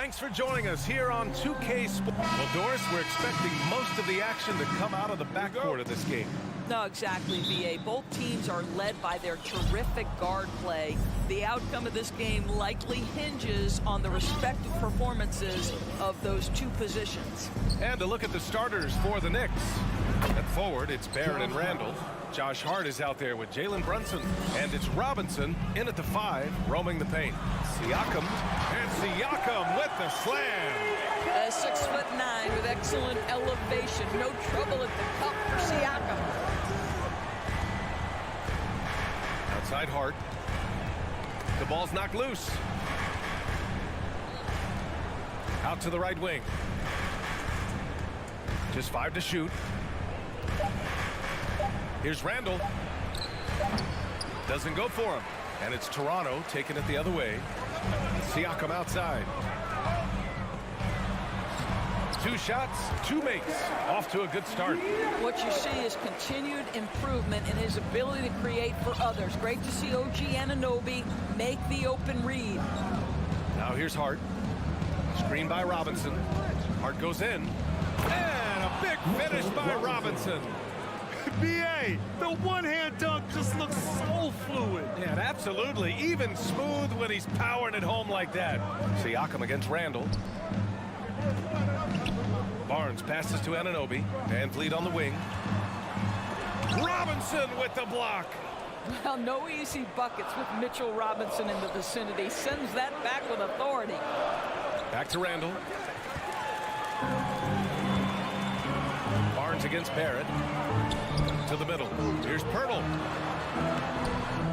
Thanks for joining us here on 2K Sports. Well, Doris, we're expecting most of the action to come out of the backcourt of this game. No, exactly, VA. Both teams are led by their terrific guard play. The outcome of this game likely hinges on the respective performances of those two positions. And to look at the starters for the Knicks. At forward, it's Barrett and Randall. Josh Hart is out there with Jalen Brunson. And it's Robinson in at the 5, roaming the paint. Siakam, and Siakam with the slam. 6'9" with excellent elevation. No trouble at the cup for Siakam. Outside Hart. The ball's knocked loose. Out to the right wing. Just 5 to shoot. Here's Randall. Doesn't go for him. And it's Toronto taking it the other way. Siakam outside. 2 shots, 2 makes. Off to a good start. What you see is continued improvement in his ability to create for others. Great to see OG Anunoby make the open read. Now here's Hart. Screen by Robinson. Hart goes in. And a big finish by Robinson. BA, the one-hand dunk just looks so fluid. Yeah, absolutely. Even smooth when he's powering it home like that. Siakam against Randall. Barnes passes to Anunoby. Van Vliet on the wing. Robinson with the block. Well, no easy buckets with Mitchell Robinson in the vicinity. Sends that back with authority. Back to Randall. Barnes against Barrett. To the middle. Here's Pirtle.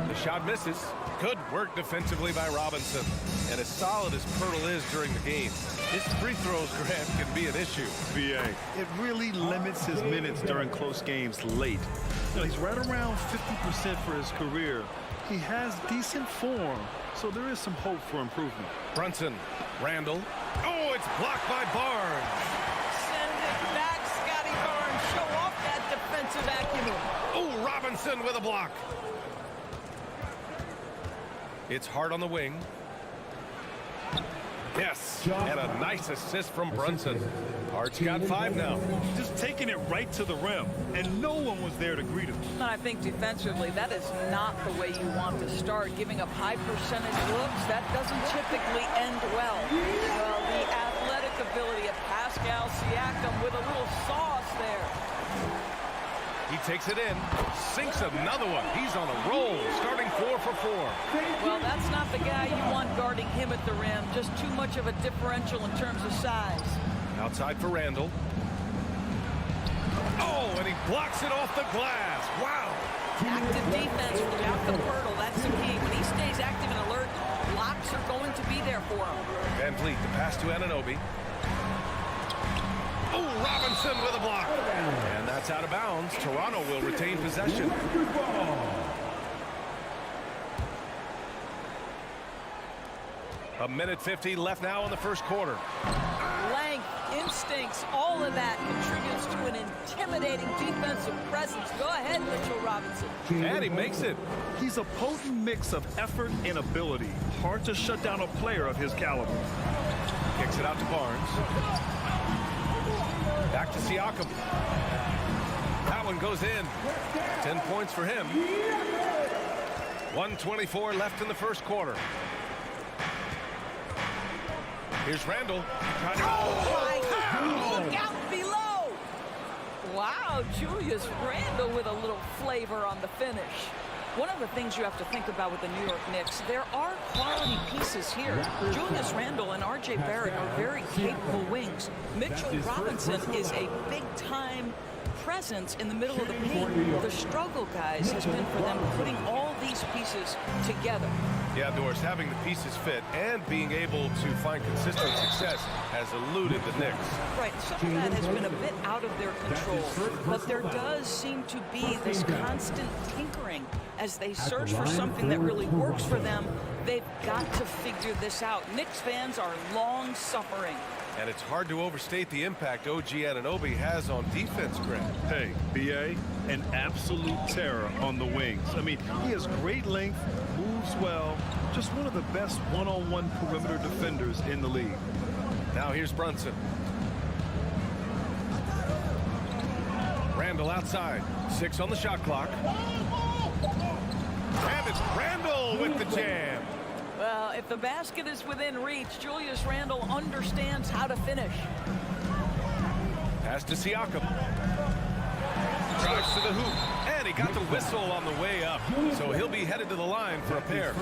The shot misses. Good work defensively by Robinson. And as solid as Pirtle is during the game, his free throws, Grant, can be an issue. BA, it really limits his minutes during close games late. You know, he's right around 50% for his career. He has decent form, so there is some hope for improvement. Brunson, Randall. Oh, it's blocked by Barnes. Defensive acumen. Oh, Robinson with a block. It's Hart on the wing. Yes, and a nice assist from Brunson. Hart's got 5 now. Just taking it right to the rim, and no one was there to greet him. And I think defensively, that is not the way you want to start. Giving up high percentage looks, that doesn't typically end well. Well, the athletic ability of Pascal Siakam with a little sauce there. He takes it in, sinks another one. He's on a roll, starting 4 for 4. Well, that's not the guy you want guarding him at the rim. Just too much of a differential in terms of size. Outside for Randall. Oh, and he blocks it off the glass. Wow. Active defense without the Pirtle. That's the key. When he stays active and alert, blocks are going to be there for him. Van Vliet, the pass to Anunoby. Oh, Robinson with a block. And that's out of bounds. Toronto will retain possession. A minute 50 left now in the first quarter. Length, instincts, all of that contributes to an intimidating defensive presence. Go ahead, Mitchell Robinson. And he makes it. He's a potent mix of effort and ability. Hard to shut down a player of his caliber. Kicks it out to Barnes. Back to Siakam. That one goes in. 10 points for him. 1:24 left in the first quarter. Here's Randall. Look out below. Wow, Julius Randall with a little flavor on the finish. One of the things you have to think about with the New York Knicks, there are quality pieces here. Julius Randall and R.J. Barrett are very capable wings. Mitchell Robinson is a big-time presence in the middle of the paint. The struggle, guys, has been for them putting all these pieces together. Yeah, Doris, having the pieces fit and being able to find consistent success has eluded the Knicks. Right, some of that has been a bit out of their control, but there does seem to be this constant tinkering as they search for something that really works for them. They've got to figure this out. Knicks fans are long suffering. And it's hard to overstate the impact OG Anunoby has on defense, Grant. Hey, BA, an absolute terror on the wings. I mean, he has great length, moves well, just one of the best one-on-one perimeter defenders in the league. Now here's Brunson. Randall outside. 6 on the shot clock. And it's Randall with the jam. Well, if the basket is within reach, Julius Randle understands how to finish. Pass to Siakam. Drives to the hoop. And he got the whistle on the way up. So he'll be headed to the line for a pair.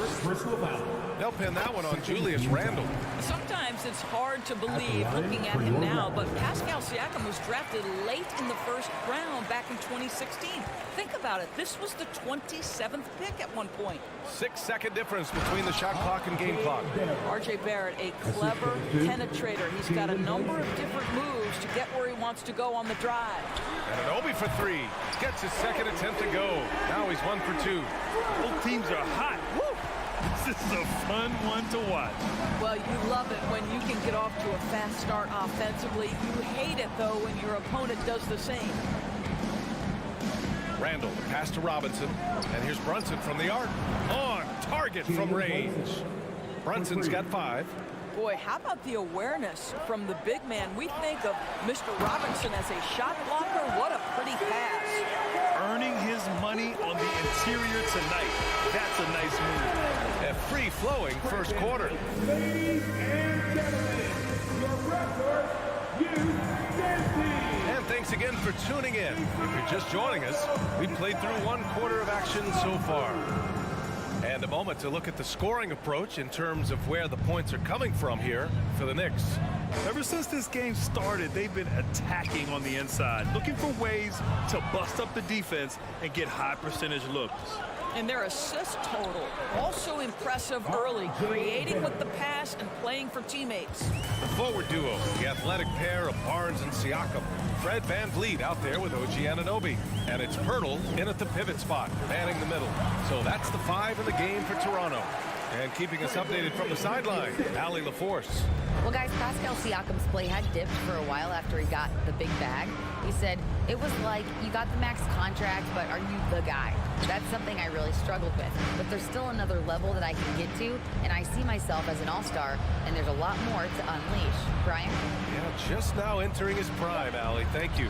They'll pin that one on Julius Randle. Sometimes it's hard to believe looking at him now, but Pascal Siakam was drafted late in the first round back in 2016. Think about it. This was the 27th pick at one point. 6-second difference between the shot clock and game clock. R.J. Barrett, a clever penetrator. He's got a number of different moves to get where he wants to go on the drive. And an Obi for 3. Gets his second attempt to go. Now he's 1 for 2. Both teams are hot. Woo! This is a fun one to watch. Well, you love it when you can get off to a fast start offensively. You hate it, though, when your opponent does the same. Randall, the pass to Robinson. And here's Brunson from the arc. On target from range. Brunson's got 5. Boy, how about the awareness from the big man? We think of Mr. Robinson as a shot blocker. What a pretty pass. Earning his money on the interior tonight. That's a nice move. A free-flowing first quarter. Ladies and gentlemen, your Raptors, And thanks again for tuning in. If you're just joining us, we played through 1 quarter of action so far. And a moment to look at the scoring approach in terms of where the points are coming from here for the Knicks. Ever since this game started, they've been attacking on the inside, looking for ways to bust up the defense and get high percentage looks. And their assist total, also impressive early, creating with the pass and playing for teammates. The forward duo, the athletic pair of Barnes and Siakam. Fred VanVleet out there with OG Anunoby. And it's Pirtle in at the pivot spot, manning the middle. So that's the 5 in the game for Toronto. And keeping us updated from the sideline, Allie LaForce. Well, guys, Pascal Siakam's play had dipped for a while after he got the big bag. He said, it was like, you got the max contract, but are you the guy? That's something I really struggled with. But there's still another level that I can get to, and I see myself as an all-star, and there's a lot more to unleash. Brian? Yeah, just now entering his prime, Allie. Thank you.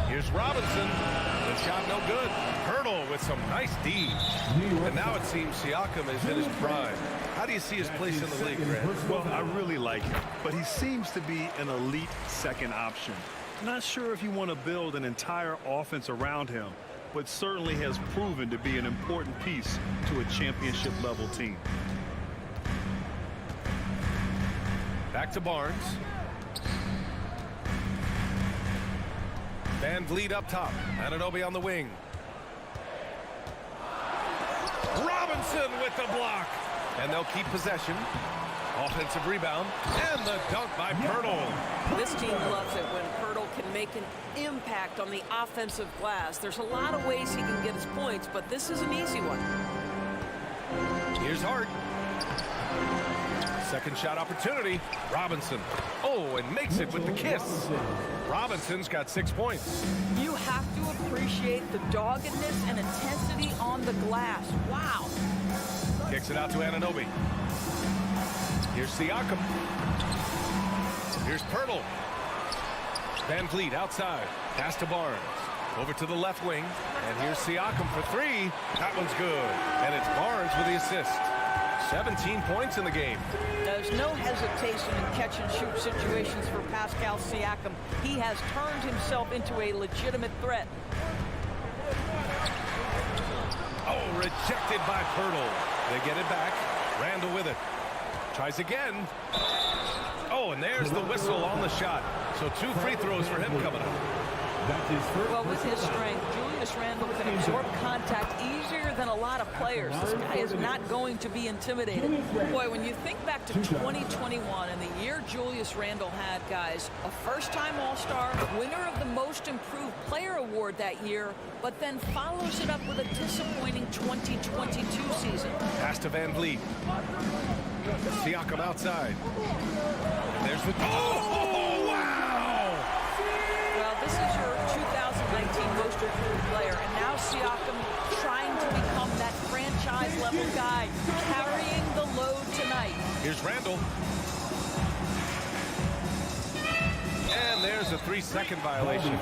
Here's Robinson. The shot no good. Pirtle with some nice D. And now it seems Siakam is in his prime. How do you see his place in the league, Grant? Well, I really like him, but he seems to be an elite second option. Not sure if you want to build an entire offense around him, but certainly has proven to be an important piece to a championship level team. Back to Barnes. VanVleet up top. Anunoby on the wing. Robinson with the block. And they'll keep possession. Offensive rebound. And the dunk by Pirtle. This team loves it when Pirtle can make an impact on the offensive glass. There's a lot of ways he can get his points, but this is an easy one. Here's Hart. Second shot opportunity. Robinson. Oh, and makes it with the kiss. Robinson's got 6 points. You have to appreciate the doggedness and intensity on the glass. Wow. Kicks it out to Anunoby. Here's Siakam. Here's Pirtle. VanVleet outside. Pass to Barnes. Over to the left wing. And here's Siakam for 3. That one's good. And it's Barnes with the assist. 17 points in the game. There's no hesitation in catch-and-shoot situations for Pascal Siakam. He has turned himself into a legitimate threat. Oh, rejected by Pirtle. They get it back. Randall with it. Tries again. Oh, and there's the whistle on the shot. So 2 free throws for him coming up. Well, with his strength, Julius Randle can absorb contact easier than a lot of players. This guy is not going to be intimidated. Boy, when you think back to 2021 and the year Julius Randle had, guys, a first-time All-Star, winner of the Most Improved Player Award that year, but then follows it up with a disappointing 2022 season. Pass to VanVleet. Siakam outside. And there's the... Oh, wow! Well, this is your 2019 Most Improved Player, and now Siakam trying to become that franchise-level guy, carrying the load tonight. Here's Here's Randall. And there's a 3-second violation.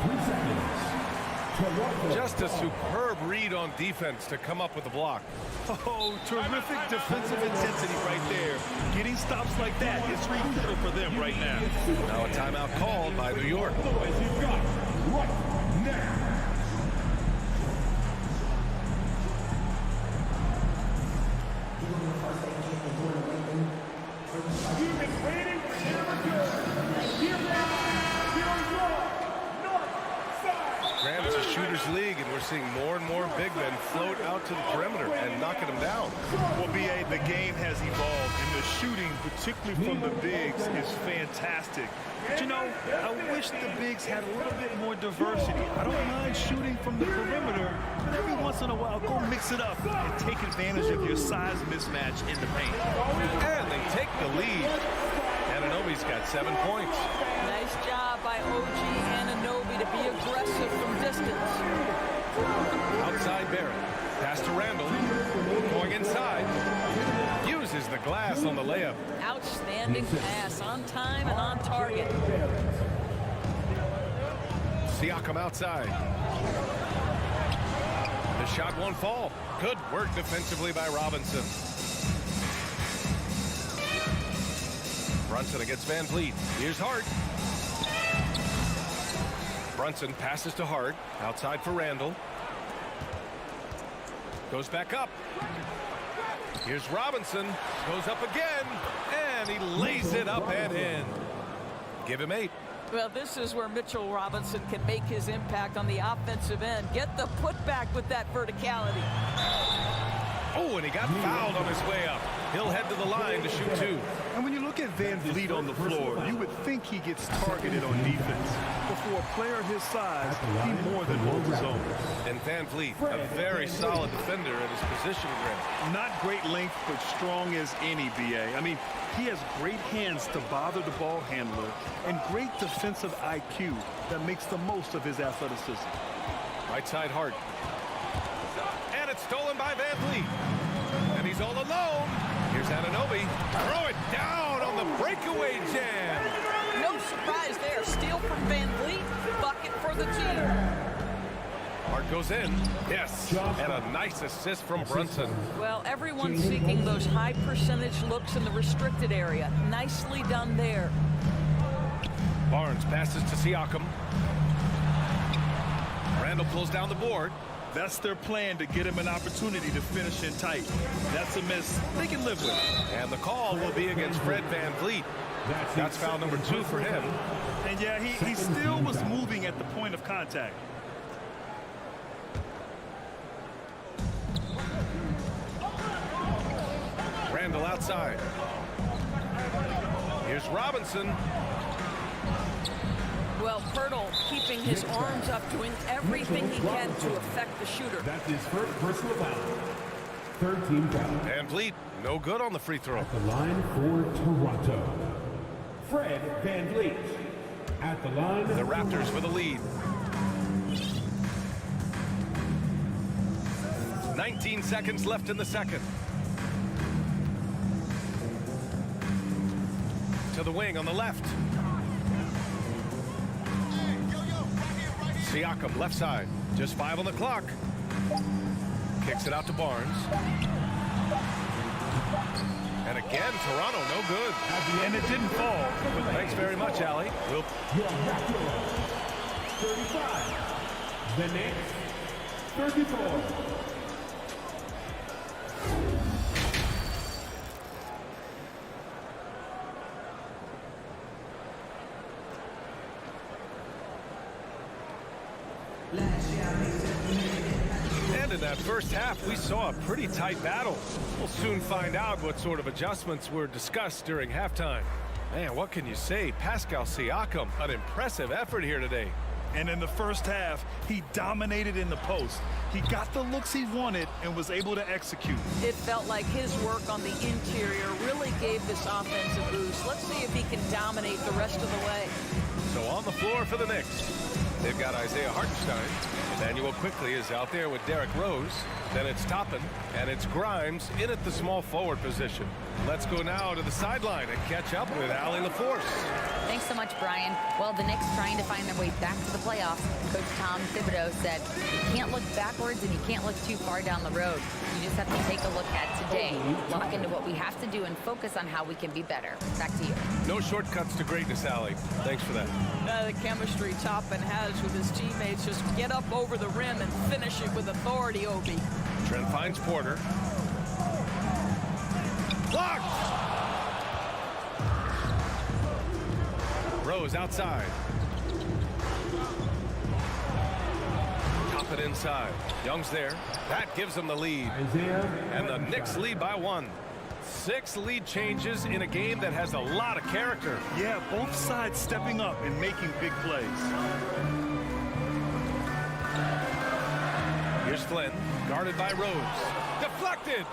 Just a superb read on defense to come up with the block. Oh, terrific defensive intensity right there. Getting stops like that is crucial for them right now. Now a timeout called by New York. You've been waiting for your return. Here now, New York, North Side. Graham, it's a shooter's league, and we're seeing more and more big men float out to the perimeter and knocking them down. Well, B.A., the game has evolved, and the shooting, particularly from the bigs, is fantastic. But, you know, I wish the bigs had a little bit more diversity. I don't mind shooting from the perimeter, but every once in a while, go mix it up and take advantage of your size mismatch in the paint. And they take the lead. Anunoby's got 7 points. Nice job by OG Anunoby to be aggressive from distance. Outside Barrett. Pass to Randall. Going inside. Uses the glass on the layup. Outstanding pass, on time and on target. Siakam outside. The shot won't fall. Good work defensively by Robinson. Brunson against Van Vliet. Here's Hart. Brunson passes to Hart. Outside for Randall. Goes back up. Here's Robinson. Goes up again. And he lays it up and in. Give him 8. Well, this is where Mitchell Robinson can make his impact on the offensive end. Get the putback with that verticality. Oh, and he got fouled on his way up. He'll head to the line to shoot 2. And when you look at Van Vliet on the floor, you would think he gets targeted on defense. But for a player his size, he more than holds his own. And Van Vliet, a very solid defender at his position grade. Not great length, but strong as any, B.A. I mean, he has great hands to bother the ball handler and great defensive IQ that makes the most of his athleticism. Right side Hart. And it's stolen by Van Vliet. And he's all alone. Here's Anunoby. Throw it down on the breakaway jam. No surprise there. Steal from Van Vliet. Bucket for the team. Hart goes in. Yes. And a nice assist from Brunson. Well, everyone's seeking those high percentage looks in the restricted area. Nicely done there. Barnes passes to Siakam. Randall pulls down the board. That's their plan, to get him an opportunity to finish in tight. That's a miss they can live with. And the call will be against Fred Van Vliet. That's foul number 2 for him. And yeah, he still was moving at the point of contact. Randall outside. Here's Robinson. Well, Pirtle keeping his arms up, doing everything he can to affect the shooter. That's his first personal foul. Third team foul. Van Vliet, no good on the free throw. At the line for Toronto, Fred Van Vliet. At the line. The Raptors with a lead. 19 seconds left in the second. To the wing on the left. Siakam, left side. Just 5 on the clock. Kicks it out to Barnes. And again, Toronto, no good. And it didn't fall. Thanks very much, Allie. Your Raptors, 35. The Knicks, 34. And in that first half, we saw a pretty tight battle. We'll soon find out what sort of adjustments were discussed during halftime. Man, what can you say? Pascal Siakam, an impressive effort here today. And in the first half, he dominated in the post. He got the looks he wanted and was able to execute. It felt like his work on the interior really gave this offense a boost. Let's see if he can dominate the rest of the way. So on the floor for the Knicks, they've got Isaiah Hartenstein. Emmanuel Quickly is out there with Derrick Rose. Then it's Toppin, and it's Grimes in at the small forward position. Let's go now to the sideline and catch up with Allie LaForce. Thanks so much, Brian. Well, the Knicks trying to find their way back to the playoffs. Coach Tom Thibodeau said, you can't look backwards and you can't look too far down the road. You just have to take a look at today, look into what we have to do, and focus on how we can be better. Back to you. No shortcuts to greatness, Allie. Thanks for that. The chemistry Toppin has with his teammates, just get up over the rim and finish it with authority, Obi. Trent finds Porter. Blocked! Rose outside. Toppin inside. Young's there. That gives them the lead. And the Knicks lead by 1. 6 lead changes in a game that has a lot of character. Yeah, both sides stepping up and making big plays. Here's Flynn, guarded by Rose. Deflected!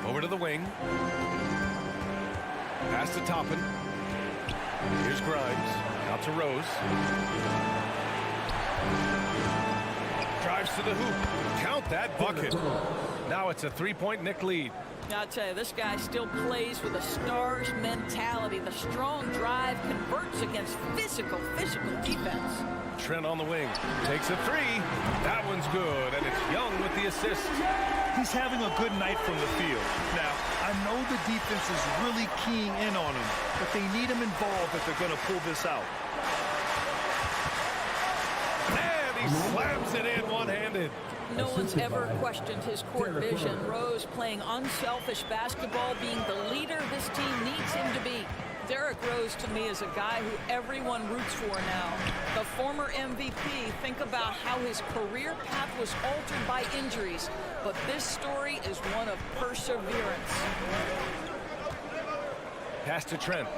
Over to the wing. Pass to Toppin. Here's Grimes. Out to Rose. Drives to the hoop. Count that bucket. Now it's a 3-point Knick lead. I'll tell you, this guy still plays with a Stars mentality. The strong drive converts against physical defense. Trent on the wing. Takes a 3. That one's good, and it's Young with the assist. He's having a good night from the field. Now, I know the defense is really keying in on him, but they need him involved if they're going to pull this out. And he slams it in one-handed. No one's ever questioned his court vision. Rose playing unselfish basketball, being the leader this team needs him to be. Derrick Rose, to me, is a guy who everyone roots for now. The former MVP, think about how his career path was altered by injuries. But this story is one of perseverance. Pass to Trent.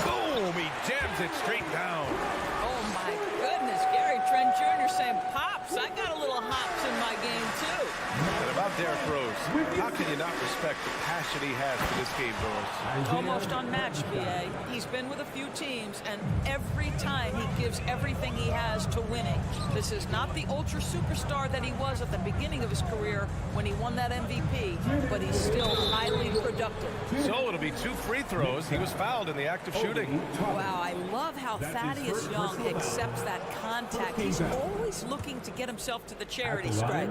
Boom! He jams it straight down. Oh, my goodness. Gary Trent Jr. saying, Pops, I got a little hops in my game, too. And about Derrick Rose, how can you not respect the passion he has for this game, Doris? Almost unmatched, B.A. He's been with a few teams, and every time he gives everything he has to winning. This is not the ultra superstar that he was at the beginning of his career when he won that MVP, but he's still highly productive. So it'll be 2 free throws. He was fouled in the act of shooting. Wow, I love how Thaddeus Young accepts that contact. He's always looking to get himself to the charity stripe.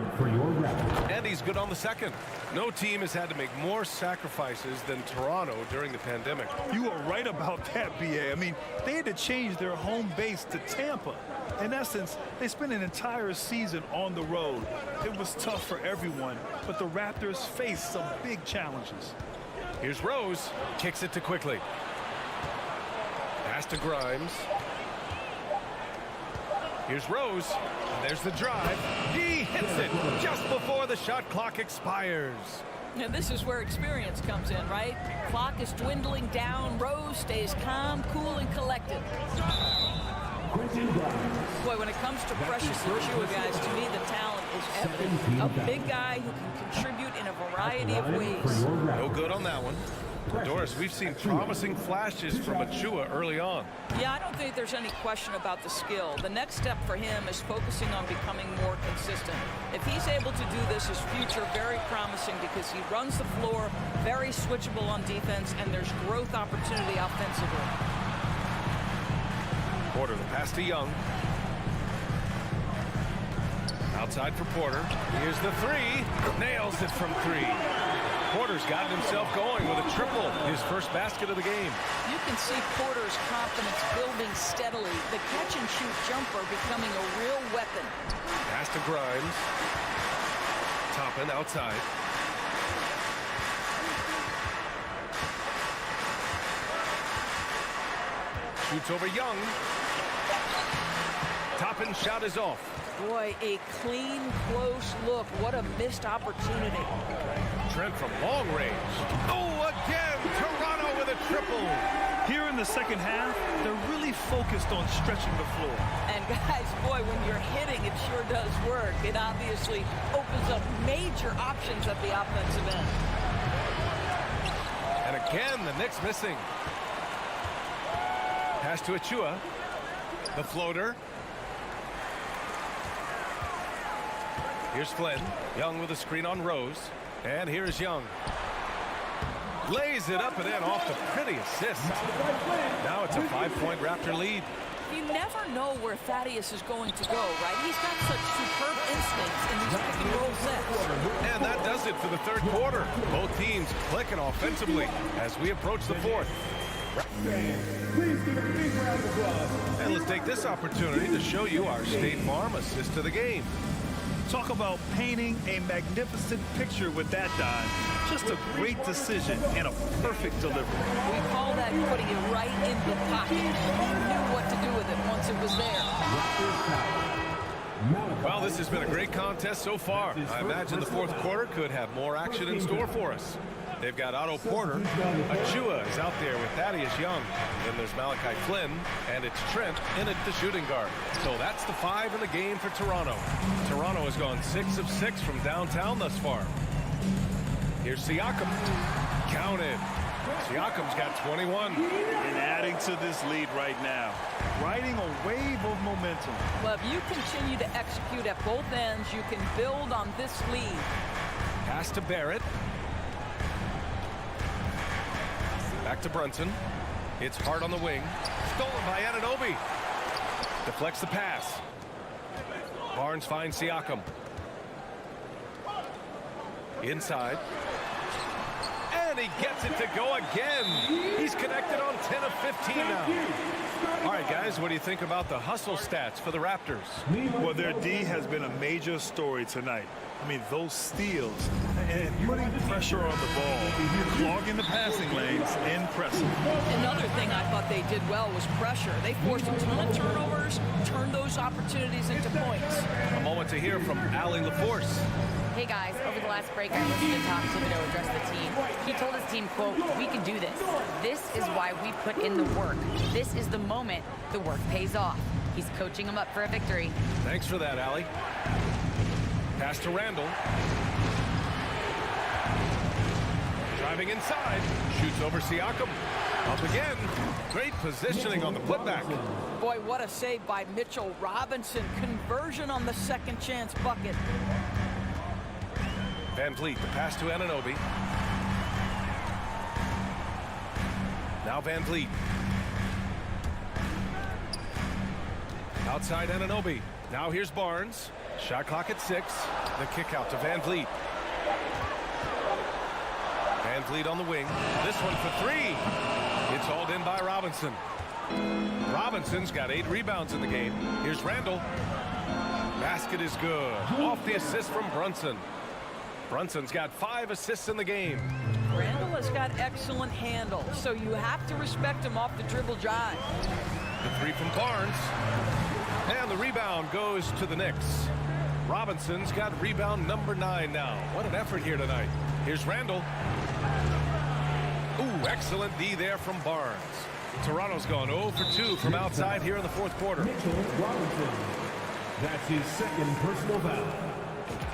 And he's good on the second. No team has had to make more sacrifices than Toronto during the pandemic. You are right about that, B.A. I mean, they had to change their home base to Tampa. In essence, they spent an entire season on the road. It was tough for everyone, but the Raptors faced some big challenges. Here's Rose. Kicks it to Quickly. Pass to Grimes. Here's Rose. There's the drive. He hits it just before the shot clock expires. And this is where experience comes in, right? Clock is dwindling down. Rose stays calm, cool, and collected. Boy, when it comes to Precious Achiuwa, guys, to me the talent is evident. A big guy who can contribute in a variety of ways. No good on that one. Doris, we've seen promising flashes from Achiuwa early on. Yeah, I don't think there's any question about the skill. The next step for him is focusing on becoming more consistent. If he's able to do this, his future very promising because he runs the floor, very switchable on defense, and there's growth opportunity offensively. Porter, the pass to Young. Outside for Porter. Here's the 3. Nails it from 3. Porter's gotten himself going with a triple, his first basket of the game. You can see Porter's confidence building steadily. The catch-and-shoot jumper becoming a real weapon. Pass to Grimes. Toppin outside. Shoots over Young. Toppin shot is off. Boy, a clean, close look. What a missed opportunity. Trent from long range. Oh, again! Toronto with a triple. Here in the second half, they're really focused on stretching the floor. And guys, boy, when you're hitting, it sure does work. It obviously opens up major options at the offensive end. And again, the Knicks missing. Pass to Achiuwa. The floater. Here's Flynn. Young with a screen on Rose. And here's Young. Lays it up and in off the pretty assist. Now it's a 5-point Raptor lead. You never know where Thaddeus is going to go, right? He's got such superb instincts in these pick and roll sets. And that does it for the third quarter. Both teams clicking offensively as we approach the fourth. Please give a big round of applause. And let's take this opportunity to show you our State Farm assist to the game. Talk about painting a magnificent picture with that dive. Just a great decision and a perfect delivery. We call that putting it right in the pocket. He knew what to do with it once it was there. Well, this has been a great contest so far. I imagine the fourth quarter could have more action in store for us. They've got Otto Porter. Achua is out there with Thaddeus Young. Then there's Malachi Flynn, and it's Trent in at the shooting guard. So that's the 5 in the game for Toronto. Toronto has gone 6 of 6 from downtown thus far. Here's Siakam. Counted. Siakam's got 21. And adding to this lead right now. Riding a wave of momentum. Well, if you continue to execute at both ends, you can build on this lead. Pass to Barrett. Back to Brunson. It's Hart on the wing. Stolen by Anunoby. Deflects the pass. Barnes finds Siakam. Inside. And he gets it to go again. He's connected on 10 of 15 now. All right, guys, what do you think about the hustle stats for the Raptors? Well, their D has been a major story tonight. I mean, those steals and putting pressure on the ball, clogging the passing lanes, impressive. Another thing I thought they did well was pressure. They forced a ton of turnovers, turned those opportunities into points. A moment to hear from Allie LaForce. Hey guys, over the last break, I listened to Tom Thibodeau address the team. He told his team, quote, "We can do this. This is why we put in the work. This is the moment the work pays off." He's coaching them up for a victory. Thanks for that, Allie. Pass to Randall. Driving inside. Shoots over Siakam. Up again. Great positioning on the putback. Boy, what a save by Mitchell Robinson. Conversion on the second chance bucket. Van Vliet, the pass to Anunoby. Now Van Vliet. Outside Anunoby. Now here's Barnes. Shot clock at 6. The kick out to Van Vliet. Van Vliet on the wing. This one for 3. It's hauled in by Robinson. Robinson's got 8 rebounds in the game. Here's Randall. Basket is good. Off the assist from Brunson. Brunson's got 5 assists in the game. Randall has got excellent handle, so you have to respect him off the dribble drive. The 3 from Barnes. And the rebound goes to the Knicks. Robinson's got rebound number 9 now. What an effort here tonight. Here's Randall. Ooh, excellent D there from Barnes. Toronto's gone 0 for 2 from outside here in the fourth quarter. Mitchell Robinson. That's his second personal foul.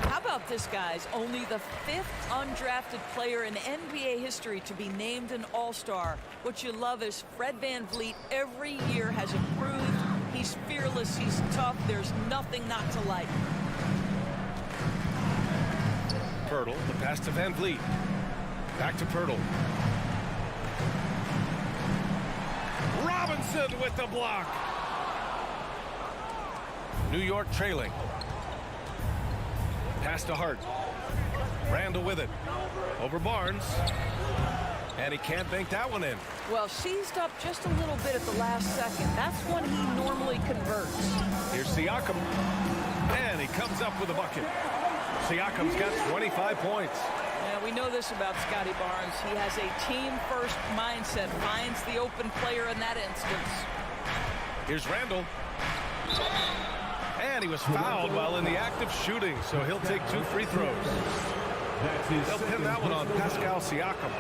How about this, guys? Only the 5th undrafted player in NBA history to be named an All-Star. What you love is Fred Van Vliet every year has improved. He's fearless, he's tough, there's nothing not to like. Pirtle, the pass to Van Vliet. Back to Pirtle. Robinson with the block. New York trailing. Pass to Hart. Randall with it. Over Barnes. And he can't bank that one in. Well, seized up just a little bit at the last second. That's when he normally converts. Here's Siakam. And he comes up with a bucket. Siakam's got 25 points. Yeah, we know this about Scotty Barnes. He has a team-first mindset. Finds the open player in that instance. Here's Randall. And he was fouled while in the act of shooting, so he'll take 2 free throws. They'll pin that one on Pascal Siakam.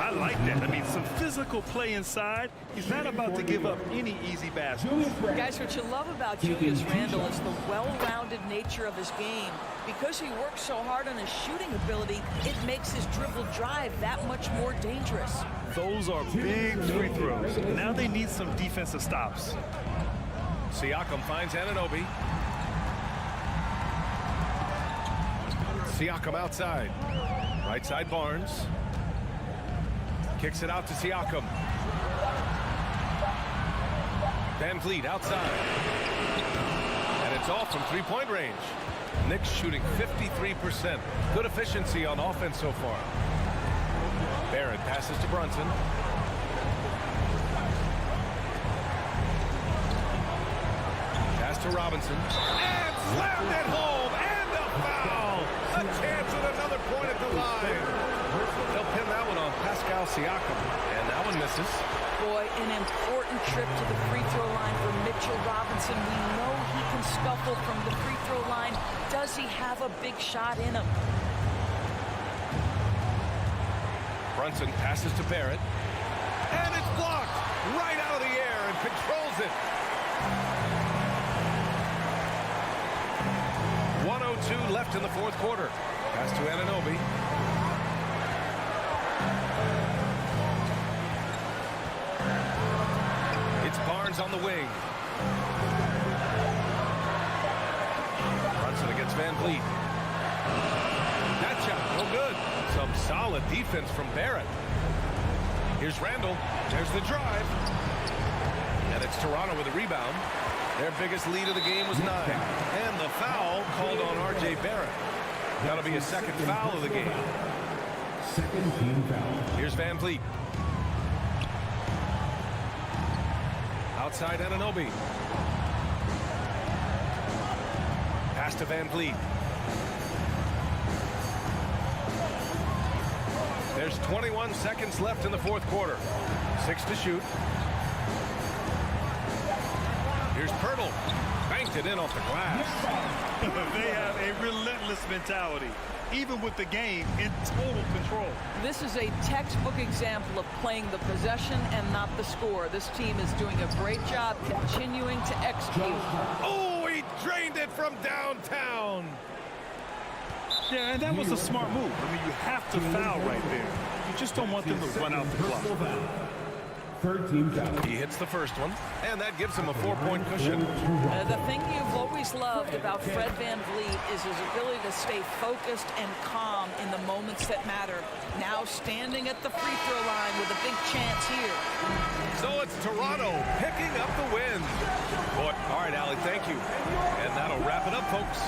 I like that. I mean, some physical play inside. He's not about to give up any easy baskets. Guys, what you love about Julius Randle is the well-rounded nature of his game. Because he works so hard on his shooting ability, it makes his dribble drive that much more dangerous. Those are big free throws. Now they need some defensive stops. Siakam finds Anunoby. Siakam outside. Right side Barnes. Kicks it out to Siakam. Van Vliet outside. And it's off from three-point range. Knicks shooting 53%. Good efficiency on offense so far. Barrett passes to Brunson. Pass to Robinson. And slammed it home. And a foul. A chance at another point at the line. They'll pin that one on Pascal Siakam. And that one misses. Boy, an important trip to the free throw line for Mitchell Robinson. We know he can scuffle from the free throw line. Does he have a big shot in him? Brunson passes to Barrett. And it's blocked right out of the air and controls it. 1:02 left in the fourth quarter. Pass to Anunoby. It's Barnes on the wing. Brunson against Van Vliet. That shot, no good. Some solid defense from Barrett. Here's Randall. There's the drive. And it's Toronto with a rebound. Their biggest lead of the game was 9. And the foul called on R.J. Barrett. That'll be a second foul of the game. Second team foul. Here's Van Vliet. Outside Anunoby. Pass to Van Vliet. There's 21 seconds left in the fourth quarter. 6 to shoot. Here's Pirtle. Banked it in off the glass. They have a relentless mentality, even with the game in total control. This is a textbook example of playing the possession and not the score. This team is doing a great job continuing to execute. Oh, he drained it from downtown. Yeah, and that was a smart move. I mean, you have to foul right there. You just don't want them to run out the clock. Third team foul. He hits the first one, and that gives him a 4-point cushion. The thing you've always loved about Fred Van Vliet is his ability to stay focused and calm in the moments that matter. Now standing at the free throw line with a big chance here. So it's Toronto picking up the win. Boy, all right, Allie, thank you. And that'll wrap it up, folks.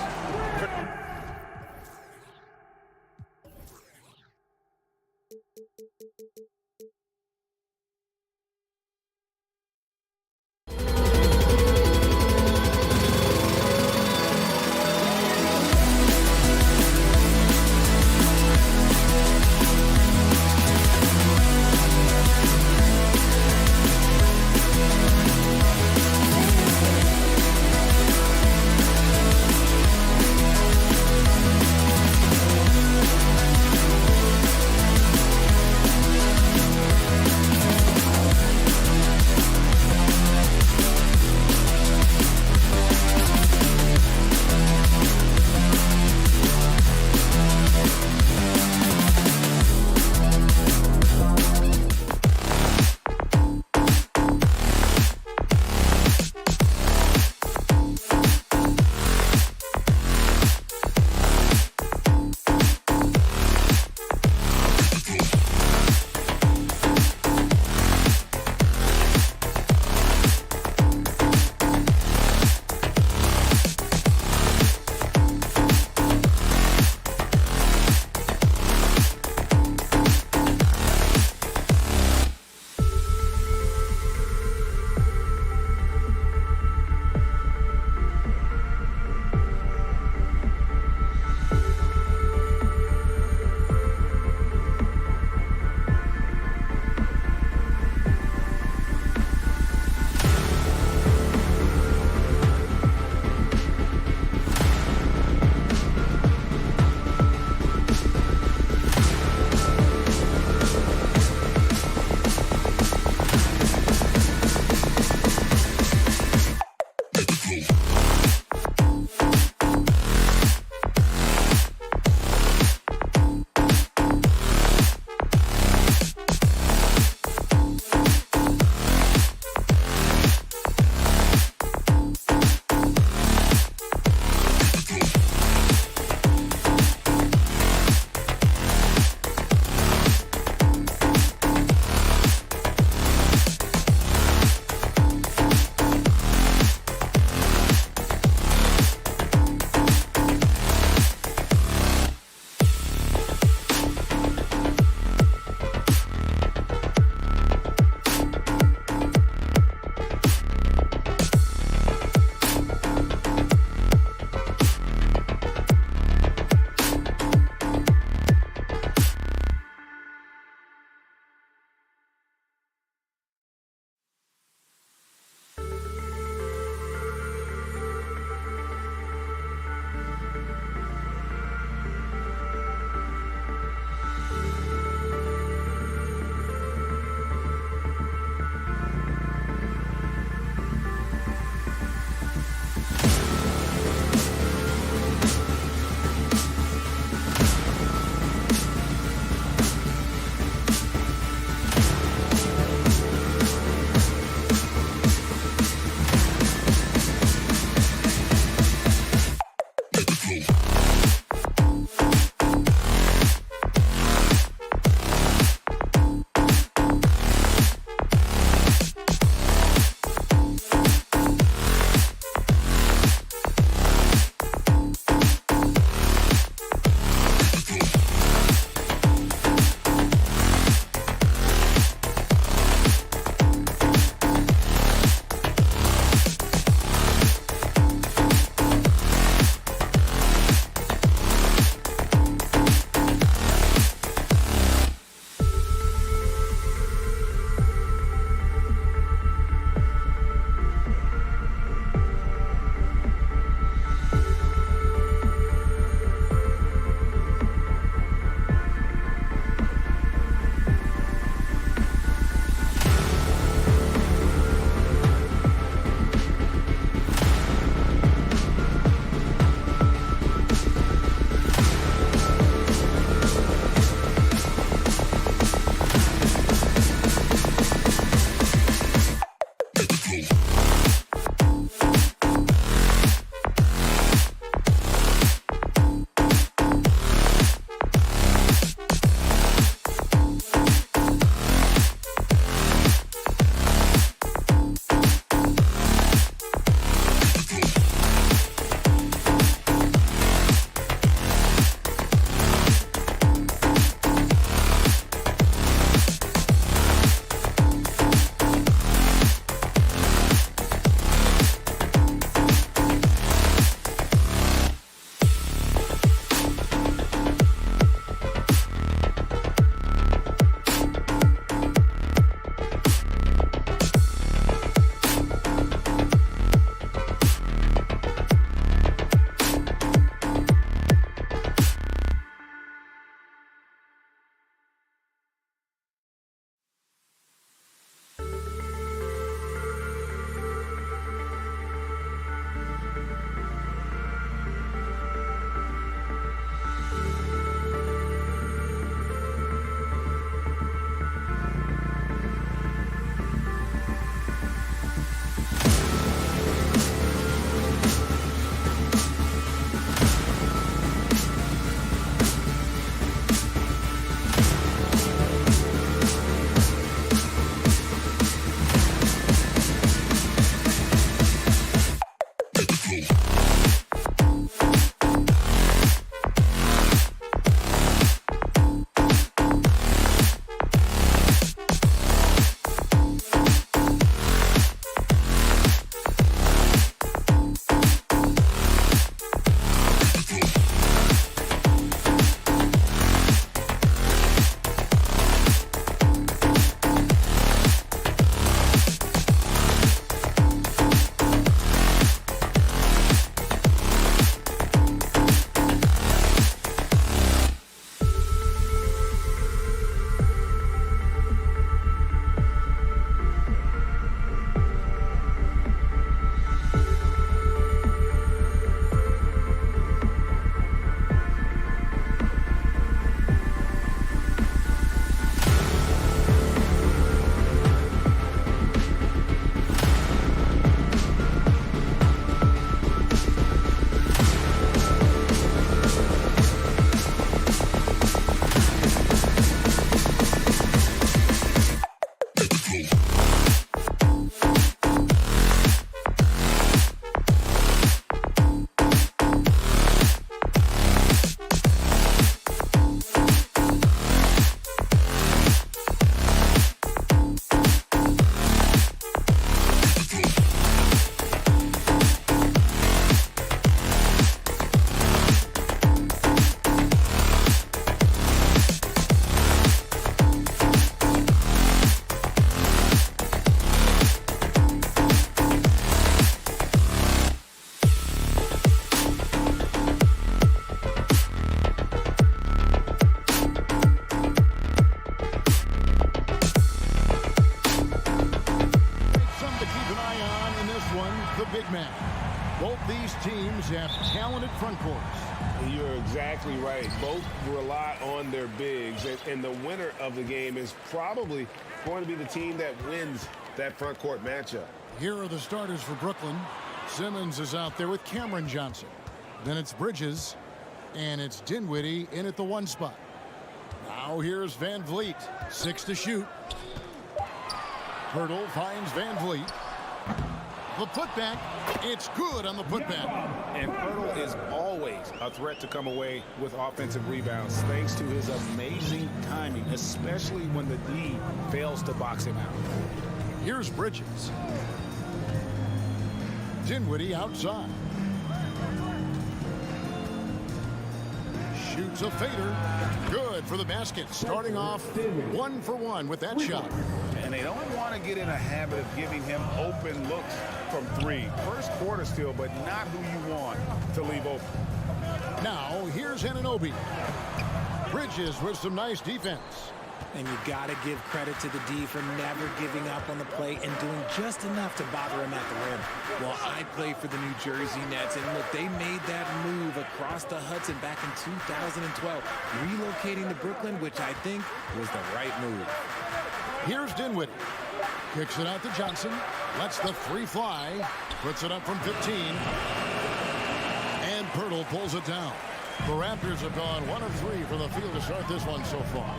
man. Both these teams have talented front courts. You're exactly right. Both rely on their bigs, and the winner of the game is probably going to be the team that wins that front court matchup. Here are the starters for Brooklyn. Simmons is out there with Cameron Johnson. Then it's Bridges, and it's Dinwiddie in at the 1 spot. Now here's Van Vliet, 6 to shoot. Pirtle finds Van Vliet. The putback, it's good on the putback. And Pirtle is always a threat to come away with offensive rebounds thanks to his amazing timing, especially when the D fails to box him out. Here's Bridges. Dinwiddie outside. Shoots a fader. Good for the basket. Starting off 1 for 1 with that shot. And they don't want to get in a habit of giving him open looks from 3. First quarter still, but not who you want to leave open. Now, here's Anunoby. Bridges with some nice defense. And you got to give credit to the D for never giving up on the play and doing just enough to bother him at the rim. Well, I play for the New Jersey Nets, and look, they made that move across the Hudson back in 2012, relocating to Brooklyn, which I think was the right move. Here's Dinwiddie. Kicks it out to Johnson. Lets the 3 fly. Puts it up from 15. And Pirtle pulls it down. The Raptors have gone 1 of 3 from the field to start this one so far.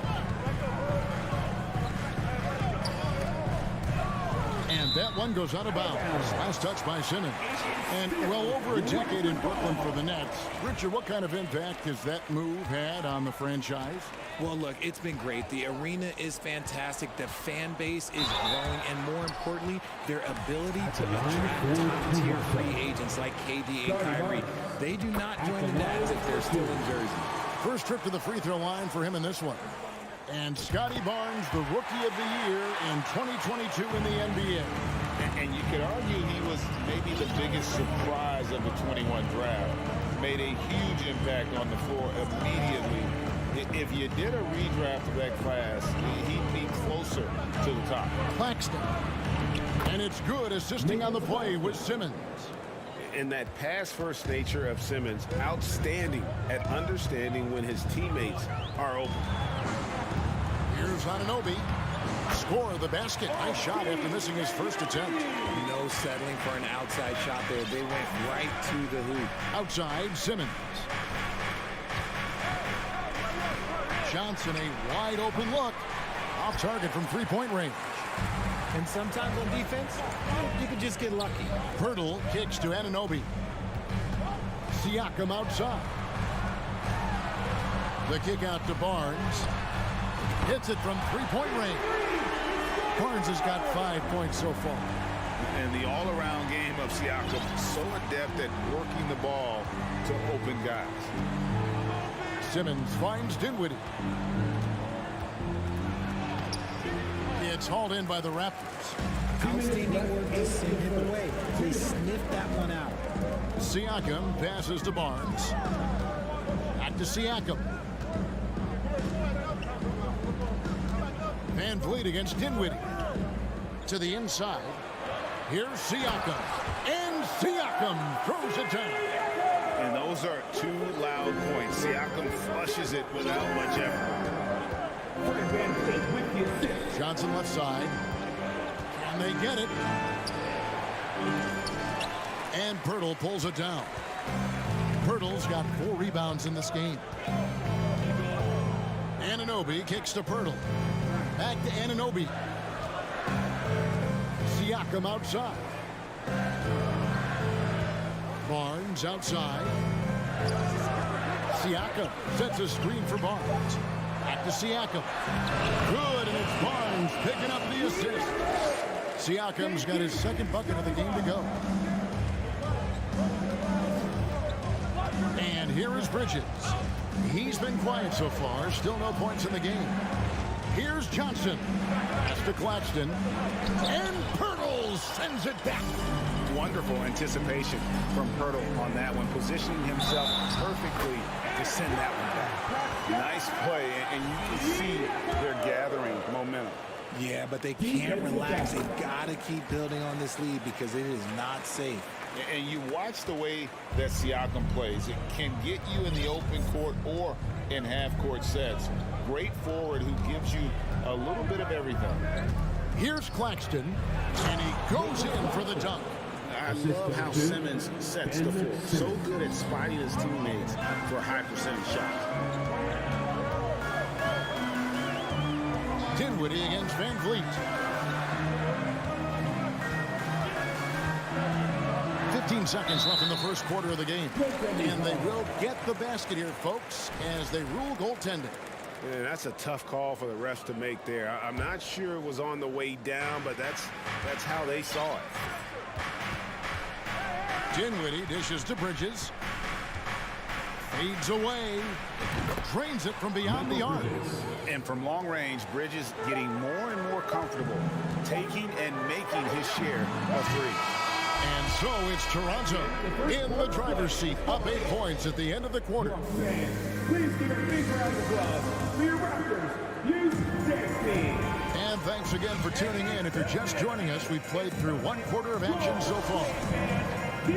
And that one goes out of bounds. Last touch by Simmons. And well over a decade in Brooklyn for the Nets. Richard, what kind of impact has that move had on the franchise? Well, look, it's been great. The arena is fantastic. The fan base is growing. And more importantly, their ability to attract top-tier free agents like KD and Kyrie. They do not join the Nets if they're still in Jersey. First trip to the free throw line for him in this one. And Scotty Barnes, the Rookie of the Year in 2022 in the NBA. And you could argue he was maybe the biggest surprise of the 21 draft. Made a huge impact on the floor immediately. If you did a redraft of that class, he'd be closer to the top. Claxton. And it's good assisting on the play with Simmons. And that pass-first nature of Simmons, outstanding at understanding when his teammates are open. Here's Anunoby. Score the basket. Nice shot after missing his first attempt. No settling for an outside shot there. They went right to the hoop. Outside, Simmons. Johnson, a wide open look. Off target from 3-point range. And sometimes on defense, you can just get lucky. Pirtle kicks to Anunoby. Siakam outside. The kick out to Barnes. Hits it from 3-point range. Barnes has got 5 points so far. And the all-around game of Siakam, so adept at working the ball to open guys. Simmons finds Dinwiddie. It's hauled in by the Raptors. Outstanding work to send him away. They sniffed that one out. Siakam passes to Barnes. Back to Siakam. Van Vliet against Dinwiddie. To the inside. Here's Siakam. And Siakam throws it down. And those are 2 loud points. Siakam flushes it without much effort. Johnson left side. Can they get it? And Pirtle pulls it down. Pirtle's got 4 rebounds in this game. Anunoby kicks to Pirtle. Back to Anunoby. Siakam outside. Barnes outside. Siakam sets a screen for Barnes. Back to Siakam. Good, and it's Barnes picking up the assist. Siakam's got his 2nd bucket of the game to go. And here is Bridges. He's been quiet so far. Still no points in the game. Here's Johnson. Pass to Claxton. And Pirtle sends it back. Wonderful anticipation from Pirtle on that one, positioning himself perfectly to send that one back. Nice play, and you can see they're gathering momentum. Yeah, but they can't relax. They got to keep building on this lead because it is not safe. And you watch the way that Siakam plays. It can get you in the open court or in half-court sets. Great forward who gives you a little bit of everything. Here's Claxton, and he goes in for the dunk. I love how Simmons sets the floor. So good at spotting his teammates for high percentage shots. Dinwiddie against Van Vliet. 15 seconds left in the first quarter of the game. And they will get the basket here, folks, as they rule goaltending. Yeah, that's a tough call for the refs to make there. I'm not sure it was on the way down, but that's how they saw it. Dinwiddie dishes to Bridges. Fades away. Drains it from beyond the arc. And from long range, Bridges getting more and more comfortable taking and making his share of three. And so it's Toronto in the driver's seat, up 8 points at the end of the quarter. Please give a big round of applause for your Raptors. Use Destiny. And thanks again for tuning in. If you're just joining us, we've played through 1 quarter of action so far.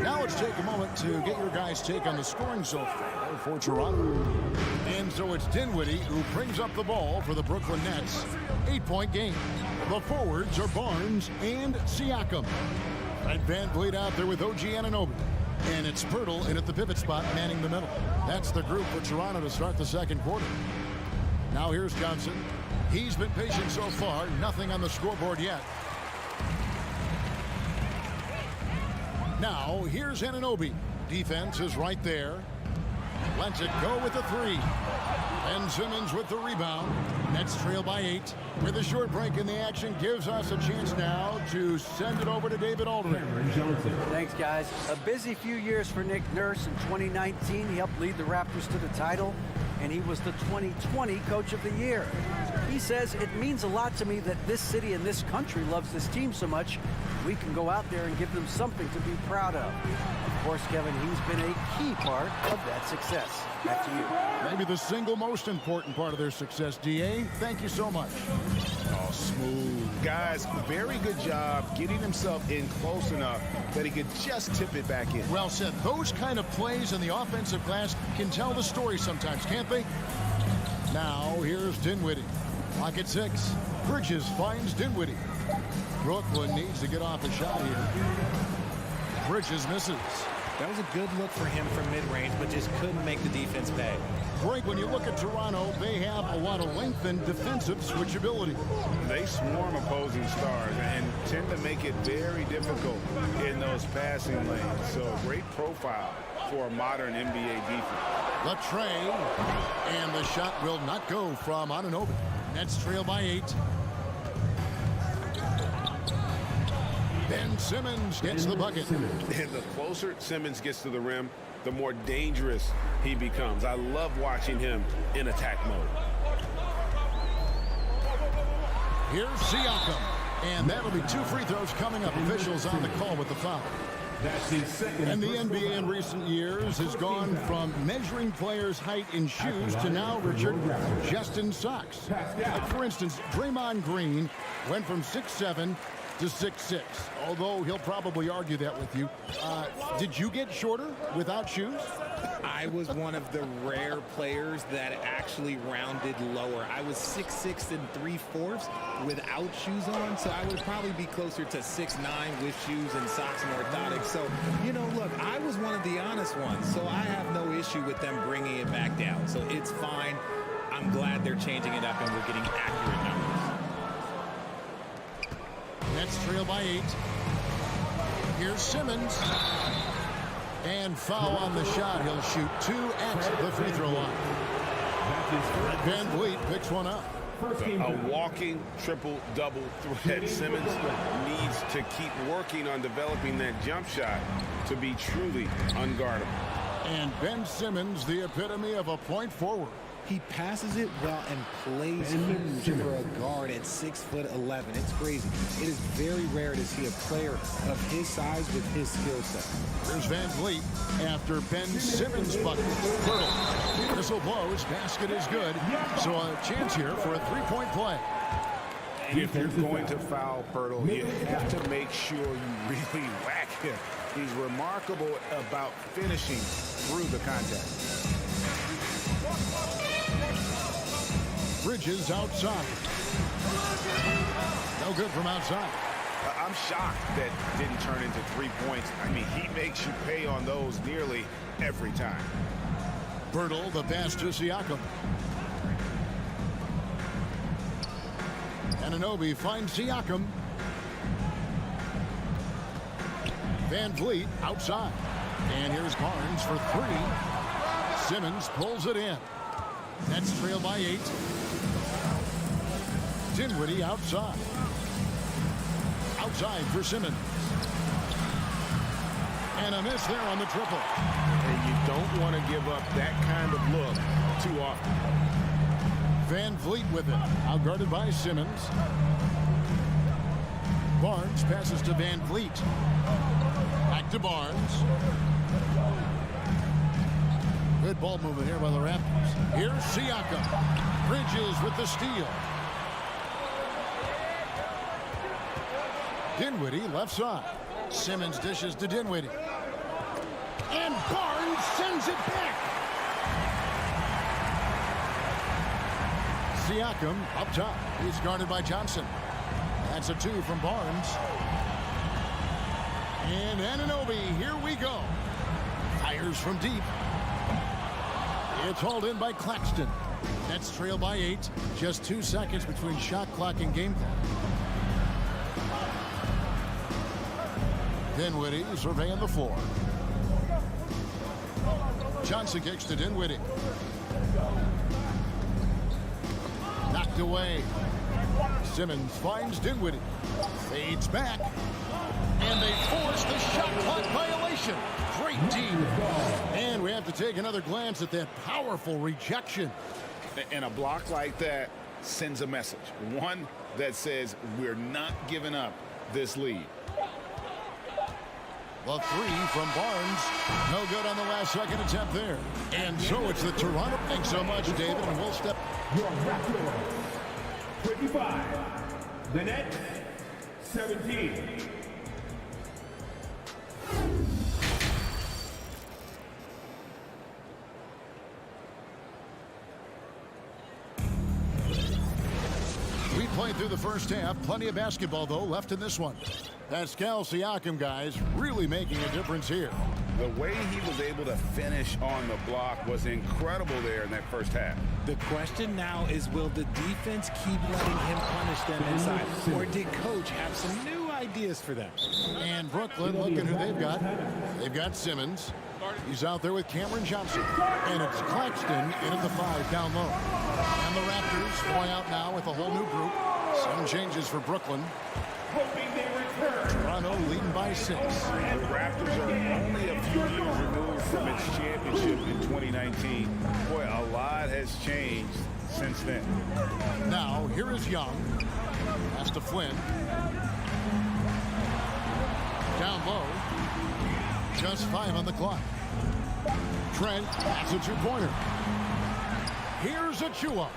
Now let's take a moment to get your guys' take on the scoring so far for Toronto. And so it's Dinwiddie who brings up the ball for the Brooklyn Nets. 8-point game. The forwards are Barnes and Siakam. Fred VanVleet out there with OG Anunoby. And it's Pirtle in at the pivot spot, manning the middle. That's the group for Toronto to start the second quarter. Now here's Johnson. He's been patient so far. Nothing on the scoreboard yet. Now here's Anunoby. Defense is right there. Lets it go with the 3. Ben Simmons with the rebound. Nets trail by 8. With a short break in the action gives us a chance now to send it over to David Aldridge. Thanks, guys. A busy few years for Nick Nurse. In 2019, he helped lead the Raptors to the title, and he was the 2020 Coach of the Year. He says, it means a lot to me that this city and this country loves this team so much. We can go out there and give them something to be proud of. Of course, Kevin, he's been a key part of that success. Back to you. Maybe the single most important part of their success, DA. Thank you so much. Oh, smooth. Guys, very good job getting himself in close enough that he could just tip it back in. Well said. Those kind of plays in the offensive glass can tell the story sometimes, can't they? Now, here's Dinwiddie. Clock at 6. Bridges finds Dinwiddie. Brooklyn needs to get off a shot here. Bridges misses. That was a good look for him from mid-range, but just couldn't make the defense pay. Greg, when you look at Toronto, they have a lot of length and defensive switchability. They swarm opposing stars and tend to make it very difficult in those passing lanes. So great profile for a modern NBA defense. The tray, and the shot will not go from Anunoby. Nets trail by 8. Ben Simmons gets the bucket. And the closer Simmons gets to the rim, the more dangerous he becomes. I love watching him in attack mode. Here's Siakam. And that'll be 2 free throws coming up. Officials on the call with the foul. And the NBA in recent years has gone from measuring players' height in shoes to now, Richard, just in socks. Like, for instance, Draymond Green went from 6'7" to 6'6", although he'll probably argue that with you. Did you get shorter without shoes? I was one of the rare players that actually rounded lower. I was 6'6" and 3/4 without shoes on, so I would probably be closer to 6'9" with shoes and socks and orthotics. So, you know, look, I was one of the honest ones, so I have no issue with them bringing it back down. So it's fine. I'm glad they're changing it up and we're getting accurate numbers. Nets trail by 8. Here's Simmons. And foul on the shot. He'll shoot 2 at the free throw line. VanVleet picks one up. A walking triple-double threat. Simmons needs to keep working on developing that jump shot to be truly unguardable. And Ben Simmons, the epitome of a point forward. He passes it well and plays huge for a guard at 6'11". It's crazy. It is very rare to see a player of his size with his skill set. Here's VanVleet after Ben Simmons' bucket. Pirtle. Whistle blows. Basket is good. So a chance here for a 3-point play. And if you're going to foul Pirtle, you have to make sure you really whack him. He's remarkable about finishing through the contact. Bridges outside. No good from outside. I'm shocked that didn't turn into 3 points. I mean, he makes you pay on those nearly every time. Pirtle, the pass to Siakam. Anunoby finds Siakam. Van Vliet outside. And here's Barnes for 3. Simmons pulls it in. Nets trail by 8. Dinwiddie outside. Outside for Simmons. And a miss there on the triple. And you don't want to give up that kind of look too often. Van Vliet with it. Outguarded by Simmons. Barnes passes to Van Vliet. Back to Barnes. Good ball movement here by the Raptors. Here's Siakam. Bridges with the steal. Dinwiddie left side. Simmons dishes to Dinwiddie. And Barnes sends it back. Siakam up top. He's guarded by Johnson. That's a 2 from Barnes. And Anunoby, here we go. Fires from deep. It's hauled in by Claxton. Nets trail by 8. Just 2 seconds between shot clock and game clock. Dinwiddie surveying the floor. Johnson kicks to Dinwiddie. Knocked away. Simmons finds Dinwiddie. Fades back. And they force the shot clock violation. Great team. And we have to take another glance at that powerful rejection. And a block like that sends a message. One that says we're not giving up this lead. The 3 from Barnes. No good on the last second attempt there. And so it's the Toronto. Thanks so much, David. And we'll step. Your Raptors, 25. The Nets, 17. We played through the first half. Plenty of basketball, though, left in this one. Pascal Siakam, guys, really making a difference here. The way he was able to finish on the block was incredible there in that first half. The question now is, will the defense keep letting him punish them inside? Or did coach have some new ideas for them? And Brooklyn, looking who they've got. They've got Simmons. He's out there with Cameron Johnson. And it's Claxton in at the 5 down low. And the Raptors going out now with a whole new group. Some changes for Brooklyn. Toronto leading by 6. The Raptors are only a few years removed from its championship in 2019. Boy, a lot has changed since then. Now, here is Young. Pass to Flynn. Down low. Just 5 on the clock. Trent, that's a 2-pointer. Here's Achua.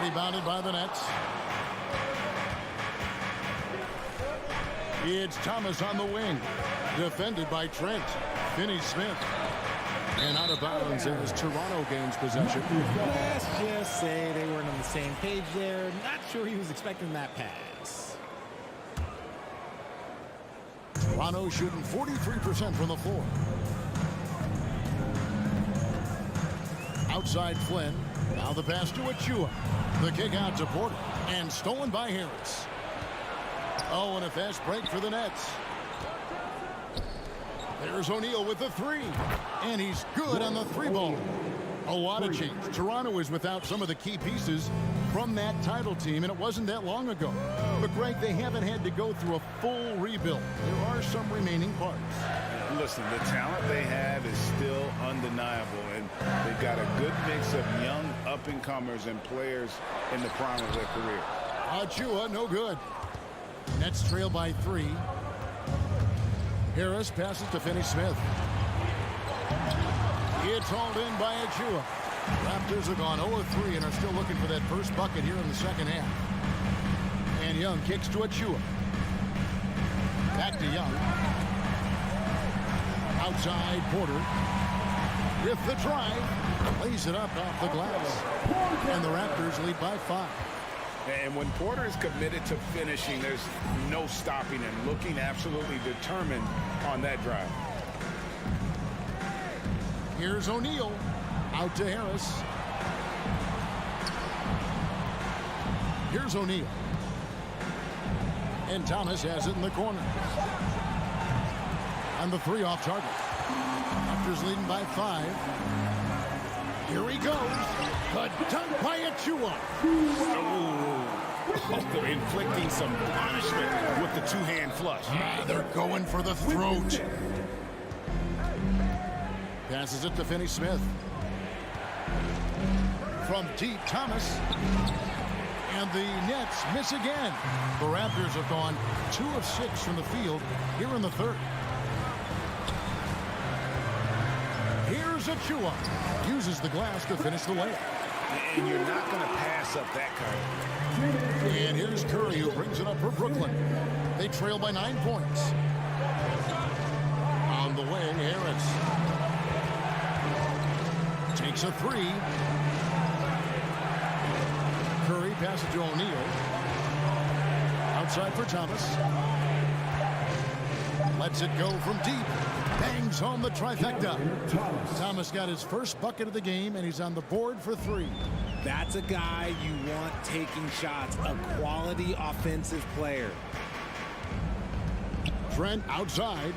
Rebounded by the Nets. It's Thomas on the wing. Defended by Trent. Finney-Smith. And out of bounds as Toronto gains possession. Let's just say they weren't on the same page there. Not sure he was expecting that pass. Toronto shooting 43% from the floor. Outside Flynn. Now the pass to Achua. The kick out to Porter. And stolen by Harris. Oh, and a fast break for the Nets. There's O'Neal with the 3. And he's good on the 3-ball. A lot of change. Toronto is without some of the key pieces from that title team, and it wasn't that long ago. But, Greg, they haven't had to go through a full rebuild. There are some remaining parts. Listen, the talent they have is still undeniable, and they've got a good mix of young up-and-comers and players in the prime of their career. Achua, no good. Nets trail by 3. Harris passes to Finney-Smith. It's hauled in by Achua. Raptors have gone 0-3 and are still looking for that first bucket here in the second half. Young kicks to Achua. Back to Young. Outside Porter. With the drive. Lays it up off the glass. And the Raptors lead by 5. And when Porter is committed to finishing, there's no stopping him. Looking absolutely determined on that drive. Here's O'Neal. Out to Harris. Here's O'Neal. And Thomas has it in the corner. And the 3 off target. Raptors leading by 5. Here he goes. The dunk by Achua. They're inflicting some punishment with the 2-hand flush. They're going for the throat. Passes it to Finney-Smith. From deep, Thomas. And the Nets miss again. The Raptors have gone 2 of 6 from the field here in the third. Here's Achua. Uses the glass to finish the layup. And you're not going to pass up that kind. And here's Curry, who brings it up for Brooklyn. They trail by 9 points. On the wing, Harris. Takes a 3. Curry passes to O'Neal. Outside for Thomas. Lets it go from deep. Bangs home the trifecta. Thomas got his first bucket of the game, and he's on the board for 3. That's a guy you want taking shots, a quality offensive player. Trent outside.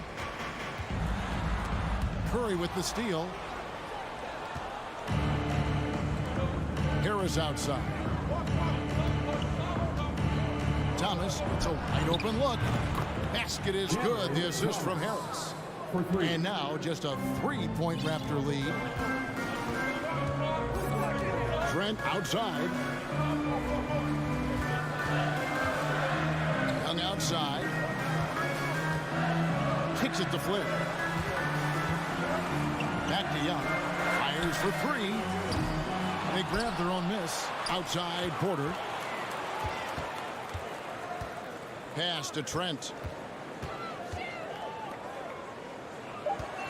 Curry with the steal. Harris outside. Thomas, it's a wide open look. Basket is good. The assist from Harris. And now just a 3-point Raptor lead. Trent outside. Young outside. Kicks it to Flynn. Back to Young. Fires for 3. They grab their own miss. Outside Porter. Pass to Trent.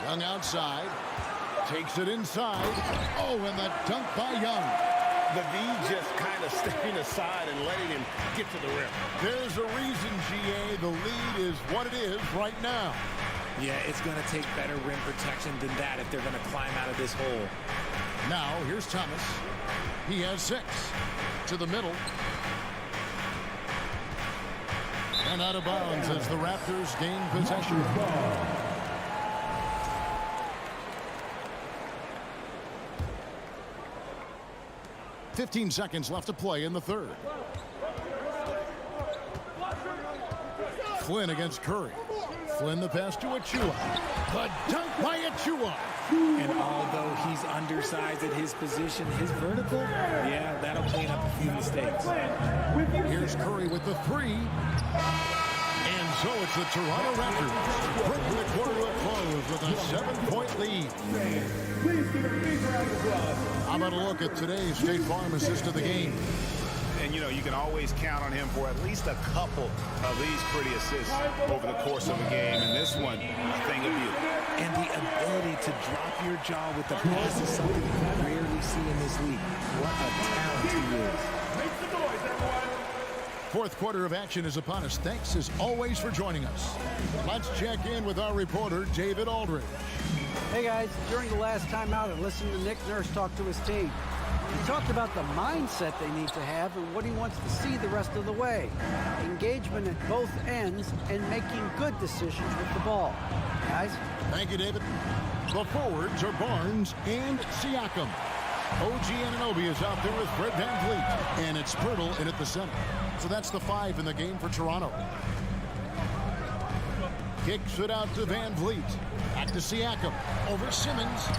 Young outside. Takes it inside. Oh, and the dunk by Young. The D just kind of stepping aside and letting him get to the rim. There's a reason, GA, the lead is what it is right now. Yeah, it's going to take better rim protection than that if they're going to climb out of this hole. Now, here's Thomas. He has 6. To the middle. And out of bounds as the Raptors gain possession. 15 seconds left to play in the third. Flynn against Curry. Flynn the pass to Achua. The dunk by Achua. And although he's undersized at his position, his vertical, yeah, that'll clean up a few mistakes. Here's Curry with the 3. And so it's the Toronto Raptors bringing the quarter to a close with a 7-point lead. Please give a big round of applause. How about a look at today's State Farm assist of the game? And, you know, you can always count on him for at least a couple of these pretty assists over the course of a game. And this one, a thing of beauty. And the ability to drop your jaw with the pass is something you rarely see in this league. What a talent he is. Make some noise, everyone. Fourth quarter of action is upon us. Thanks as always for joining us. Let's check in with our reporter, David Aldridge. Hey guys, during the last timeout, I listened to Nick Nurse talk to his team. He talked about the mindset they need to have and what he wants to see the rest of the way. Engagement at both ends and making good decisions with the ball. Guys? Thank you, David. The forwards are Barnes and Siakam. OG Anunoby is out there with Fred VanVleet. And it's Pirtle in at the center. So that's the 5 in the game for Toronto. Kicks it out to VanVleet. Back to Siakam. Over Simmons.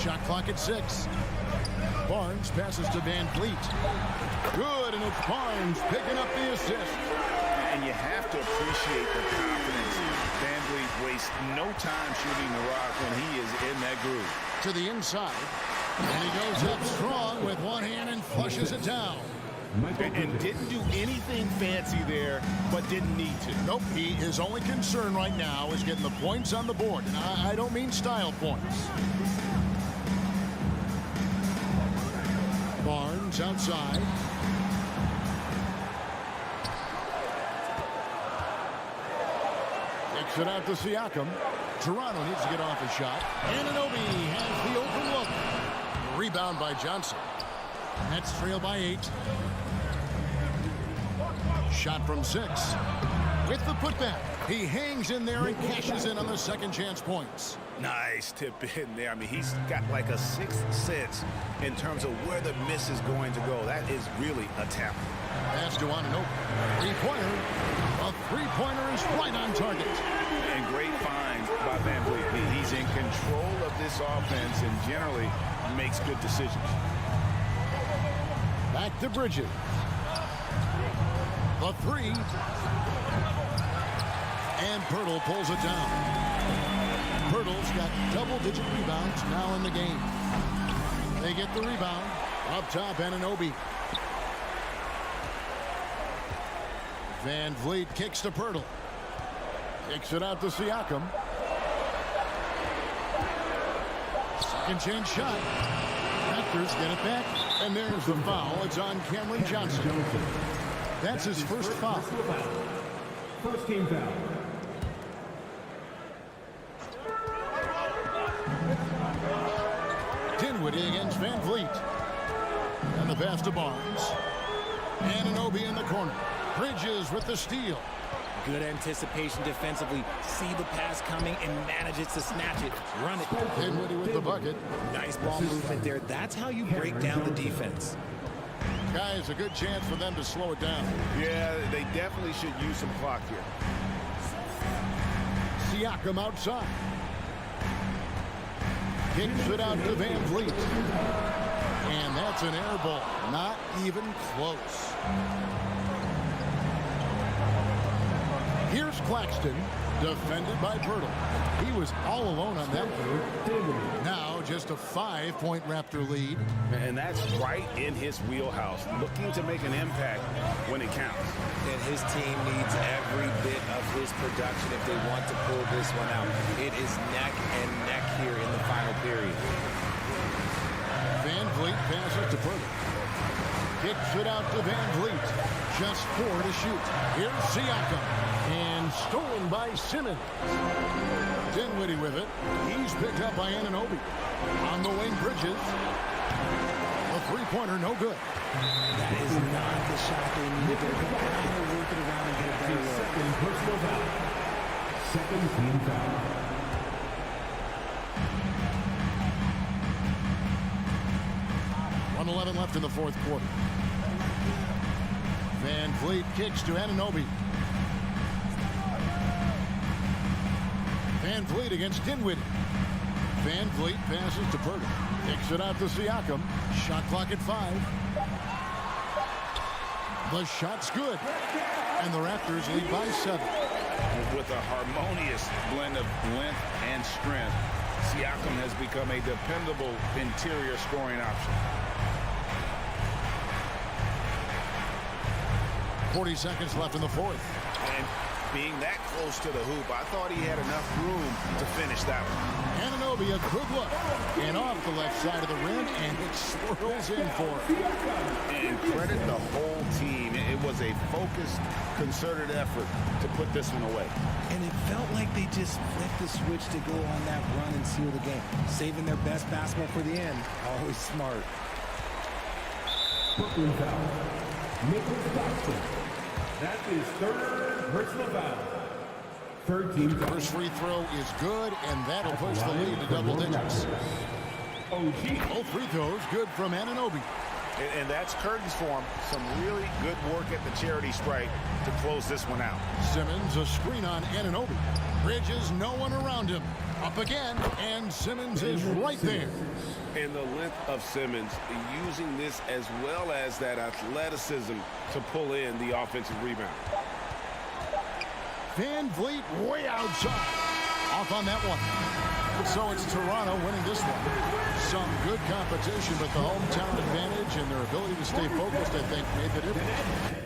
Shot clock at 6. Barnes passes to VanVleet. Good, and it's Barnes picking up the assist. And you have to appreciate the confidence. VanVleet wastes no time shooting the rock when he is in that groove. To the inside. And he goes up strong with one hand and flushes it down. And didn't do anything fancy there, but didn't need to. Nope, his only concern right now is getting the points on the board. And I don't mean style points. Barnes outside. Takes it out to Siakam. Toronto needs to get off a shot. Anunoby has the open look. Rebound by Johnson. Nets trail by 8. Shot from 6. With the putback. He hangs in there and cashes in on the second chance points. Nice tip in there. I mean, he's got like a sixth sense in terms of where the miss is going to go. That is really a talent. Pass to Anunoby. Three-pointer. A three-pointer is right on target. And great find by Van Vliet. He's in control of this offense and generally makes good decisions. Back to Bridges. The 3. And Pirtle pulls it down. Pirtle's got double-digit rebounds now in the game. They get the rebound. Up top, Anunoby. Van Vliet kicks to Pirtle. Kicks it out to Siakam. Second chance shot. Raptors get it back. And there's the foul. It's on Cameron Johnson. That's his first foul. First team foul. Dinwiddie against Van Vliet. And the pass to Barnes. Anunoby in the corner. Bridges with the steal. Good anticipation defensively. See the pass coming and manages to snatch it. Run it. Dinwiddie with the bucket. Nice ball movement there. That's how you break down the defense. Guys, a good chance for them to slow it down. Yeah, they definitely should use some clock here. Siakam outside. Kicks it out to Van Vliet. And that's an air ball. Not even close. Here's Claxton, defended by Pirtle. He was all alone on that move. Now just a 5-point Raptor lead. And that's right in his wheelhouse, looking to make an impact when it counts. And his team needs every bit of his production if they want to pull this one out. It is neck and neck here in the final period. Van Vliet passes to Pirtle. Kicks it out to Van Vliet. Just 4 to shoot. Here's Siakam. And stolen by Simmons. Dinwiddie with it. He's picked up by Anunoby. On the wing, Bridges. A three-pointer, no good. That is not the shot they needed. They're going to work it around and get a better look. Second personal foul. Second team foul. .11 left in the fourth quarter. Van Vliet kicks to Anunoby. Van Vliet against Dinwiddie. Van Vliet passes to Pirtle. Kicks it out to Siakam. Shot clock at 5. The shot's good. And the Raptors lead by 7. With a harmonious blend of length and strength, Siakam has become a dependable interior scoring option. 40 seconds left in the fourth. And being that close to the hoop, I thought he had enough room to finish that one. Anunoby, a good look. And off the left side of the rim, and it swirls in for him. And credit the whole team. It was a focused, concerted effort to put this one away. And it felt like they just flipped the switch to go on that run and seal the game. Saving their best basketball for the end. Always smart. Brooklyn foul. Nicholas Claxton. That is third personal foul. Third team foul. First free throw is good, and that'll push the lead to double digits. Both free throws good from Anunoby. And that's curtains for him. Some really good work at the charity stripe to close this one out. Simmons, a screen on Anunoby. Bridges, no one around him. Up again, and Simmons is right there. And the length of Simmons, using this as well as that athleticism to pull in the offensive rebound. Van Vliet way outside. Off on that one. So it's Toronto winning this one. Some good competition, but the hometown advantage and their ability to stay focused, I think, made the difference.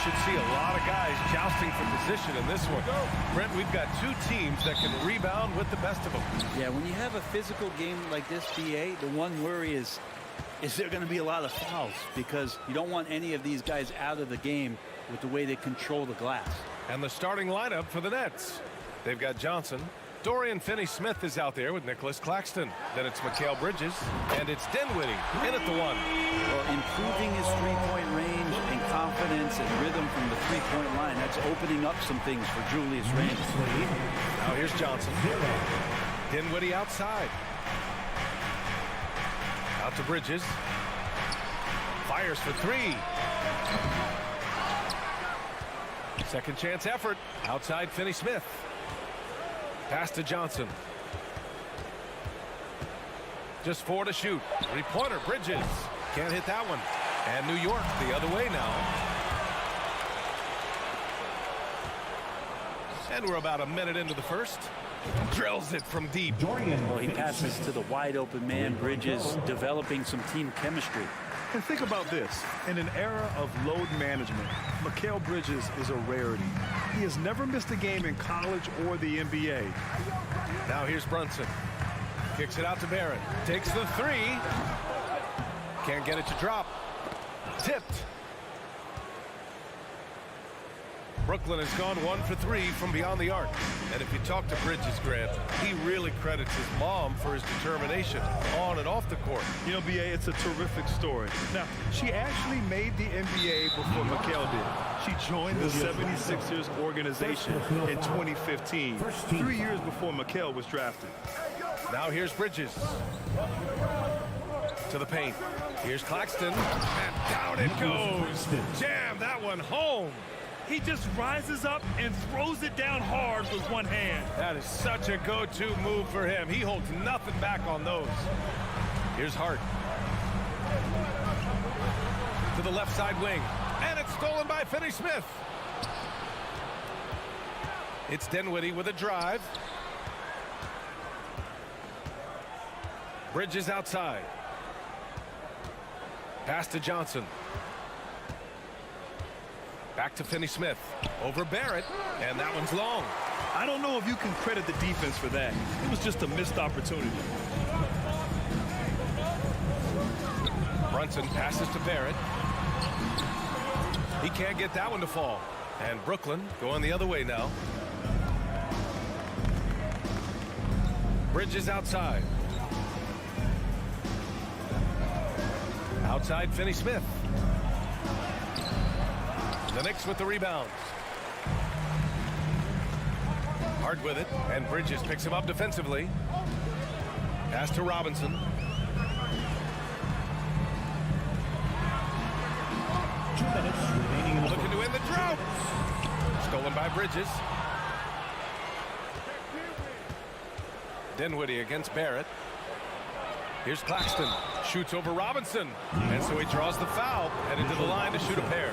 should see a lot of guys jousting for position in this one. Brent, we've got two teams that can rebound with the best of them. Yeah, when you have a physical game like this, BA, the one worry is there going to be a lot of fouls? Because you don't want any of these guys out of the game with the way they control the glass. And the starting lineup for the Nets. They've got Johnson. Dorian Finney-Smith is out there with Nicholas Claxton. Then it's Mikal Bridges. And it's Dinwiddie in at the 1. Well, improving his three-point range and confidence and rhythm from the three-point line, that's opening up some things for Julius Randle. Now here's Johnson. Dinwiddie outside. Out to Bridges. Fires for 3. Second chance effort. Outside Finney-Smith. Pass to Johnson. Just 4 to shoot. Three-pointer, Bridges. Can't hit that one. And New York the other way now. And we're about a minute into the first. Drills it from deep. Well, he passes to the wide-open man. Bridges developing some team chemistry. And think about this. In an era of load management, Mikal Bridges is a rarity. He has never missed a game in college or the NBA. Now here's Brunson. Kicks it out to Barrett. Takes the 3. Can't get it to drop. Tipped. Brooklyn has gone 1 for 3 from beyond the arc. And if you talk to Bridges, Grant, he really credits his mom for his determination on and off the court. You know, BA, it's a terrific story. Now, she actually made the NBA before Mikal did. She joined the 76ers organization in 2015, 3 years before Mikal was drafted. Now here's Bridges. To the paint. Here's Claxton. And down it goes. Jam that one home. He just rises up and throws it down hard with one hand. That is such a go-to move for him. He holds nothing back on those. Here's Hart. To the left side wing. And it's stolen by Finney-Smith. It's Dinwiddie with a drive. Bridges outside. Pass to Johnson. Back to Finney-Smith. Over Barrett. And that one's long. I don't know if you can credit the defense for that. It was just a missed opportunity. Brunson passes to Barrett. He can't get that one to fall. And Brooklyn going the other way now. Bridges outside. Outside Finney-Smith. The Knicks with the rebounds. Hard with it, and Bridges picks him up defensively. Pass to Robinson. Looking to end the drought. Stolen by Bridges. Dinwiddie against Barrett. Here's Claxton. Shoots over Robinson. And so he draws the foul. Headed to the line to shoot a pair.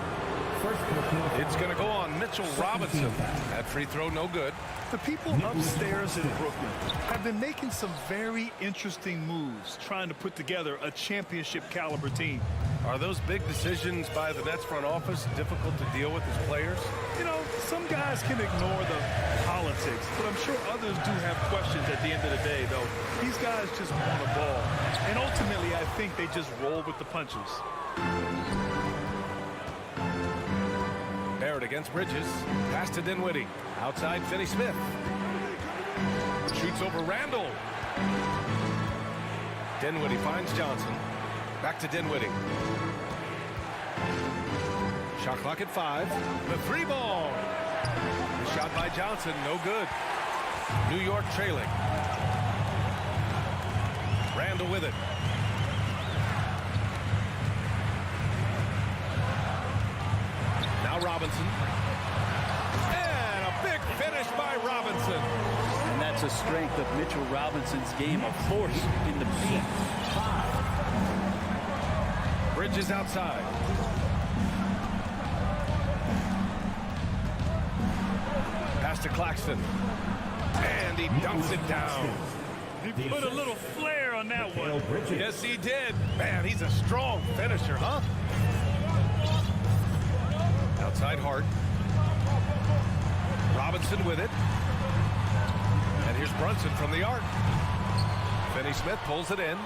It's going to go on Mitchell Robinson. That free throw no good. The people upstairs in Brooklyn have been making some very interesting moves, trying to put together a championship caliber team. Are those big decisions by the Nets front office difficult to deal with as players? You know, some guys can ignore the politics, but I'm sure others do have questions at the end of the day, though. These guys just want a ball. And ultimately, I think they just roll with the punches. Barrett against Bridges. Pass to Dinwiddie. Outside Finney-Smith. Shoots over Randle. Dinwiddie finds Johnson. Back to Dinwiddie. Shot clock at 5. The 3 ball. The shot by Johnson, no good. New York trailing. Randle with it. Now Robinson. And a big finish by Robinson. And that's a strength of Mitchell Robinson's game, of force in the paint. Bridges outside. Pass to Claxton. And he dumps it down. He put a little flair on that one. Yes, he did. Man, he's a strong finisher, huh? Outside Hart. Robinson with it. And here's Brunson from the arc. Finney Smith pulls it in.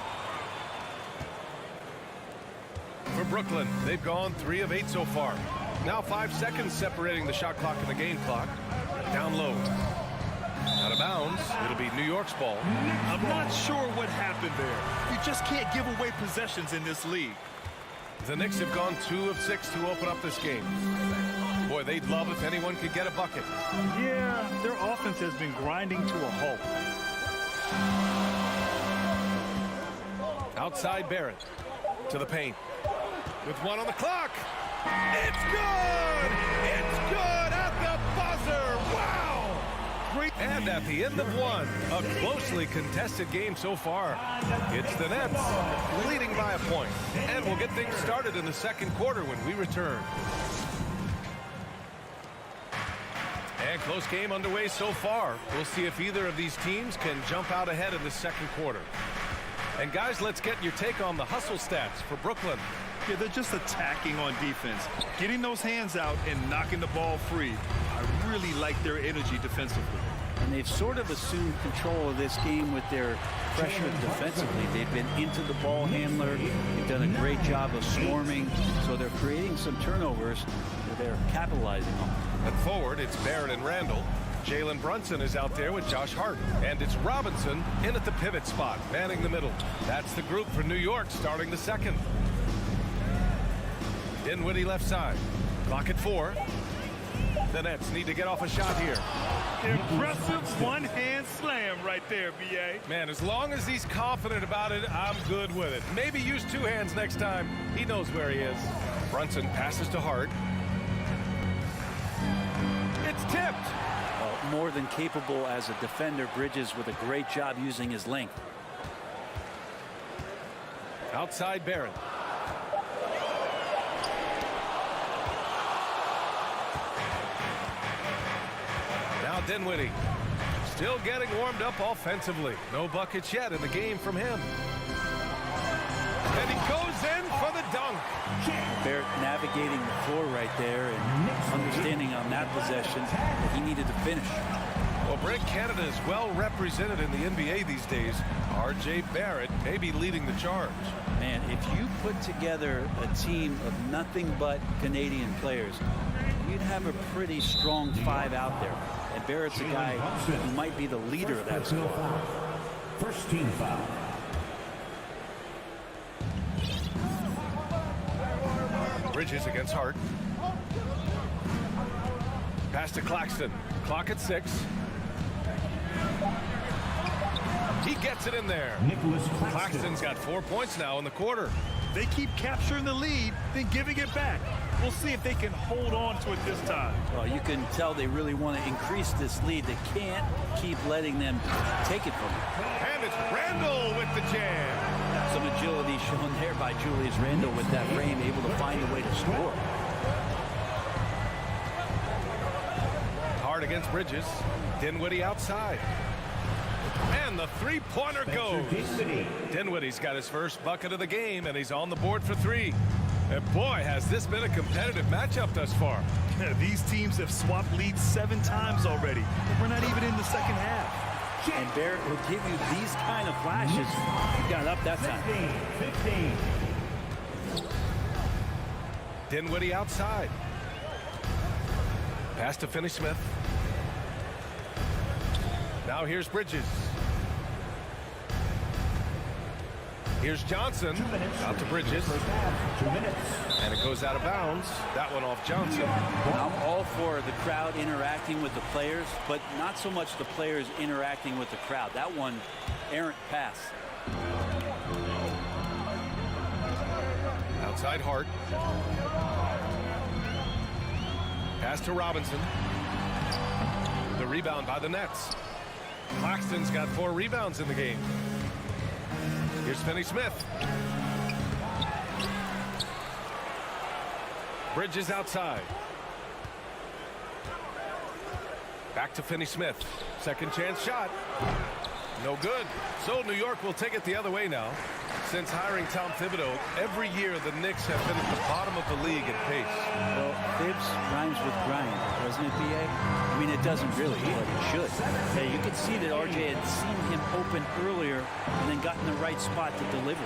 For Brooklyn, they've gone 3 of 8 so far. Now 5 seconds separating the shot clock and the game clock. Down low. Out of bounds. It'll be New York's ball. I'm not sure what happened there. You just can't give away possessions in this league. The Knicks have gone 2 of 6 to open up this game. Boy, they'd love if anyone could get a bucket. Yeah, their offense has been grinding to a halt. Outside Barrett. To the paint. With 1 on the clock. It's good! It's good at the buzzer! Wow! Great. And at the end of 1, a closely contested game so far. It's the Nets leading by a point. And we'll get things started in the second quarter when we return. And close game underway so far. We'll see if either of these teams can jump out ahead in the second quarter. And guys, let's get your take on the hustle stats for Brooklyn. Yeah, they're just attacking on defense, getting those hands out and knocking the ball free. I really like their energy defensively. And they've sort of assumed control of this game with their pressure defensively. They've been into the ball handler. They've done a great job of swarming. So they're creating some turnovers that they're capitalizing on. At forward, it's Barrett and Randall. Jalen Brunson is out there with Josh Hart. And it's Robinson in at the pivot spot, manning the middle. That's the group for New York starting the second. Dinwiddie left side. Clock at 4. The Nets need to get off a shot here. Impressive one-hand slam right there, B.A. Man, as long as he's confident about it, I'm good with it. Maybe use 2 hands next time. He knows where he is. Brunson passes to Hart. It's tipped. More than capable as a defender. Bridges with a great job using his length. Outside Barrett. Now Dinwiddie. Still getting warmed up offensively. No buckets yet in the game from him. And he goes in for the dunk. Barrett navigating the floor right there and understanding on that possession that he needed to finish. Well, Brent Canada is well represented in the NBA these days. R.J. Barrett may be leading the charge. Man, if you put together a team of nothing but Canadian players, you'd have a pretty strong 5 out there. And Barrett's a guy who might be the leader of that squad. First team foul. Bridges against Hart. Pass to Claxton. Clock at 6. He gets it in there. Claxton's got 4 points now in the quarter. They keep capturing the lead, then giving it back. We'll see if they can hold on to it this time. Well, you can tell they really want to increase this lead. They can't keep letting them take it from them. And it's Randall with the jam. Some agility shown there by Julius Randle with that frame, able to find a way to score. Hard against Bridges. Dinwiddie outside. And the three-pointer goes. Dinwiddie's got his first bucket of the game, and he's on the board for 3. And boy, has this been a competitive matchup thus far. These teams have swapped leads 7 times already. We're not even in the second half. And Barrett will give you these kind of flashes. He got up that time. 15. Dinwiddie outside. Pass to Finney Smith. Now here's Bridges. Here's Johnson. Out to Bridges. 2 minutes. And it goes out of bounds. That one off Johnson. I'm all for the crowd interacting with the players, but not so much the players interacting with the crowd. That one, errant pass. Outside Hart. Pass to Robinson. The rebound by the Nets. Claxton's got 4 rebounds in the game. Here's Finney Smith. Bridges outside. Back to Finney Smith. Second chance shot. No good. So New York will take it the other way now. Since hiring Tom Thibodeau, every year the Knicks have been at the bottom of the league in pace. Well, Thibs rhymes with grind, doesn't it, B.A.? I mean, it doesn't really, but it should. Yeah, you could see that RJ had seen him open earlier and then got in the right spot to deliver.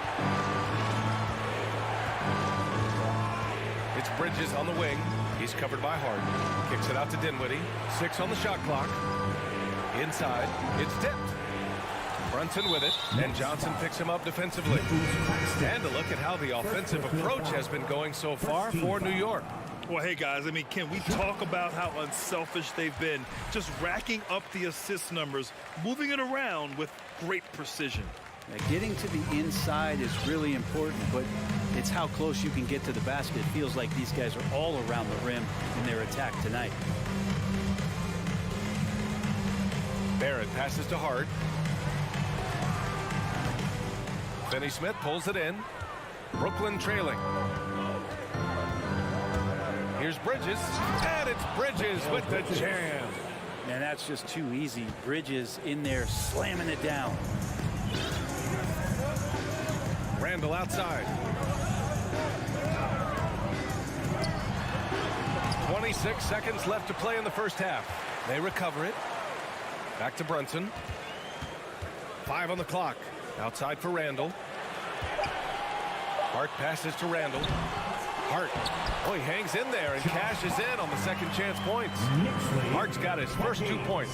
It's Bridges on the wing. He's covered by Hart. Kicks it out to Dinwiddie. 6 on the shot clock. Inside. It's tipped. Brunson with it, and Johnson picks him up defensively. And a look at how the offensive approach has been going so far for New York. Well, hey, guys, I mean, can we talk about how unselfish they've been? Just racking up the assist numbers, moving it around with great precision. Yeah, getting to the inside is really important, but it's how close you can get to the basket. It feels like these guys are all around the rim in their attack tonight. Barrett passes to Hart. Finney-Smith pulls it in. Brooklyn trailing. Here's Bridges, and it's Bridges with the jam. Man, that's just too easy. Bridges in there slamming it down. Randall outside. 26 seconds left to play in the first half. They recover it. Back to Brunson. 5 on the clock. Outside for Randall. Hart passes to Randall. Hart, oh, he hangs in there and cashes in on the second chance points. Hart's got his first 2 points.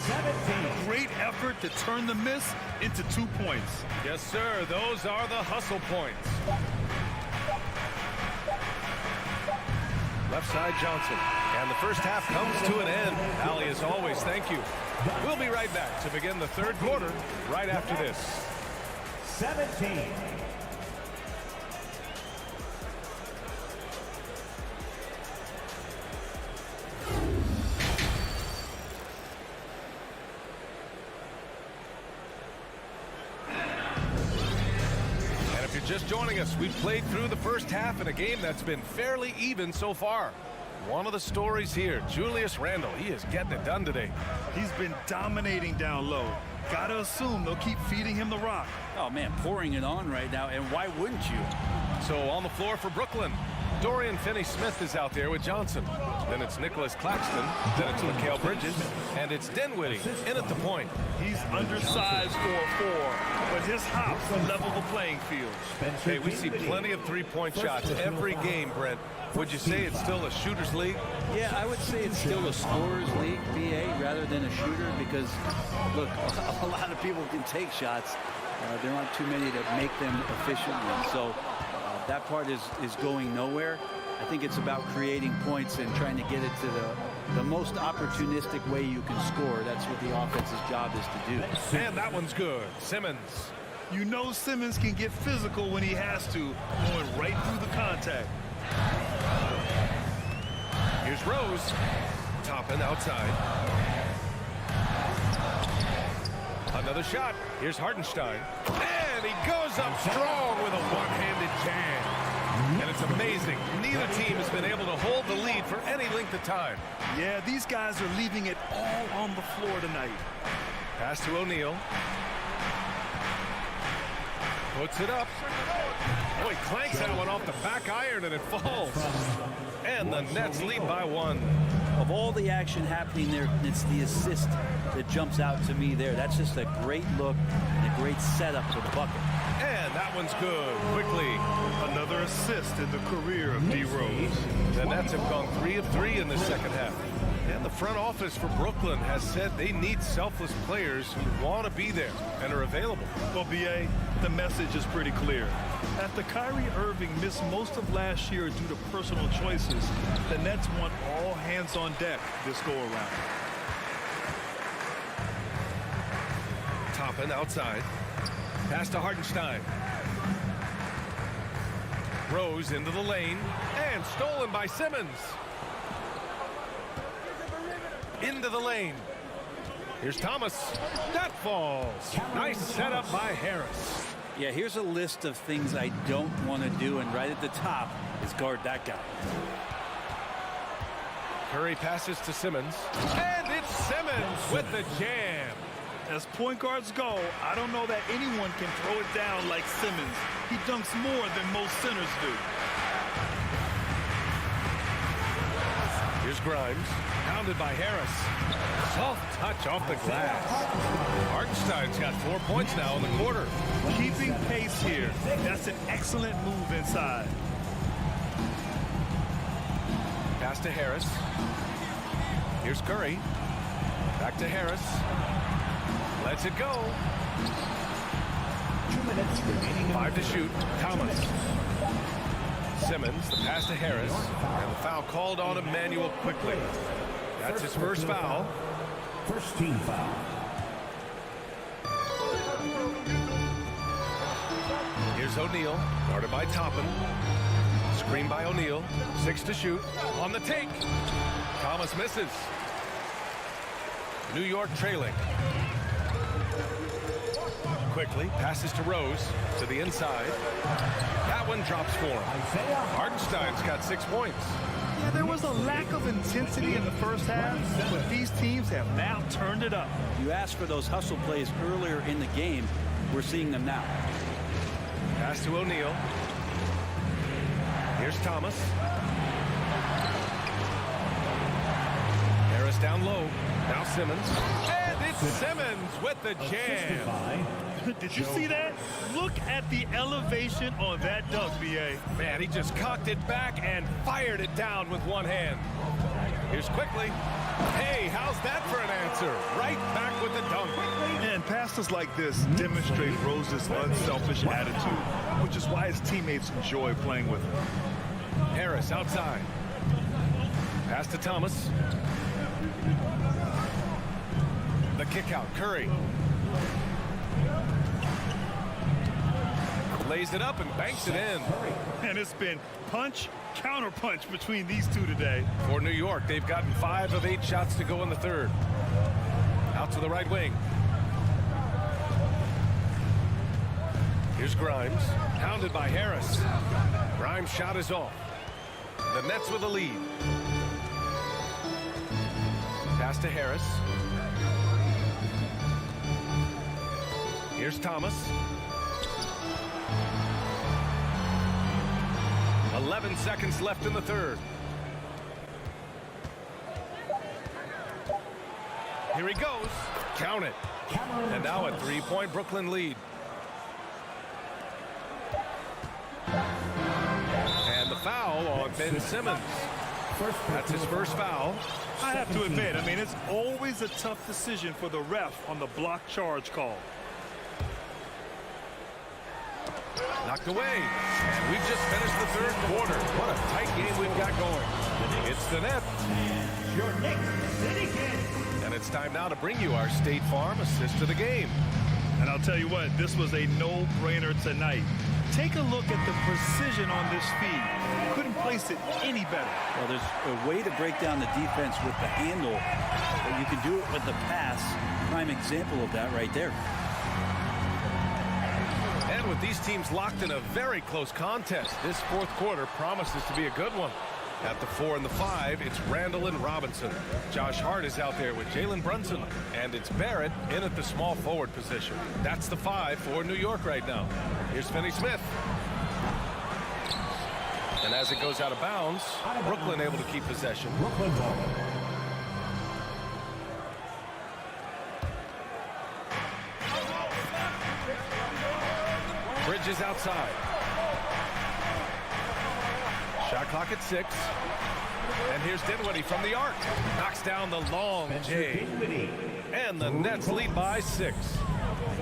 Great effort to turn the miss into 2 points. Yes, sir. Those are the hustle points. Left side Johnson. And the first half comes to an end. Allie, as always, thank you. We'll be right back to begin the third quarter right after this. 17. And if you're just joining us, we've played through the first half in a game that's been fairly even so far. One of the stories here, Julius Randle, he is getting it done today. He's been dominating down low. Gotta assume they'll keep feeding him the rock. Oh, man, pouring it on right now, and why wouldn't you? So on the floor for Brooklyn, Dorian Finney-Smith is out there with Johnson. Then it's Nicholas Claxton. Then it's Mikal Bridges. And it's Dinwiddie in at the point. He's undersized for a 4, but his hops level the playing field. Hey, we see plenty of three-point shots every game, Brent. Would you say it's still a shooter's league? Yeah, I would say it's still a scorer's league, BA, rather than a shooter, because, look, a lot of people can take shots. There aren't too many that make them efficiently. So that part is going nowhere. I think it's about creating points and trying to get it to the most opportunistic way you can score. That's what the offense's job is to do. And that one's good. Simmons. You know Simmons can get physical when he has to, going right through the contact. Here's Rose. Toppin outside. Another shot. Here's Hartenstein. And he goes up strong with a one-handed jam. And it's amazing. Neither team has been able to hold the lead for any length of time. Yeah, these guys are leaving it all on the floor tonight. Pass to O'Neal. Puts it up. Oh, he clanks that one off the back iron and it falls. And the Nets lead by 1. Of all the action happening there, it's the assist that jumps out to me there. That's just a great look and a great setup for the bucket. And that one's good. Quickly. Another assist in the career of D. Rose. The Nets have gone 3 of 3 in the second half. And the front office for Brooklyn has said they need selfless players who want to be there and are available. Well, B.A., the message is pretty clear. After Kyrie Irving missed most of last year due to personal choices, the Nets want all hands on deck this go-around. Toppin outside. Pass to Hartenstein. Rose into the lane. And stolen by Simmons. Into the lane. Here's Thomas. That falls. Nice setup by Harris. Yeah, here's a list of things I don't want to do, and right at the top is guard that guy. Curry passes to Simmons. And it's Simmons with the jam. As point guards go, I don't know that anyone can throw it down like Simmons. He dunks more than most centers do. Here's Grimes, pounded by Harris. Soft touch off the glass. Hartenstein's got 4 points now in the quarter. Keeping pace here. That's an excellent move inside. Pass to Harris. Here's Curry. Back to Harris. Lets it go. 2 minutes remaining. 5 to shoot. Thomas. Simmons, the pass to Harris. And the foul called on Emmanuel quickly. That's his first foul. First team foul. Here's O'Neal, guarded by Toppin. Screen by O'Neal. 6 to shoot. On the take. Thomas misses. New York trailing. Quickly, passes to Rose, to the inside. That one drops for him. Hartenstein's got 6 points. Yeah, there was a lack of intensity in the first half, but these teams have now turned it up. You asked for those hustle plays earlier in the game. We're seeing them now. Pass to O'Neal. Here's Thomas. Harris down low. Now Simmons. And it's Simmons with the jam. Did you see that? Look at the elevation on that dunk, B.A. Man, he just cocked it back and fired it down with one hand. Here's Quickly. Hey, how's that for an answer? Right back with the dunk. And passes like this demonstrate Rose's unselfish attitude, which is why his teammates enjoy playing with him. Harris outside. Pass to Thomas. The kick out, Curry. Lays it up and banks it in. And it's been punch, counter punch between these two today. For New York, they've gotten 5 of 8 shots to go in the third. Out to the right wing. Here's Grimes, pounded by Harris. Grimes' shot is off. The Nets with a lead. Pass to Harris. Here's Thomas. 11 seconds left in the third. Here he goes. Count it. And now a 3-point Brooklyn lead. And the foul on Ben Simmons. That's his first foul. I have to admit, I mean, it's always a tough decision for the ref on the block charge call. Knocked away. And we've just finished the third quarter. What a tight game we've got going. It's the Nets. Your Knicks City Kings. And it's time now to bring you our State Farm assist to the game. And I'll tell you what, this was a no-brainer tonight. Take a look at the precision on this feed. Couldn't place it any better. Well, there's a way to break down the defense with the handle, but you can do it with the pass. Prime example of that right there. And with these teams locked in a very close contest, this fourth quarter promises to be a good one. At the 4 and the 5, it's Randall and Robinson. Josh Hart is out there with Jalen Brunson. And it's Barrett in at the small forward position. That's the 5 for New York right now. Here's Finney Smith. And as it goes out of bounds, Brooklyn able to keep possession. Brooklyn ball. Bridges outside. Shot clock at 6. And here's Dinwiddie from the arc. Knocks down the long J. And the Nets lead by 6.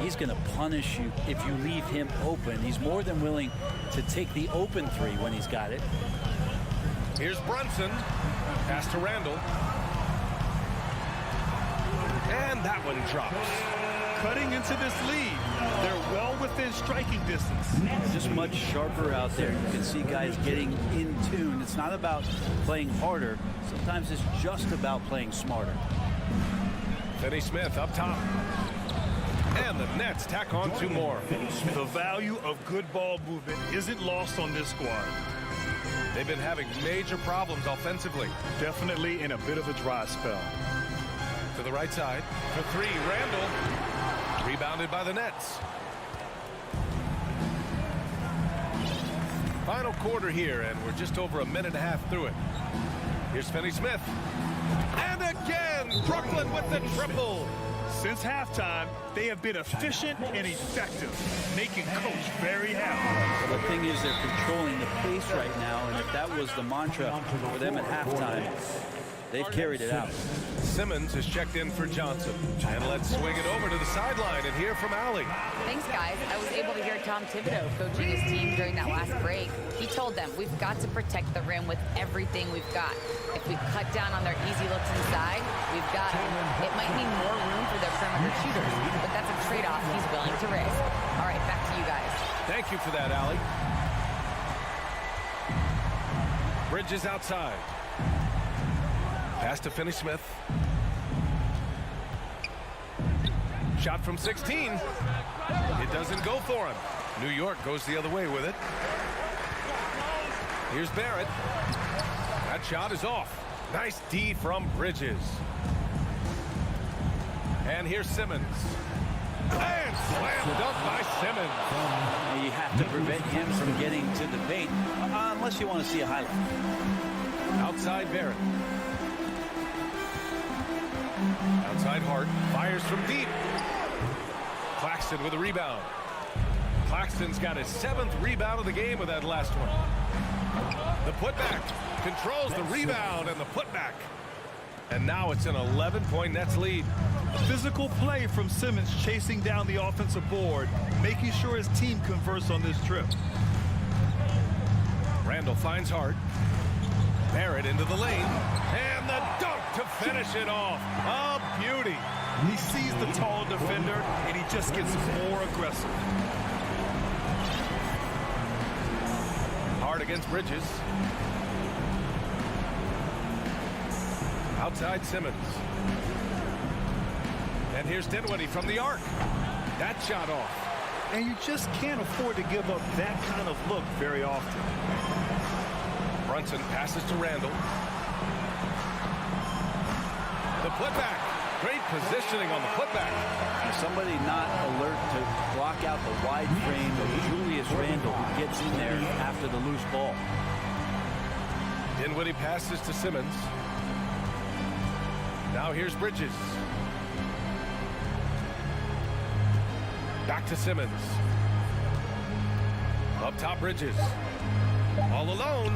He's going to punish you if you leave him open. He's more than willing to take the open 3 when he's got it. Here's Brunson. Pass to Randall. And that one drops. Cutting into this lead. They're well within striking distance. Just much sharper out there. You can see guys getting in tune. It's not about playing harder. Sometimes it's just about playing smarter. Finney Smith up top. And the Nets tack on 2 more. The value of good ball movement isn't lost on this squad. They've been having major problems offensively. Definitely in a bit of a dry spell. To the right side. For 3, Randall. Rebounded by the Nets. Final quarter here, and we're just over a minute and a half through it. Here's Finney-Smith. And again, Brooklyn with the triple. Since halftime, they have been efficient and effective, making Coach very happy. The thing is, they're controlling the pace right now, and if that was the mantra for them at halftime, they've carried it out. Simmons has checked in for Johnson. And let's swing it over to the sideline and hear from Allie. Thanks, guys. I was able to hear Tom Thibodeau coaching his team during that last break. He told them, we've got to protect the rim with everything we've got. If we cut down on their easy looks inside, we've got it. It might mean more room for their perimeter shooters, but that's a trade-off he's willing to risk. All right, back to you guys. Thank you for that, Allie. Bridges outside. Pass to Finney-Smith. Shot from 16. It doesn't go for him. New York goes the other way with it. Here's Barrett. That shot is off. Nice D from Bridges. And here's Simmons. And slam dunk by Simmons. You have to prevent him from getting to the paint, unless you want to see a highlight. Outside Barrett. Outside Hart. Fires from deep. Claxton with a rebound. Claxton's got his 7th rebound of the game with that last one. The putback. Controls the rebound and the putback. And now it's an 11-point Nets lead. Physical play from Simmons chasing down the offensive board, making sure his team converts on this trip. Randall finds Hart. Barrett into the lane. And the dunk to finish it off. A beauty. He sees the tall defender, and he just gets more aggressive. Hart against Bridges. Outside Simmons. And here's Dinwiddie from the arc. That shot off. And you just can't afford to give up that kind of look very often. Brunson passes to Randall. The putback. Great positioning on the putback. And somebody not alert to block out the wide frame of Julius Randle, who gets in there after the loose ball. Dinwiddie passes to Simmons. Now here's Bridges. Back to Simmons. Up top Bridges. All alone.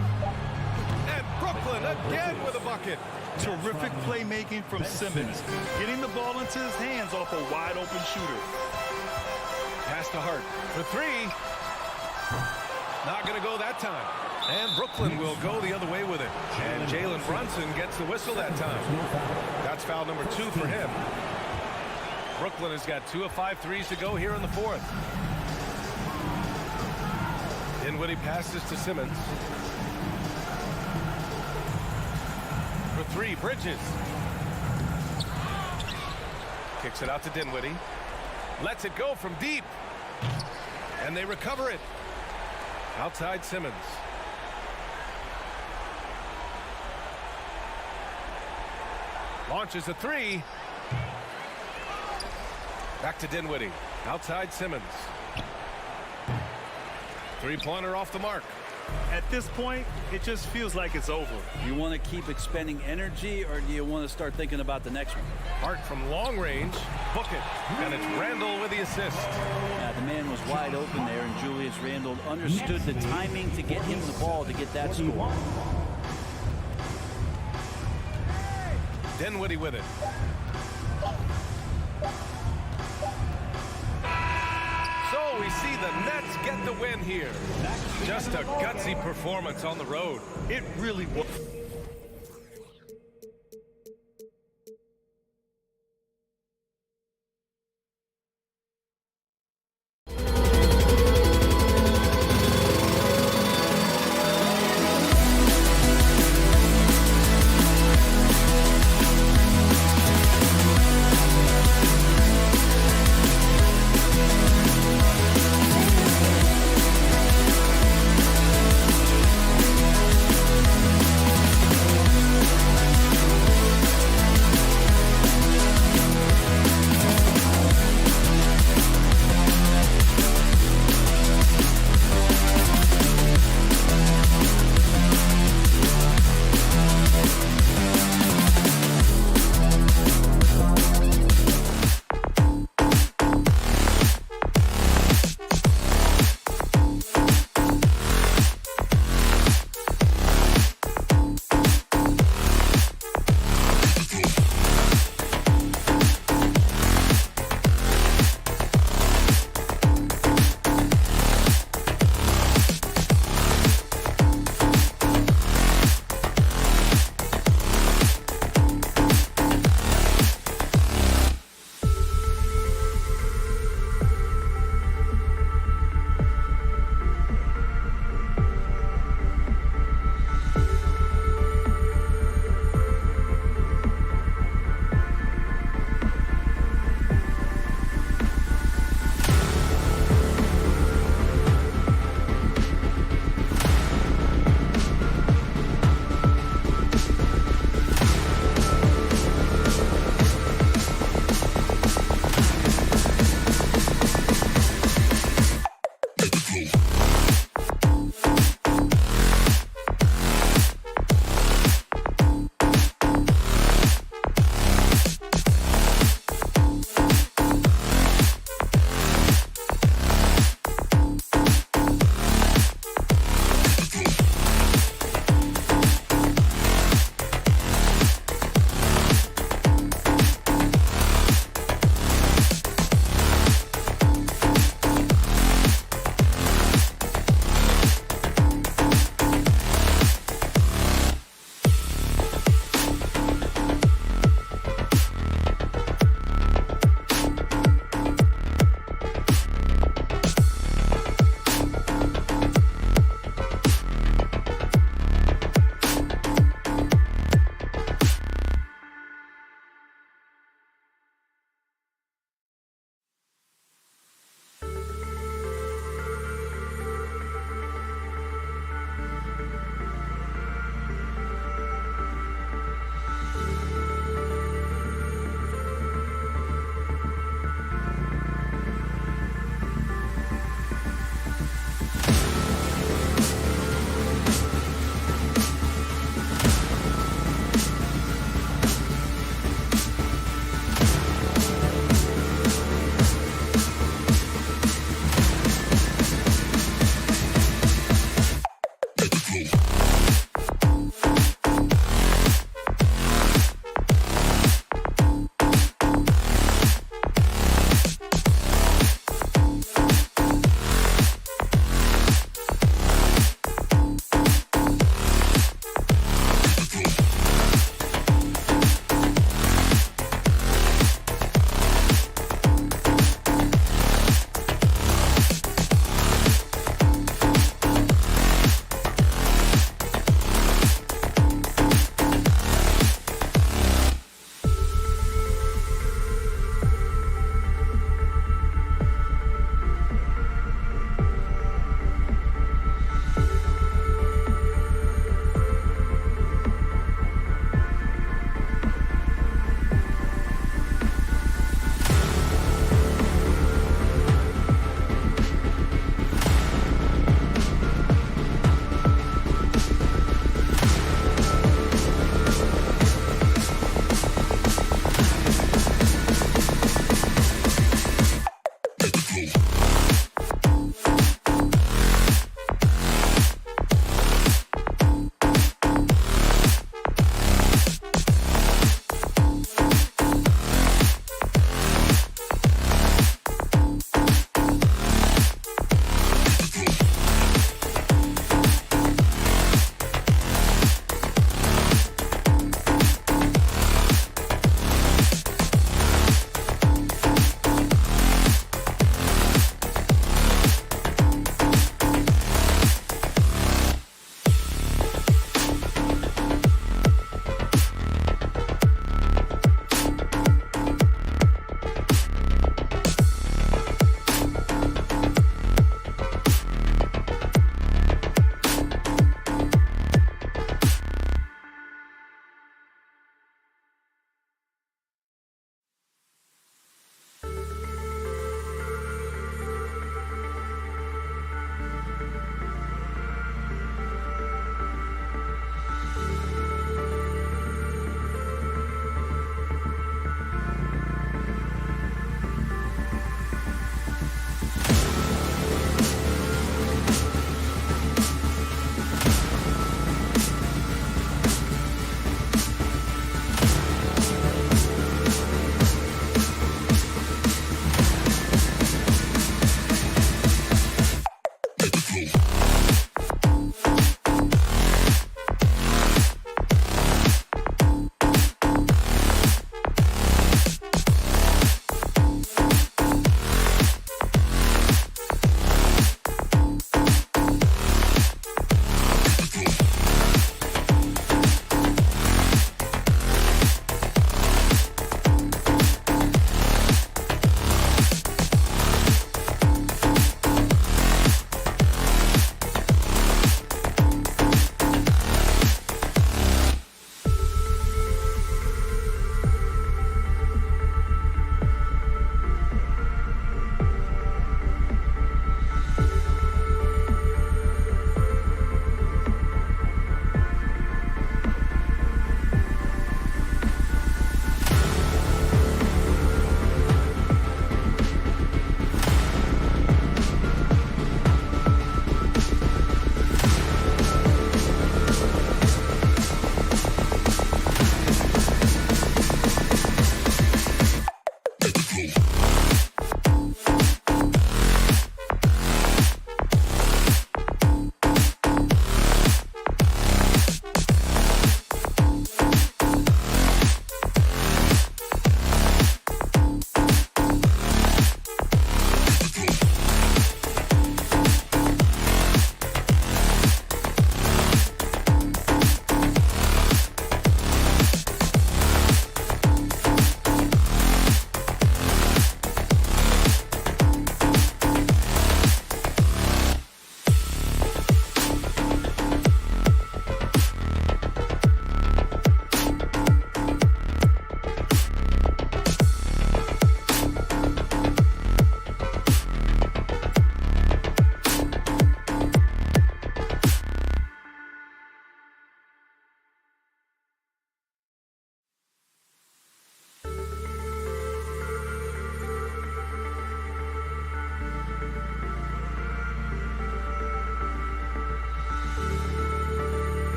And Brooklyn again with a bucket. Terrific playmaking from Simmons, getting the ball into his hands off a wide open shooter. Pass to Hart for 3. Not going to go that time. And Brooklyn will go the other way with it. And Jalen Brunson gets the whistle that time. That's foul number 2 for him. Brooklyn has got 2 of 5 threes to go here in the 4th. Dinwiddie passes to Simmons. For 3, Bridges. Kicks it out to Dinwiddie. Lets it go from deep. And they recover it. Outside Simmons. Launches a 3. Back to Dinwiddie. Outside Simmons. 3-pointer off the mark. At this point, it just feels like it's over. You want to keep expending energy, or do you want to start thinking about the next one? Hart from long range. Book it. And it's Randall with the assist. Yeah, the man was wide open there, and Julius Randle understood the timing to get him the ball to get that score. Dinwiddie with it. So we see the Nets get the win here. Just a gutsy performance on the road. It really was.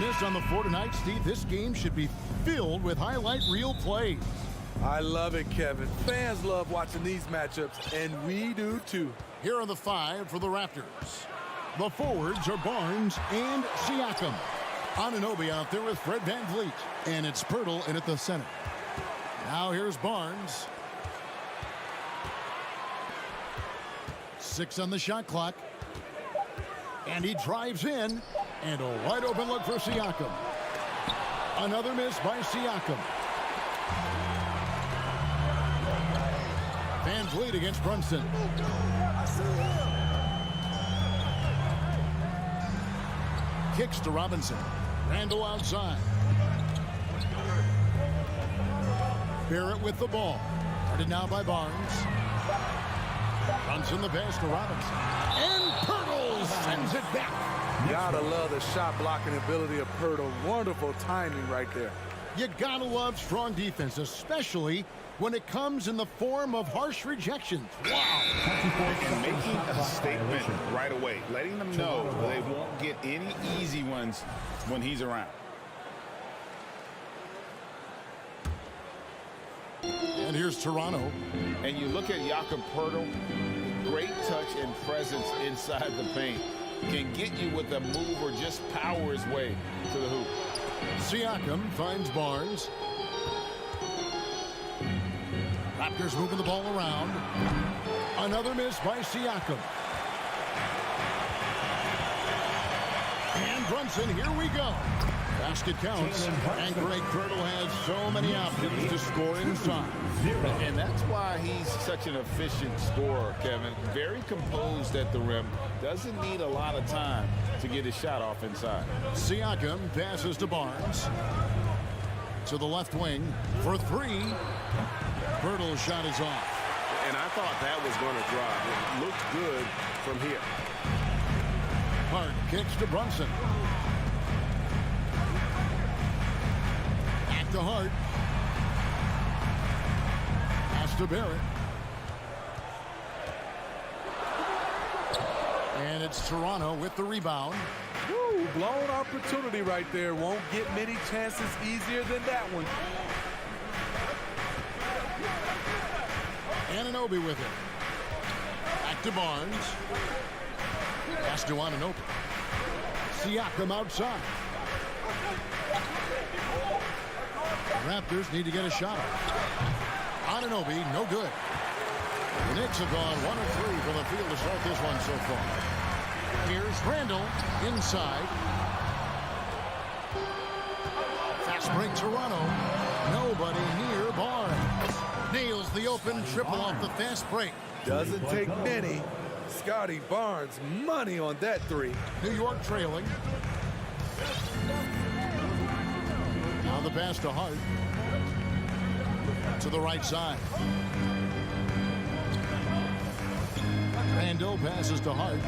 this on the floor tonight, Steve. This game should be filled with highlight reel plays. I love it, Kevin. Fans love watching these matchups, and we do too. Here are the 5 for the Raptors. The forwards are Barnes and Siakam. Anunoby out there with Fred VanVleet. And it's Pirtle in at the center. Now here's Barnes. 6 on the shot clock. And he drives in. And a wide open look for Siakam. Another miss by Siakam. VanVleet against Brunson. Kicks to Robinson. Randall outside. Barrett with the ball. Guarded now by Barnes. Brunson the pass to Robinson. And Pirtle sends it back. Gotta love the shot blocking ability of Pirtle. Wonderful timing right there. You gotta love strong defense, especially when it comes in the form of harsh rejections. Wow. And making a statement right away, letting them know they won't get any easy ones when he's around. And here's Toronto. And you look at Jakob Poeltl, great touch and presence inside the paint. Can get you with a move or just power his way to the hoop. Siakam finds Barnes. Raptors moving the ball around. Another miss by Siakam. And Brunson, here we go. Basket counts. And Greg Pirtle has so many options to score inside. And that's why he's such an efficient scorer, Kevin. Very composed at the rim. Doesn't need a lot of time to get his shot off inside. Siakam passes to Barnes. To the left wing for 3. Pirtle's shot is off. And I thought that was going to drive. It looked good from here. Hart kicks to Brunson. Back to Hart. Pass to Barrett. And it's Toronto with the rebound. Woo, blown opportunity right there. Won't get many chances easier than that one. Anunoby with it. Back to Barnes. Pass to Anunoby. Siakam outside. The Raptors need to get a shot off. Anunoby, no good. The Knicks have gone 1 of 3 from the field to start this one so far. Here's Randall inside. Fast break Toronto. Nobody near Barnes. Nails the open triple off the fast break. Doesn't take many. Scotty Barnes, money on that 3. New York trailing. Now the pass to Hart. To the right side. Randall passes to Hart.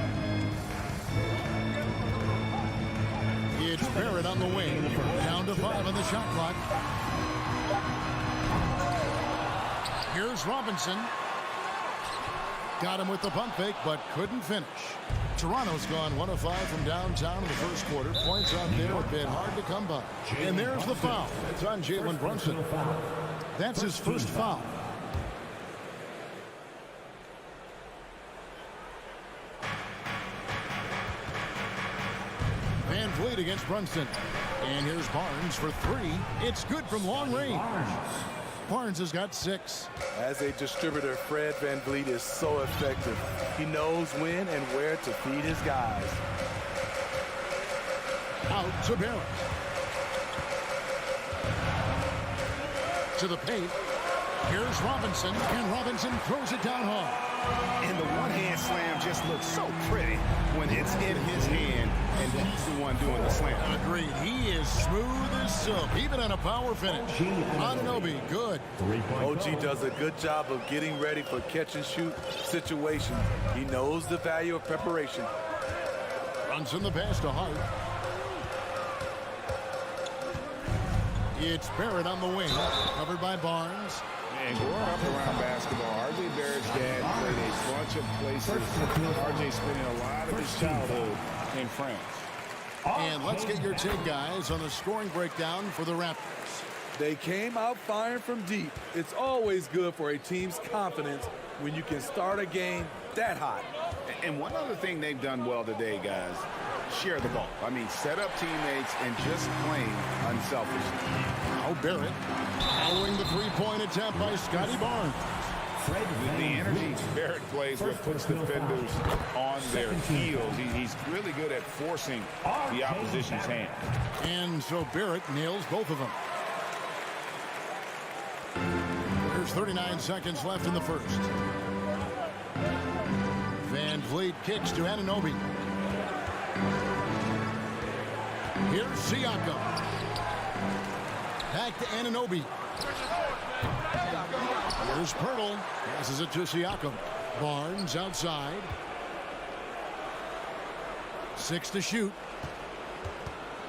It's Barrett on the wing. Down to 5 on the shot clock. Here's Robinson. Got him with the pump fake, but couldn't finish. Toronto's gone 1 of 5 from downtown in the first quarter. Points out there have been hard to come by. And there's the foul. It's on Jalen Brunson. That's his first foul. VanVleet against Brunson. And here's Barnes for 3. It's good from long range. Barnes has got 6. As a distributor, Fred VanVleet is so effective. He knows when and where to feed his guys. Out to Barrett. To the paint. Here's Robinson, and Robinson throws it down hard. And the one-hand slam just looks so pretty when it's in his hand and he's the one doing the slam. Agreed. He is smooth as silk, even on a power finish. Anunoby, good. OG does a good job of getting ready for catch-and-shoot situations. He knows the value of preparation. Runs in the pass to Hart. It's Barrett on the wing, covered by Barnes. And growing up around basketball, R.J. Barrett's dad played a bunch of places. R.J. spending a lot of his childhood in France. And let's get your take, guys, on the scoring breakdown for the Raptors. They came out firing from deep. It's always good for a team's confidence when you can start a game that hot. And one other thing they've done well today, guys, share the ball. I mean, set up teammates and just playing unselfishly. Now Barrett following the three-point attempt by Scotty Barnes. The energy Barrett plays with puts defenders on their heels. He's really good at forcing the opposition's hand. And so Barrett nails both of them. There's 39 seconds left in the first. Van Vliet kicks to Anunoby. Here's Siakam. Back to Anunoby. Here's Pirtle. Passes it to Siakam. Barnes outside. 6 to shoot.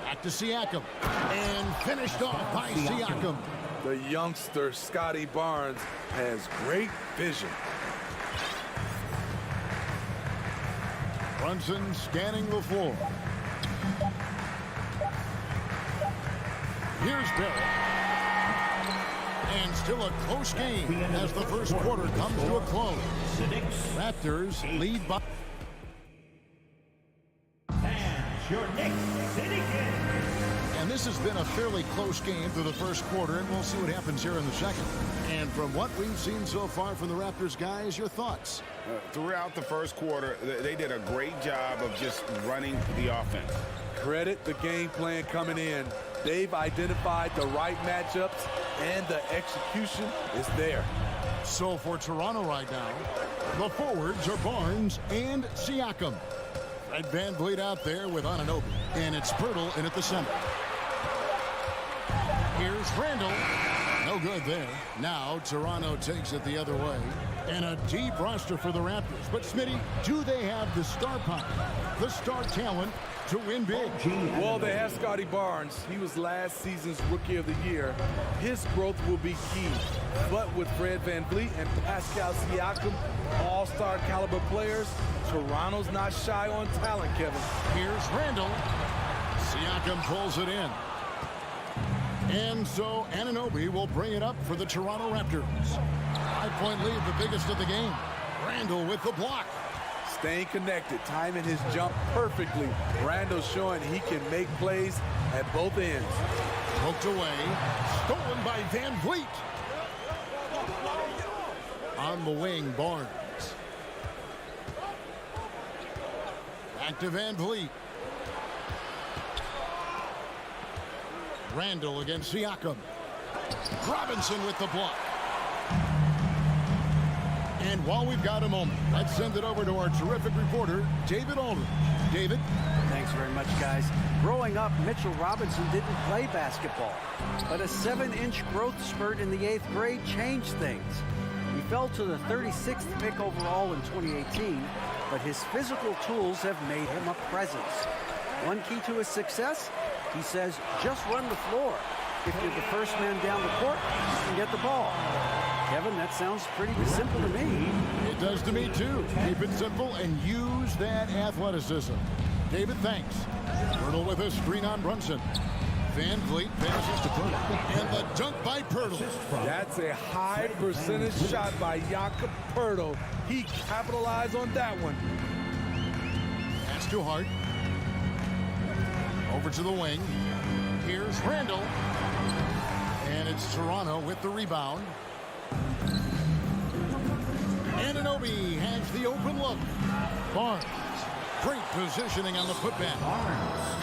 Back to Siakam. And finished off by Siakam. The youngster, Scotty Barnes, has great vision. Brunson scanning the floor. Here's Barrett. And still a close game as the first quarter comes to a close. Raptors lead by... Your Knicks City Kid. And this has been a fairly close game through the first quarter, and we'll see what happens here in the second. And from what we've seen so far from the Raptors, guys, your thoughts? Throughout the first quarter, they did a great job of just running the offense. Credit the game plan coming in. They've identified the right matchups, and the execution is there. So for Toronto right now, the forwards are Barnes and Siakam. Fred Van Vliet out there with Anunoby, and it's Pirtle in at the center. Here's Randall. No good there. Now Toronto takes it the other way. And a deep roster for the Raptors. But Smitty, do they have the star power, the star talent to win big? Well, they have Scotty Barnes. He was last season's Rookie of the Year. His growth will be key. But with Fred Van Vliet and Pascal Siakam, all-star caliber players, Toronto's not shy on talent, Kevin. Here's Randall. Siakam pulls it in. And so Anunoby will bring it up for the Toronto Raptors. 5-point lead, the biggest of the game. Randall with the block. Staying connected, timing his jump perfectly. Randall showing he can make plays at both ends. Poked away. Stolen by Van Vliet. On the wing, Barnes. Back to Van Vliet. Randall against Siakam. Robinson with the block. And while we've got a moment, let's send it over to our terrific reporter, David Aldridge. David? Thanks very much, guys. Growing up, Mitchell Robinson didn't play basketball, but a 7-inch growth spurt in the 8th grade changed things. He fell to the 36th pick overall in 2018, but his physical tools have made him a presence. One key to his success? He says, just run the floor. If you're the first man down the court, you can get the ball. Kevin, that sounds pretty simple to me. It does to me, too. Keep it simple and use that athleticism. David, thanks. Pirtle with a screen on Brunson. Van Vliet passes to Pirtle. And the dunk by Pirtle. That's a high percentage shot by Jakob Pirtle. He capitalized on that one. That's too hard. Over to the wing. Here's Randall. And it's Toronto with the rebound. Anunoby has the open look. Barnes. Great positioning on the putback.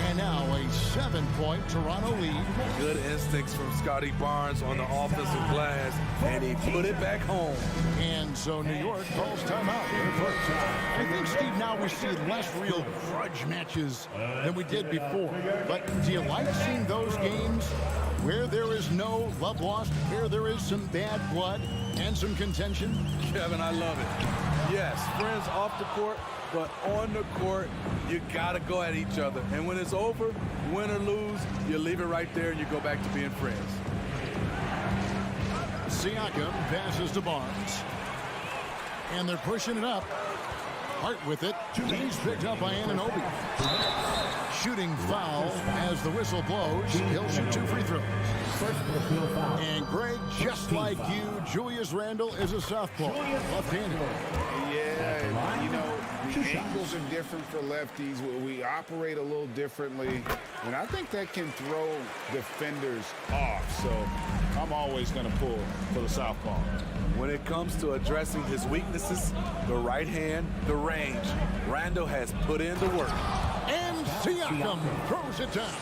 And now a 7-point Toronto lead. Good instincts from Scotty Barnes on the offensive glass, and he put it back home. And so New York calls timeout. I think, Steve, now we see less real grudge matches than we did before. But do you like seeing those games where there is no love lost, where there is some bad blood and some contention? Kevin, I love it. Yes, friends off the court, but on the court, you got to go at each other. And when it's over, win or lose, you leave it right there and you go back to being friends. Siakam passes to Barnes. And they're pushing it up. Hart with it. He's picked up by Anunoby. Shooting foul as the whistle blows. He'll shoot 2 free throws. And Greg, just like you, Julius Randle is a southpaw, left-handed. Yeah, you know, the angles are different for lefties. We operate a little differently, and I think that can throw defenders off. So I'm always going to pull for the southpaw. When it comes to addressing his weaknesses, the right hand, the range, Randle has put in the work. And Siakam throws it down.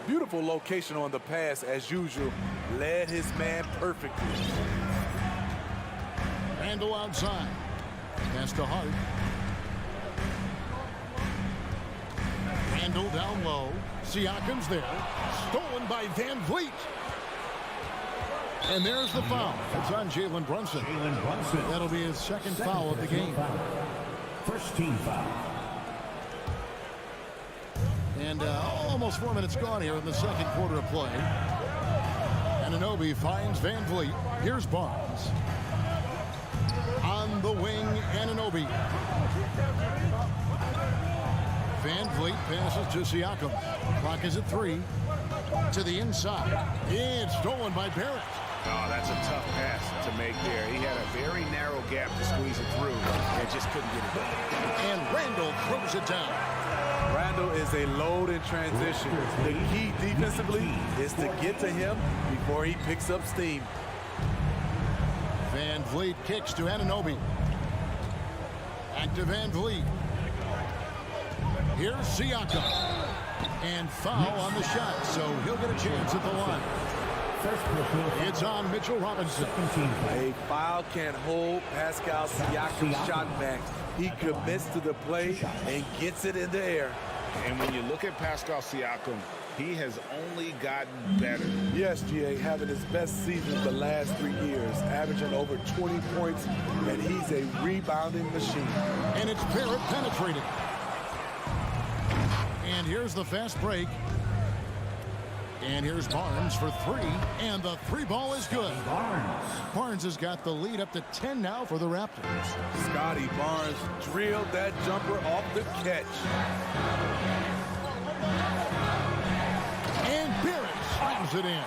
Beautiful location on the pass, as usual. Led his man perfectly. Randle outside. Pass to Hart. Randle down low. Siakam's there. Stolen by Van Vliet. And there's the foul. It's on Jalen Brunson. That'll be his second foul of the game. First team foul. And almost 4 minutes gone here in the second quarter of play. Anunoby finds Van Vliet. Here's Barnes. On the wing, Anunoby. Van Vliet passes to Siakam. Clock is at 3. To the inside. It's stolen by Barrett. Oh, that's a tough pass to make there. He had a very narrow gap to squeeze it through and just couldn't get it done. And Randle throws it down. Randle is a load in transition. The key defensively is to get to him before he picks up steam. Van Vliet kicks to Anunoby. Back to Van Vliet. Here's Siakam. And foul on the shot, so he'll get a chance at the line. It's on Mitchell Robinson. A foul can hold Pascal Siakam's shot back. He commits to the play and gets it in the air. And when you look at Pascal Siakam, he has only gotten better. Yes, GA, having his best season the last 3 years, averaging over 20 points, and he's a rebounding machine. And it's Barrett penetrating. And here's the fast break. And here's Barnes for 3, and the 3 ball is good. Barnes has got the lead up to 10 now for the Raptors. Scotty Barnes drilled that jumper off the catch. And Barrett slams it in.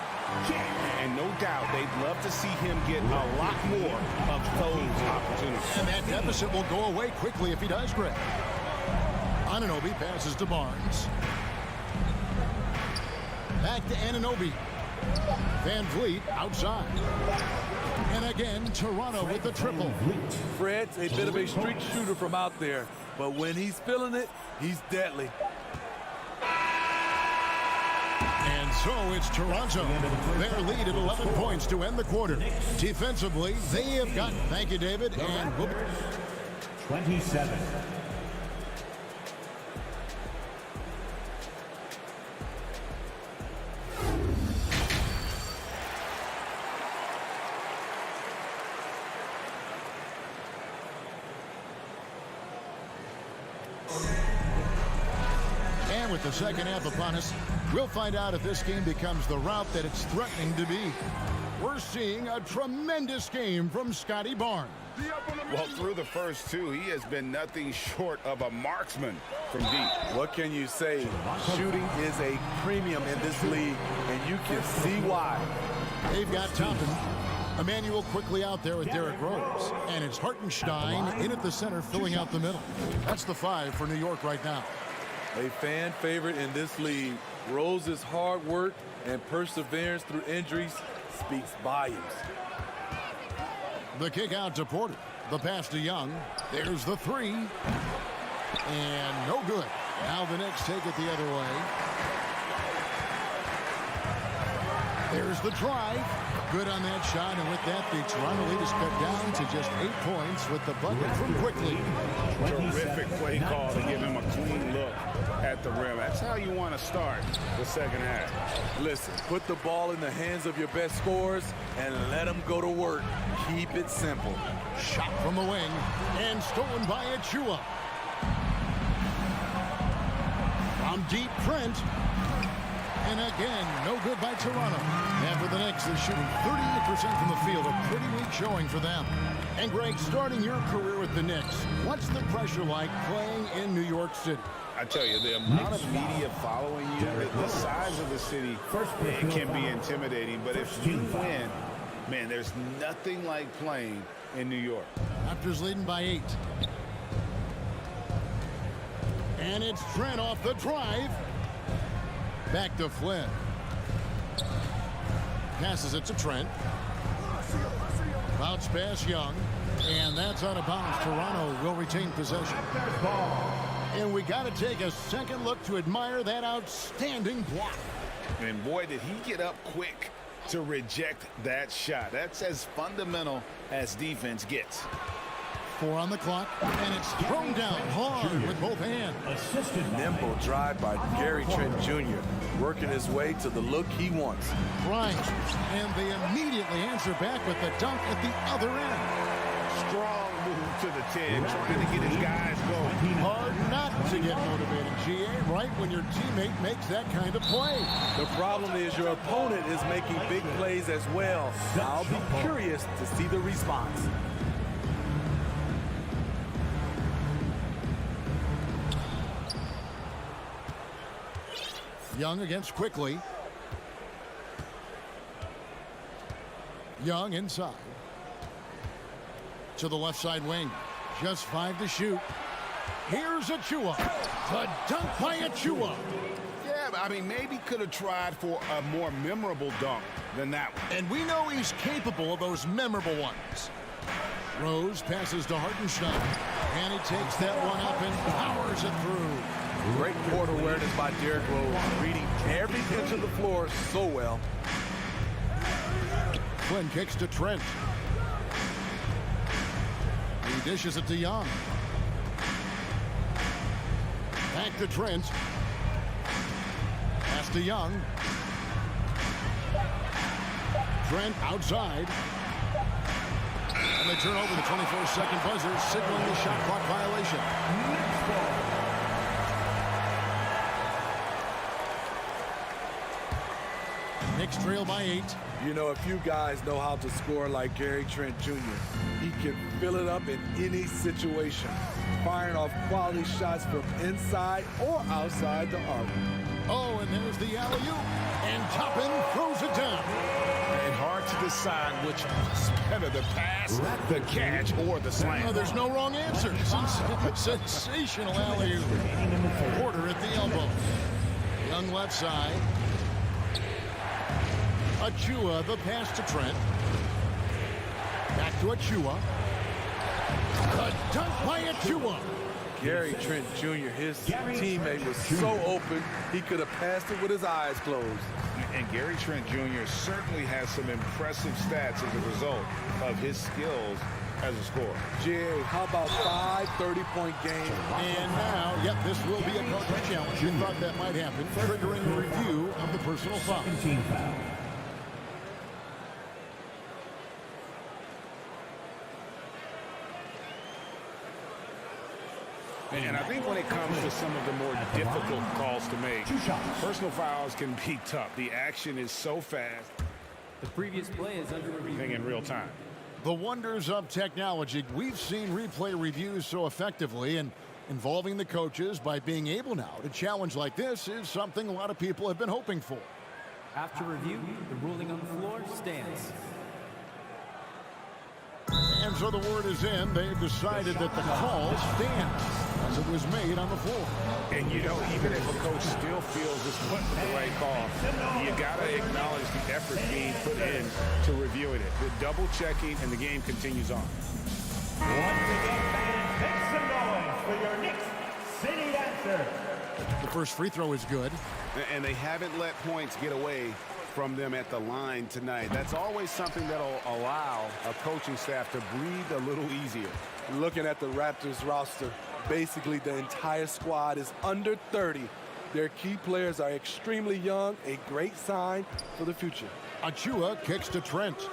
And no doubt they'd love to see him get a lot more of those opportunities. And that deficit will go away quickly if he does, Greg. Anunoby passes to Barnes. Back to Anunoby. Van Vliet outside. And again, Toronto with the triple. Fred's a bit of a streak shooter from out there, but when he's feeling it, he's deadly. And so it's Toronto. Their lead at 11 points to end the quarter. Defensively, they have got, thank you, David, and 27. With the second half upon us, we'll find out if this game becomes the route that it's threatening to be. We're seeing a tremendous game from Scotty Barnes. Well, through the first 2, he has been nothing short of a marksman from deep. What can you say? Shooting is a premium in this league, and you can see why. They've got Toppin. Emmanuel quickly out there with Derrick Rose. And it's Hartenstein in at the center, filling out the middle. That's the 5 for New York right now. A fan favorite in this league. Rose's hard work and perseverance through injuries speaks volumes. The kick out to Porter. The pass to Young. There's the 3. And no good. Now the Knicks take it the other way. There's the drive. Good on that shot, and with that, the Toronto lead is cut down to just 8 points with the bucket from Quickly. Terrific play call to give him a clean look at the rim. That's how you want to start the second half. Listen, put the ball in the hands of your best scorers and let them go to work. Keep it simple. Shot from the wing, and stolen by Achua. From deep, Trent. And again, no good by Toronto. And for the Knicks, they're shooting 38% from the field. A pretty weak showing for them. And Greg, starting your career with the Knicks, what's the pressure like playing in New York City? I tell you, the amount of media following you, the size of the city, it can be intimidating. But if you win, man, there's nothing like playing in New York. Raptors leading by 8. And it's Trent off the drive. Back to Flynn. Passes it to Trent. Bounce pass Young. And that's out of bounds. Toronto will retain possession. And we got to take a second look to admire that outstanding block. And boy, did he get up quick to reject that shot. That's as fundamental as defense gets. 4 on the clock, and it's thrown down hard with both hands. Nimble drive by Gary Trent Jr., working his way to the look he wants. Bryant, and they immediately answer back with the dunk at the other end. Strong move to the 10, trying to get his guys going. Hard not to get motivated, GA, right when your teammate makes that kind of play. The problem is your opponent is making big plays as well. I'll be curious to see the response. Young against Quickly. Young inside. To the left side wing. Just 5 to shoot. Here's Achua. The dunk by Achua. Yeah, I mean, maybe could have tried for a more memorable dunk than that one. And we know he's capable of those memorable ones. Rose passes to Hartenstein. And he takes that one up and powers it through. Great court awareness by Derrick Rose, reading every inch of the floor so well. Flynn kicks to Trent. He dishes it to Young. Back to Trent. Pass to Young. Trent outside. And they turn over the 24-second buzzer, signaling the shot clock violation. Knicks trail by 8. You know, a few guys know how to score like Gary Trent Jr. He can fill it up in any situation, firing off quality shots from inside or outside the arc. Oh, and there's the alley-oop. And Toppin throws it down. And hard to decide which was better, the pass, the catch, or the slam. Oh, there's no wrong answer. Sensational alley-oop. Porter at the elbow. Young left side. Achua, the pass to Trent. Back to Achua. The dunk by Achua. Gary Trent Jr., his teammate was so open, he could have passed it with his eyes closed. And Gary Trent Jr. certainly has some impressive stats as a result of his skills as a scorer. Jerry, how about 5 30-point games? And now, yep, this will be a cartridge challenge. You thought that might happen, triggering a review of the personal foul. And I think when it comes to some of the more difficult calls to make, personal fouls can be tough. The action is so fast. The previous play is under review In real time. The wonders of technology. We've seen replay reviews so effectively, and involving the coaches by being able now to challenge like this is something a lot of people have been hoping for. After review, the ruling on the floor stands. And so the word is in. They've decided that the call stands as it was made on the floor. And, you know, even if a coach still feels this wasn't the right call, you got to acknowledge the effort being put in to reviewing it. The double checking, and the game continues on. Once again, fans, make some noise for your Knicks City answer. The first free throw is good. And they haven't let points get away from them at the line tonight. That's always something that'll allow a coaching staff to breathe a little easier. Looking at the Raptors roster, basically the entire squad is under 30. Their key players are extremely young, a great sign for the future. Achua kicks to Trent.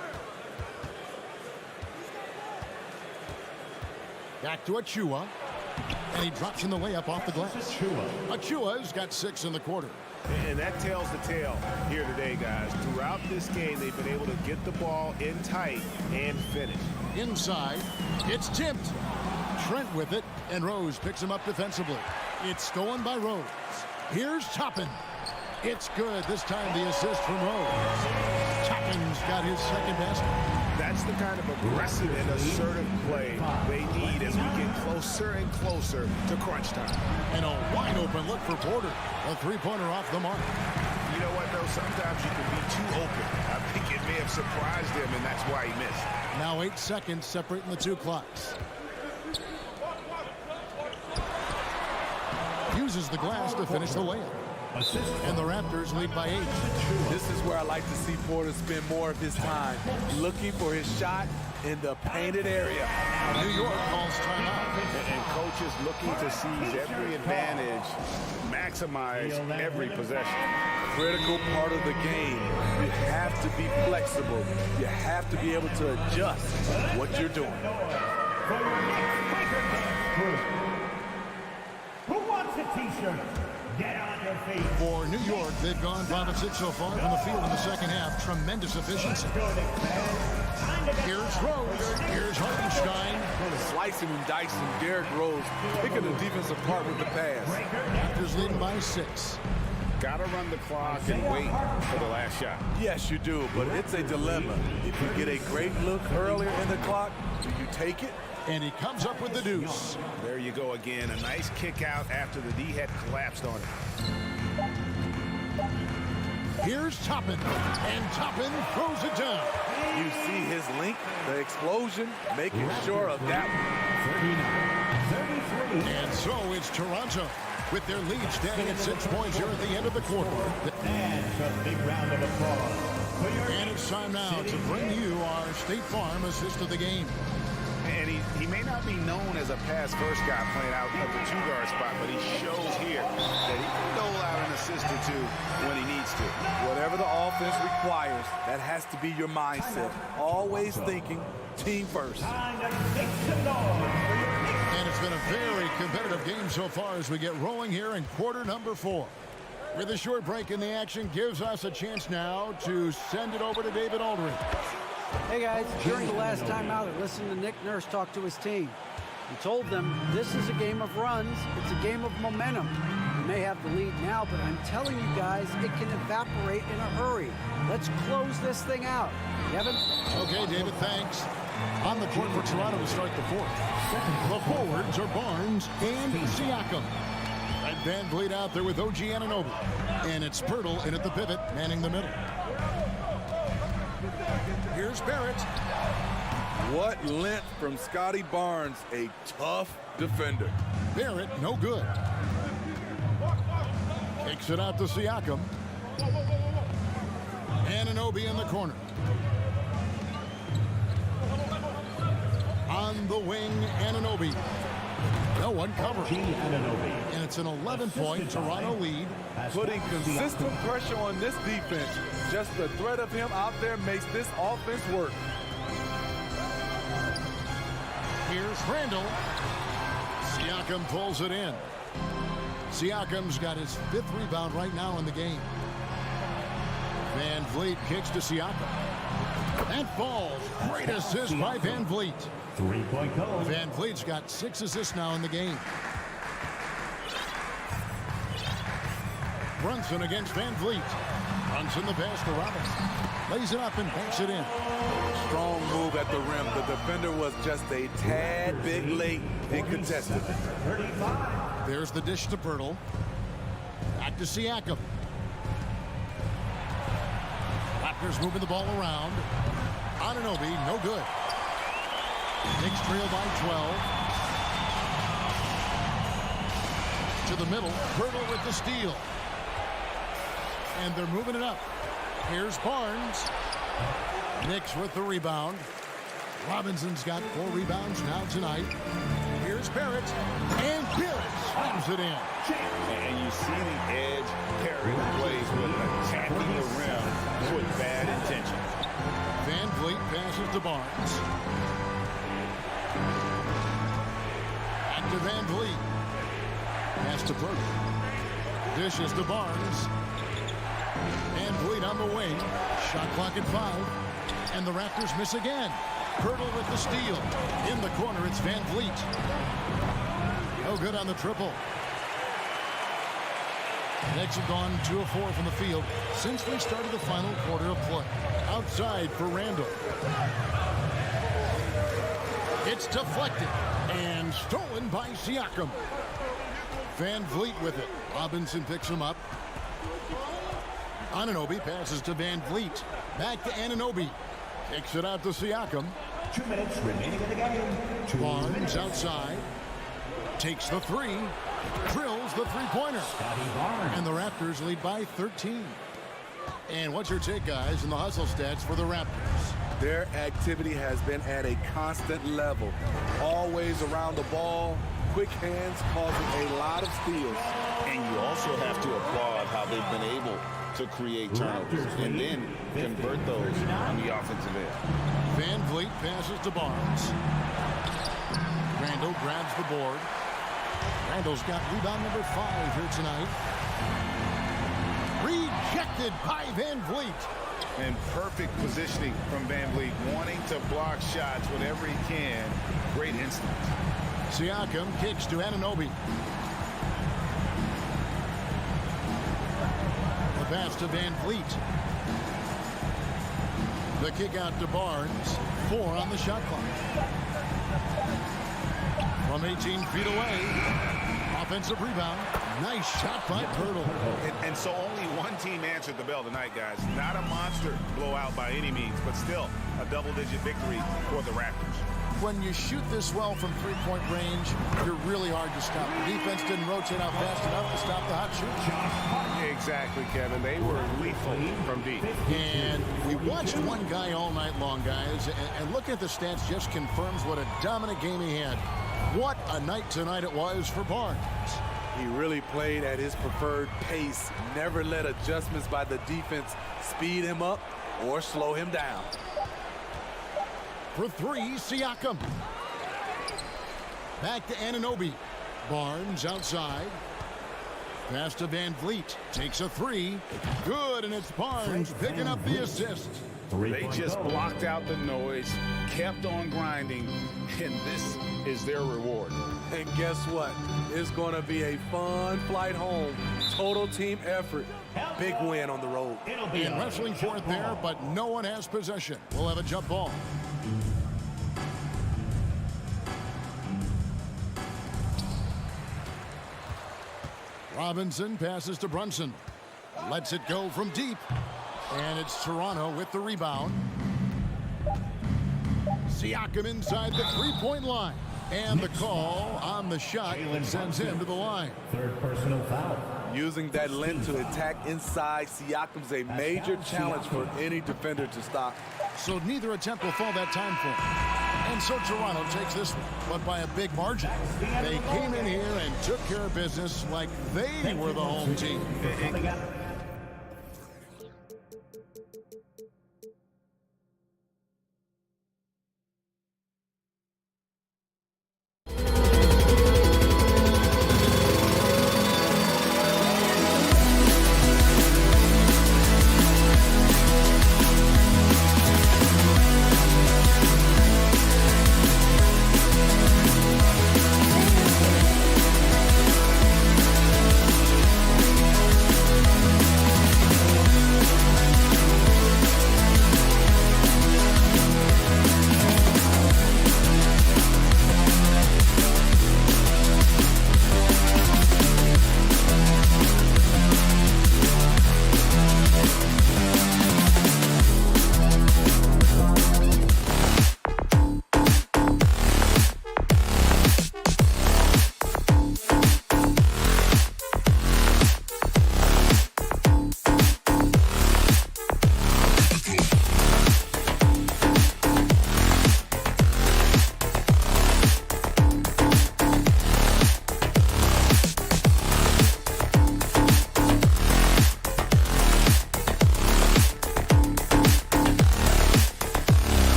Back to Achua. And he drops in the layup off the glass. Achua's got 6 in the quarter. And that tells the tale here today, guys. Throughout this game, they've been able to get the ball in tight and finish. Inside, it's tipped. Trent with it, and Rose picks him up defensively. It's stolen by Rose. Here's Toppin. It's good. This time the assist from Rose. Toppin's got his second basket. That's the kind of aggressive and assertive play they need as we get closer and closer to crunch time. And a wide open look for Porter. A three-pointer off the mark. You know what, though? Sometimes you can be too open. I think it may have surprised him, and that's why he missed. Now 8 seconds separating the two clocks. Uses the glass to finish the layup. And the Raptors lead by 8. This is where I like to see Porter spend more of his time looking for his shot in the painted area. New York calls timeout. And coaches looking to seize every advantage, maximize every possession. Critical part of the game. You have to be flexible. You have to be able to adjust what you're doing. Who wants a t-shirt? Get on your feet. For New York, they've gone 5 of 6 so far from the field in the second half. Tremendous efficiency. Here's Rose. Here's Hartenstein. Slicing and dicing Derrick Rose, picking the defense apart with the pass. Raptors leading by 6. Got to run the clock and wait for the last shot. Yes, you do, but it's a dilemma. If you get a great look earlier in the clock, do you take it? And he comes up with the deuce. There you go again. A nice kick out after the D had collapsed on it. Here's Toppin. And Toppin throws it down. You see his link, the explosion, making sure of that one. And so it's Toronto with their lead standing at 6 points here at the end of the quarter. And a big round of applause. And it's time now to bring you our State Farm assist of the game. And he may not be known as a pass-first guy playing out of the two-guard spot, but he shows here that he can dole out an assist or two when he needs to. Whatever the offense requires, that has to be your mindset. Always thinking team first. And it's been a very competitive game so far as we get rolling here in quarter number 4. With a short break in the action gives us a chance now to send it over to David Aldridge. Hey guys, during the last timeout, I listened to Nick Nurse talk to his team. He told them this is a game of runs, it's a game of momentum. We may have the lead now, but I'm telling you guys, it can evaporate in a hurry. Let's close this thing out. Kevin? Okay, David, thanks. On the court for Toronto to start the 4th. The forwards are Barnes and Siakam. And Van Vliet out there with OG Anunoby. And it's Pirtle in at the pivot, manning the middle. Here's Barrett. What length from Scotty Barnes, a tough defender. Barrett, no good. Kicks it out to Siakam. Anunoby in the corner. On the wing, Anunoby. No one covers. And it's an 11-point Toronto lead. Putting consistent pressure on this defense. Just the threat of him out there makes this offense work. Here's Randall. Siakam pulls it in. Siakam's got his 5th rebound right now in the game. Van Vliet kicks to Siakam. That falls. Great assist by Van Vliet. 3-point goal. Van Vliet's got 6 assists now in the game. Brunson against Van Vliet. Brunson the pass to Robinson. Lays it up and banks it in. Strong move at the rim. The defender was just a tad bit late and contested. There's the dish to Pirtle. Back to Siakam. Raptors moving the ball around. Anunoby, no good. Knicks trail by 12. To the middle. Pirtle with the steal. And they're moving it up. Here's Barnes. Knicks with the rebound. Robinson's got 4 rebounds now tonight. Here's Barrett. And Barrett slams it in. And you see the edge Perry plays with attacking the rim with bad intentions. Van Vliet passes to Barnes. Back to Van Vliet. Pass to Purdy. Dishes to Barnes. Van Vliet on the wing. Shot clock at 5. And the Raptors miss again. Hurdle with the steal. In the corner, it's Van Vliet. No good on the triple. Knicks have gone 2 of 4 from the field since we started the final quarter of play. Outside for Randall. It's deflected and stolen by Siakam. Van Vliet with it. Robinson picks him up. Anunoby passes to Van Vliet. Back to Anunoby. Kicks it out to Siakam. 2 minutes remaining in the game. Barnes outside. Takes the 3. Drills the three-pointer. And the Raptors lead by 13. And what's your take, guys, in the hustle stats for the Raptors? Their activity has been at a constant level. Always around the ball. Quick hands causing a lot of steals. And you also have to applaud how they've been able to create turnovers and then convert those on the offensive end. Van Vliet passes to Barnes. Randall grabs the board. Randall's got rebound number 5 here tonight. Rejected by Van Vliet. And perfect positioning from Van Vliet, wanting to block shots whenever he can. Great instinct. Siakam kicks to Anunoby. The pass to Van Vliet. The kick out to Barnes. 4 on the shot clock. From 18 feet away. Offensive rebound. Nice shot by Pirtle. And so only one team answered the bell tonight, guys. Not a monster blowout by any means, but still a double-digit victory for the Raptors. When you shoot this well from three-point range, you're really hard to stop. The defense didn't rotate out fast enough to stop the hot shoot. Exactly, Kevin. They were lethal from deep. And we watched one guy all night long, guys, and looking at the stats just confirms what a dominant game he had. What a night tonight it was for Barnes. He really played at his preferred pace. Never let adjustments by the defense speed him up or slow him down. For 3, Siakam. Back to Anunoby. Barnes outside. Pass to Van Vliet. Takes a 3. Good, and it's Barnes picking up the assist. They just blocked out the noise, kept on grinding, and this is their reward. And guess what? It's going to be a fun flight home. Total team effort. Big win on the road. And wrestling for it there, but no one has possession. We'll have a jump ball. Robinson passes to Brunson. Lets it go from deep. And it's Toronto with the rebound. Siakam inside the three-point line. And the call on the shot sends him to the line. 3rd personal foul. Using that length to attack inside, Siakam's a major challenge for any defender to stop. So neither attempt will fall that time for him. And so Toronto takes this one, but by a big margin. They came in here and took care of business like they were the home team.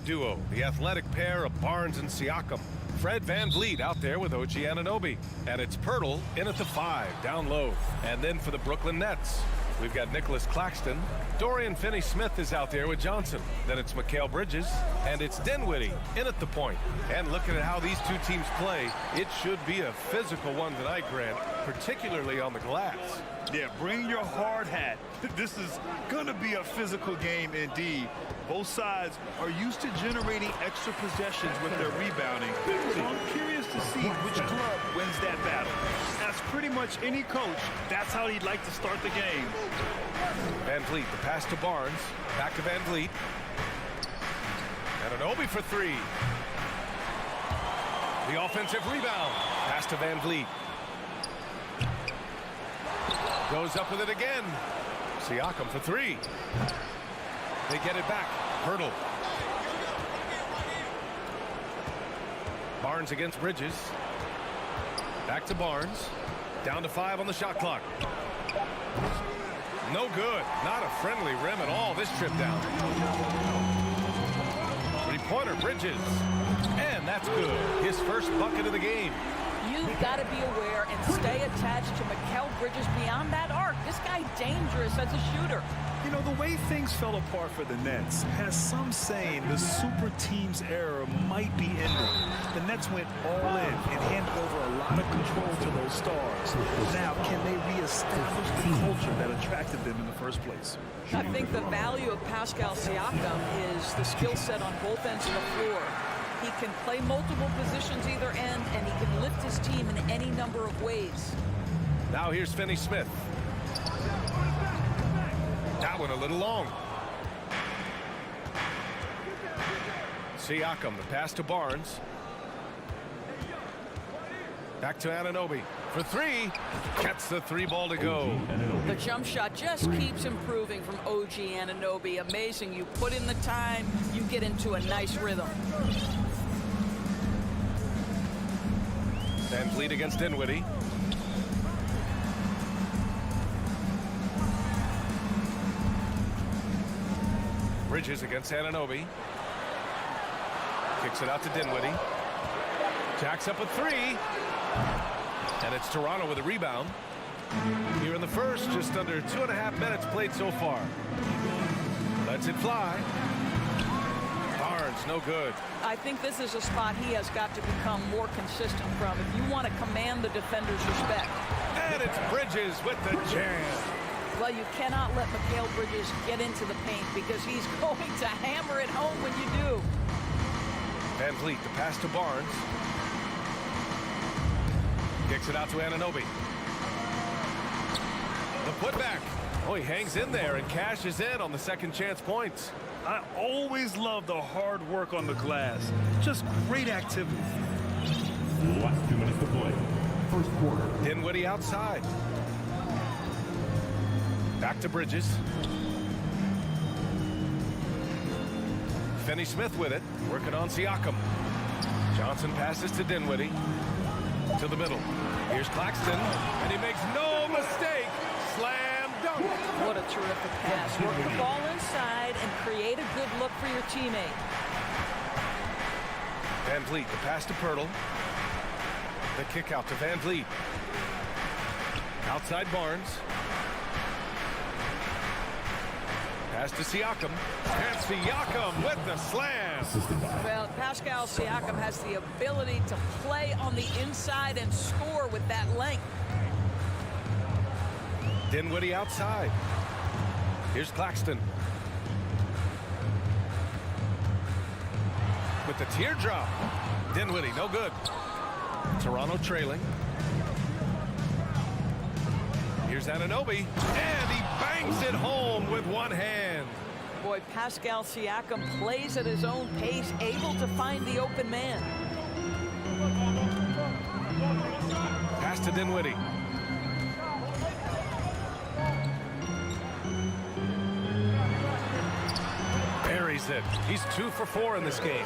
duo, the athletic pair of Barnes and Siakam. Fred VanVleet out there with OG Anunoby. And it's Pirtle in at the 5, down low. And then for the Brooklyn Nets, we've got Nicholas Claxton. Dorian Finney-Smith is out there with Johnson. Then it's Mikal Bridges. And it's Dinwiddie in at the point. And looking at how these two teams play, it should be a physical one tonight, Grant, particularly on the glass. Yeah, bring your hard hat. This is going to be a physical game indeed. Both sides are used to generating extra possessions with their rebounding. So I'm curious to see which club wins that battle. As pretty much any coach, that's how he'd like to start the game. VanVleet, the pass to Barnes. Back to VanVleet. And Anunoby for 3. The offensive rebound. Pass to VanVleet. Goes up with it again. Siakam for 3. They get it back. Pirtle. Barnes against Bridges. Back to Barnes. Down to 5 on the shot clock. No good. Not a friendly rim at all this trip down. Three-pointer Bridges. And that's good. His first bucket of the game. You've got to be aware and stay attached to Mikal Bridges beyond that arc. This guy dangerous as a shooter. You know, the way things fell apart for the Nets has some saying the super team's era might be ending. The Nets went all in and handed over a lot of control to those stars. Now, can they reestablish the culture that attracted them in the first place? I think the value of Pascal Siakam is the skill set on both ends of the floor. He can play multiple positions either end, and he can lift his team in any number of ways. Now here's Finney-Smith. That one a little long. Siakam, the pass to Barnes. Back to Anunoby for 3. Gets the 3 ball to go. The jump shot just keeps improving from OG Anunoby. Amazing. You put in the time, you get into a nice rhythm. VanVleet against Dinwiddie. Bridges against Anunoby. Kicks it out to Dinwiddie. Jacks up a 3. And it's Toronto with a rebound. Here in the first, just under 2.5 minutes played so far. Lets it fly. Barnes, no good. I think this is a spot he has got to become more consistent from if you want to command the defender's respect. And it's Bridges with the jam. Well, you cannot let Mikal Bridges get into the paint because he's going to hammer it home when you do. VanVleet, the pass to Barnes. Kicks it out to Anunoby. The putback. Oh, he hangs in there and cashes in on the second chance points. I always love the hard work on the glass. Just great activity. Last 2 minutes to play. First quarter. Dinwiddie outside. Back to Bridges. Finney-Smith with it. Working on Siakam. Johnson passes to Dinwiddie. To the middle. Here's Claxton. And he makes no mistake. Slam dunk. What a terrific pass. Work the ball inside and create a good look for your teammate. VanVleet, the pass to Pirtle. The kick out to VanVleet. Outside Barnes. Pass to Siakam. And Siakam with the slam. Well, Pascal Siakam has the ability to play on the inside and score with that length. Dinwiddie outside. Here's Claxton. With the teardrop. Dinwiddie, no good. Toronto trailing. Here's Anunoby. And he bangs it home with one hand. Boy, Pascal Siakam plays at his own pace, able to find the open man. Pass to Dinwiddie. Buries it. He's 2 for 4 in this game.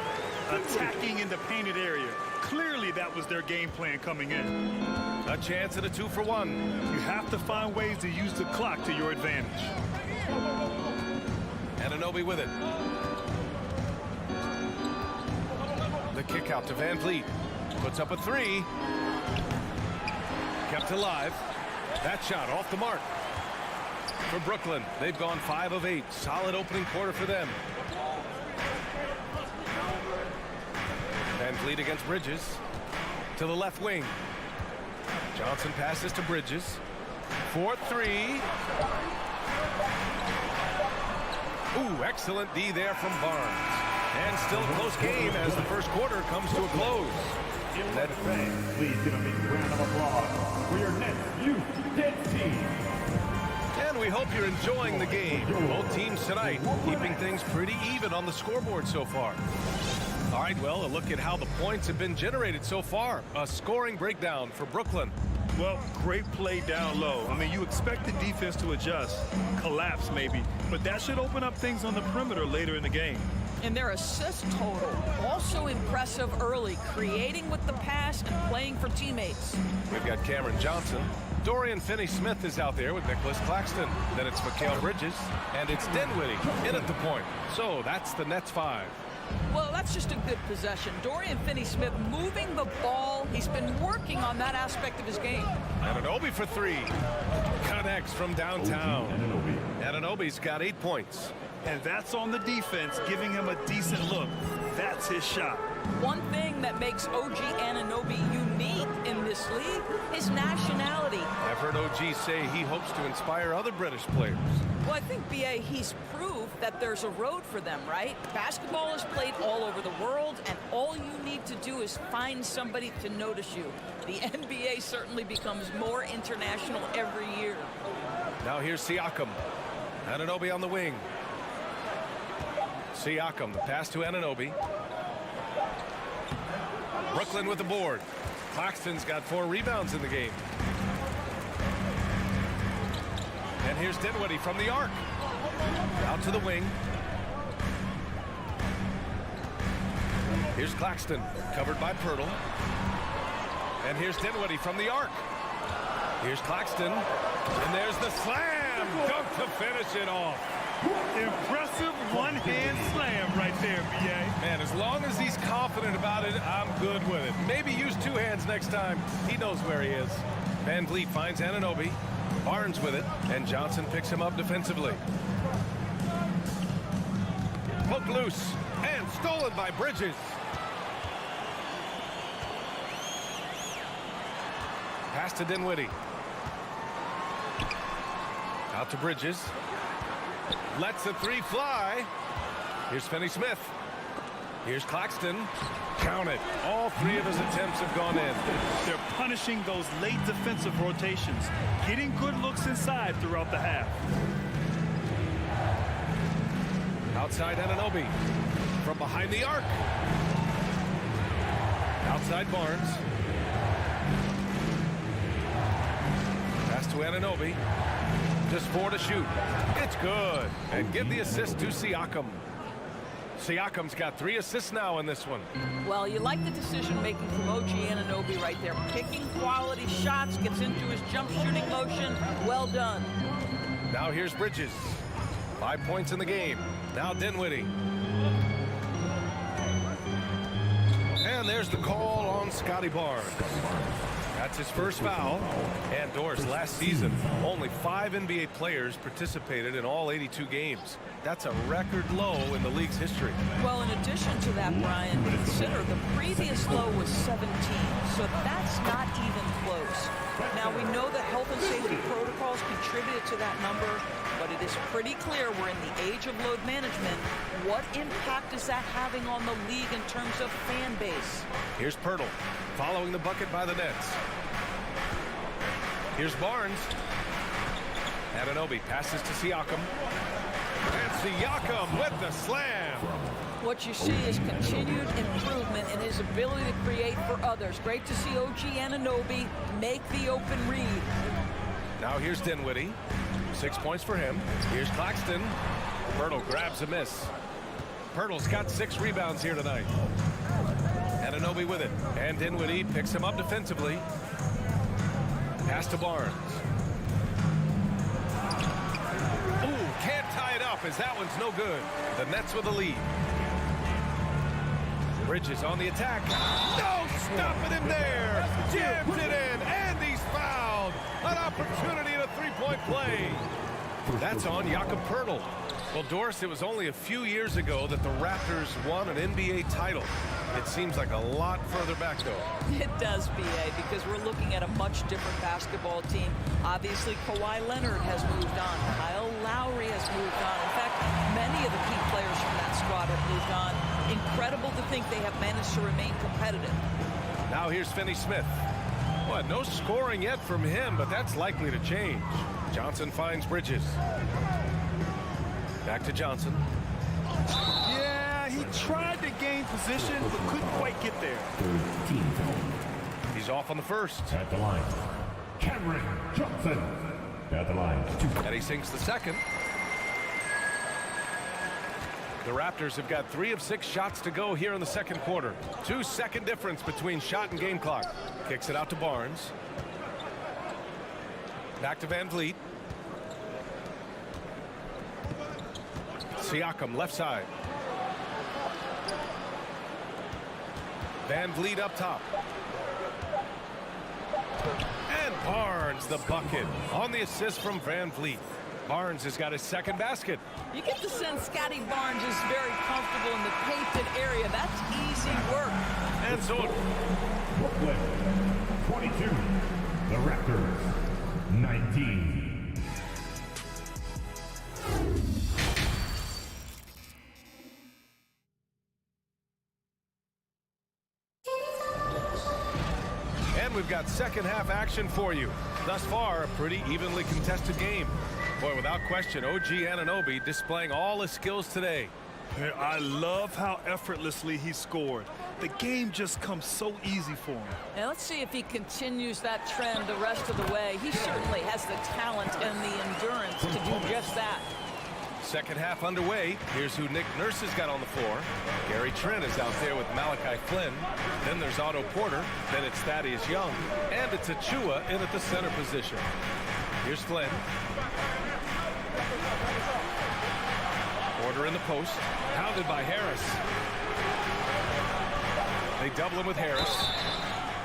Attacking in the painted area. Clearly that was their game plan coming in. A chance at a 2 for 1. You have to find ways to use the clock to your advantage. Anunoby with it. kick out to Van Vliet. Puts up a three. Kept alive. That shot off the mark. For Brooklyn, they've gone 5 of 8. Solid opening quarter for them. Van Vliet against Bridges. To the left wing. Johnson passes to Bridges. 4-3. Ooh, excellent D there from Barnes. And still a close game as the first quarter comes to a close. Please give a big round of applause for your next youth team. And we hope you're enjoying the game. Both teams tonight keeping things pretty even on the scoreboard so far. All right, well, a look at how the points have been generated so far. A scoring breakdown for Brooklyn. Well, great play down low. I mean, you expect the defense to adjust, collapse maybe, but that should open up things on the perimeter later in the game. And their assist total, also impressive early, creating with the pass and playing for teammates. We've got Cameron Johnson. Dorian Finney-Smith is out there with Nicholas Claxton. Then it's Mikal Bridges, and it's Dinwiddie in at the point. So that's the Nets 5. Well, that's just a good possession. Dorian Finney-Smith moving the ball. He's been working on that aspect of his game. Anunoby for 3. Connects from downtown. Anunoby's got 8 points. And that's on the defense, giving him a decent look. That's his shot. One thing that makes OG Anunoby unique in this league is nationality. I've heard OG say he hopes to inspire other British players. Well, I think, B.A., he's proved that there's a road for them, right? Basketball is played all over the world, and all you need to do is find somebody to notice you. The NBA certainly becomes more international every year. Now here's Siakam. Anunoby on the wing. Siakam, the pass to Anunoby. Brooklyn with the board. Claxton's got 4 rebounds in the game. And here's Dinwiddie from the arc. Out to the wing. Here's Claxton, covered by Pirtle. And here's Dinwiddie from the arc. Here's Claxton. And there's the slam. Dunk to finish it off. Impressive one-hand slam right there, B.A. Man, as long as he's confident about it, I'm good with it. Maybe use 2 hands next time. He knows where he is. Van Vliet finds Anunoby. Barnes with it, and Johnson picks him up defensively. Poked loose, and stolen by Bridges. Pass to Dinwiddie. Out to Bridges. Lets the 3 fly. Here's Finney-Smith. Here's Claxton. Count it. All 3 of his attempts have gone in. They're punishing those late defensive rotations, getting good looks inside throughout the half. Outside Anunoby. From behind the arc. Outside Barnes. Pass to Anunoby. Just 4 to shoot. It's good. And give the assist to Siakam. Siakam's got 3 assists now in this one. Well, you like the decision-making from OG Anunoby right there. Picking quality shots, gets into his jump shooting motion. Well done. Now here's Bridges. 5 points in the game. Now Dinwiddie. And there's the call on Scotty Barnes. That's his first foul. And Doris, last season, only 5 NBA players participated in all 82 games. That's a record low in the league's history. Well, in addition to that, Brian, consider the previous low was 17, so that's not even close. Now, we know that health and safety protocols contributed to that number, but it is pretty clear we're in the age of load management. What impact is that having on the league in terms of fan base? Here's Pirtle, following the bucket by the Nets. Here's Barnes. Anunoby passes to Siakam. And Siakam with the slam. What you see is continued improvement in his ability to create for others. Great to see OG Anunoby make the open read. Now here's Dinwiddie. 6 points for him. Here's Claxton. Pirtle grabs a miss. Pirtle's got 6 rebounds here tonight. Anunoby with it. And Dinwiddie picks him up defensively. Pass to Barnes. Ooh, can't tie it up as that one's no good. The Nets with the lead. Bridges on the attack. No stopping him there. Jams it in, and he's fouled. An opportunity in a three-point play. That's on Jakob Poeltl. Well, Doris, it was only a few years ago that the Raptors won an NBA title. It seems like a lot further back, though. It does, B.A., because we're looking at a much different basketball team. Obviously, Kawhi Leonard has moved on. Kyle Lowry has moved on. In fact, many of the key players from that squad have moved on. Incredible to think they have managed to remain competitive. Now here's Finney Smith. Well, no scoring yet from him, but that's likely to change. Johnson finds Bridges. Back to Johnson. Yeah, he tried to gain position, but couldn't quite get there. He's off on the first. At the line, Cameron Johnson. At the line, 2. And he sinks the second. The Raptors have got 3 of 6 shots to go here in the second quarter. 2-second difference between shot and game clock. Kicks it out to Barnes. Back to Van Vliet. Siakam left side. Van Vliet up top. And Barnes the bucket on the assist from Van Vliet. Barnes has got his second basket. You get the sense Scotty Barnes is very comfortable in the painted area. That's easy work. And so Brooklyn, 22. The Raptors, 19. And we've got second half action for you. Thus far, a pretty evenly contested game. Boy, without question, OG Anunoby displaying all his skills today. I love how effortlessly he scored. The game just comes so easy for him. And let's see if he continues that trend the rest of the way. He certainly has the talent and the endurance to do just that. Second half underway. Here's who Nick Nurse has got on the floor. Gary Trent is out there with Malachi Flynn. Then there's Otto Porter. Then it's Thaddeus Young. And it's Achua in at the center position. Here's Flynn. Porter in the post. Pounded by Harris. They double him with Harris.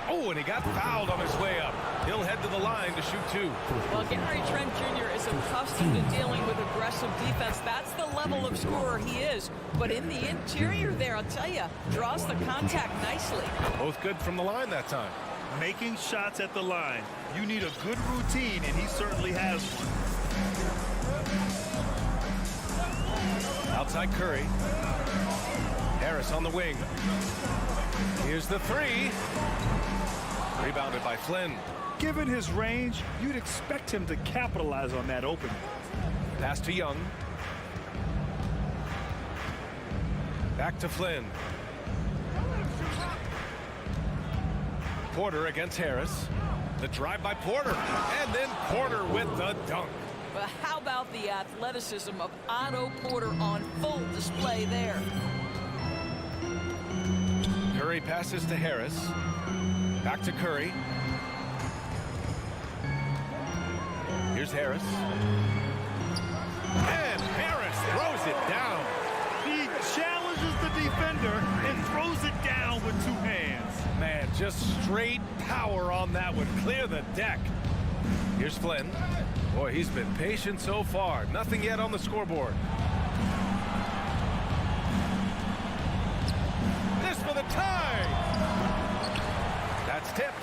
Oh, and he got fouled on his way up. He'll head to the line to shoot 2. Well, Gary Trent Jr. is accustomed to dealing with aggressive defense. That's the level of scorer he is. But in the interior there, I'll tell you, draws the contact nicely. Both good from the line that time. Making shots at the line. You need a good routine, and he certainly has one. Outside Curry. Harris on the wing. Here's the 3. Rebounded by Flynn. Given his range, you'd expect him to capitalize on that opening. Pass to Young. Back to Flynn. Porter against Harris. The drive by Porter. And then Porter with the dunk. But how about the athleticism of Otto Porter on full display there? Curry passes to Harris. Back to Curry. Here's Harris. And Harris throws it down. He challenges the defender and throws it down with 2 hands. Man, just straight power on that one. Clear the deck. Here's Flynn. Boy, he's been patient so far. Nothing yet on the scoreboard. This for the tie. That's tipped.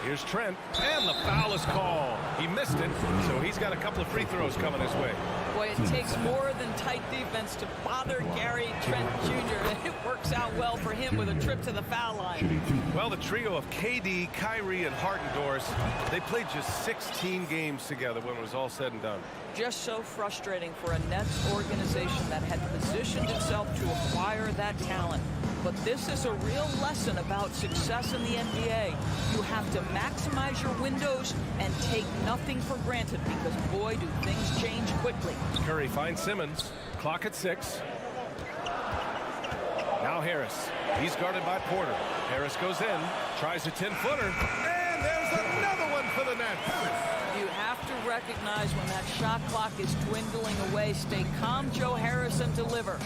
Here's Trent, and the foul is called. He missed it, so he's got a couple of free throws coming his way. Boy, it takes more than tight defense to bother Gary Trent Jr. It works out well for him with a trip to the foul line. Well, the trio of KD, Kyrie, and Harden, Doris, they played just 16 games together when it was all said and done. Just so frustrating for a Nets organization that had positioned itself to acquire that talent. But this is a real lesson about success in the NBA. You have to maximize your windows and take nothing for granted because, boy, do things change quickly. Curry finds Simmons. Clock at 6. Now Harris. He's guarded by Porter. Harris goes in, tries a 10-footer, and there's another one for the Nets. You have to recognize when that shot clock is dwindling away. Stay calm, Joe Harris, and deliver.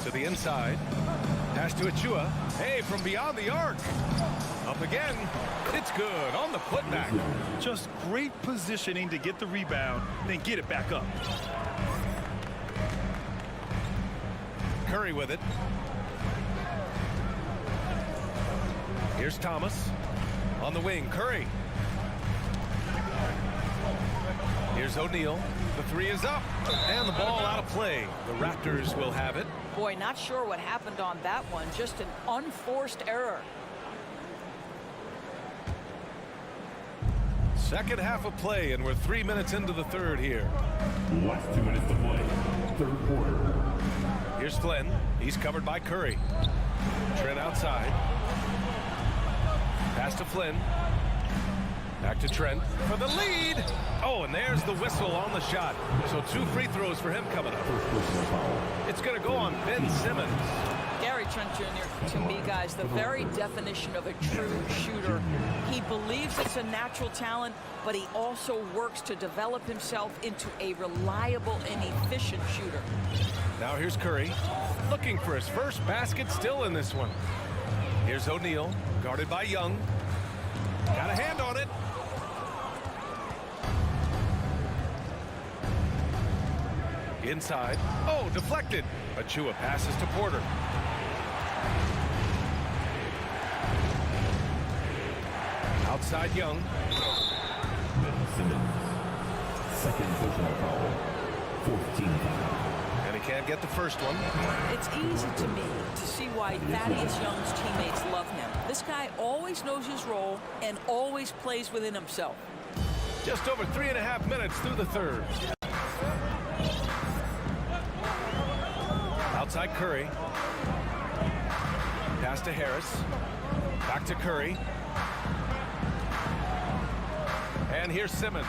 To the inside. Pass to Achua. Hey, from beyond the arc. Up again. It's good on the putback. Just great positioning to get the rebound, then get it back up. Curry with it. Here's Thomas. On the wing, Curry. Here's O'Neal. The three is up. And the ball out of play. The Raptors will have it. Boy, not sure what happened on that one. Just an unforced error. Second half of play, and we're 3 minutes into the third here. Last 2 minutes to play. Third quarter. Here's Flynn. He's covered by Curry. Trent outside. Pass to Flynn. Back to Trent for the lead. Oh, and there's the whistle on the shot. So 2 free throws for him coming up. It's going to go on Ben Simmons. Gary Trent Jr., to me, guys, the very definition of a true shooter. He believes it's a natural talent, but he also works to develop himself into a reliable and efficient shooter. Now here's Curry, looking for his first basket, still in this one. Here's O'Neal, guarded by Young. Got a hand on it. Inside. Oh, deflected. Achua passes to Porter. Outside Young. Simmons. Second personal foul. 14 foul. And he can't get the first one. It's easy to me to see why Thaddeus Young's teammates love him. This guy always knows his role and always plays within himself. Just over 3.5 minutes through the third. Outside Curry. Pass to Harris. Back to Curry. And here's Simmons.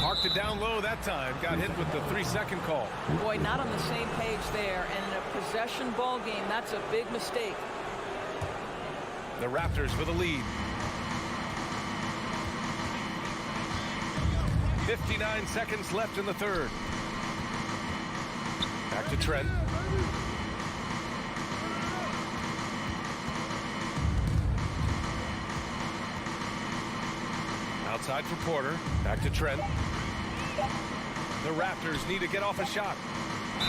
Marked it down low that time. Got hit with the 3-second call. Boy, not on the same page there. And in a possession ball game, that's a big mistake. The Raptors with a lead. 59 seconds left in the third. Back to Trent. Outside for Porter. Back to Trent. The Raptors need to get off a shot.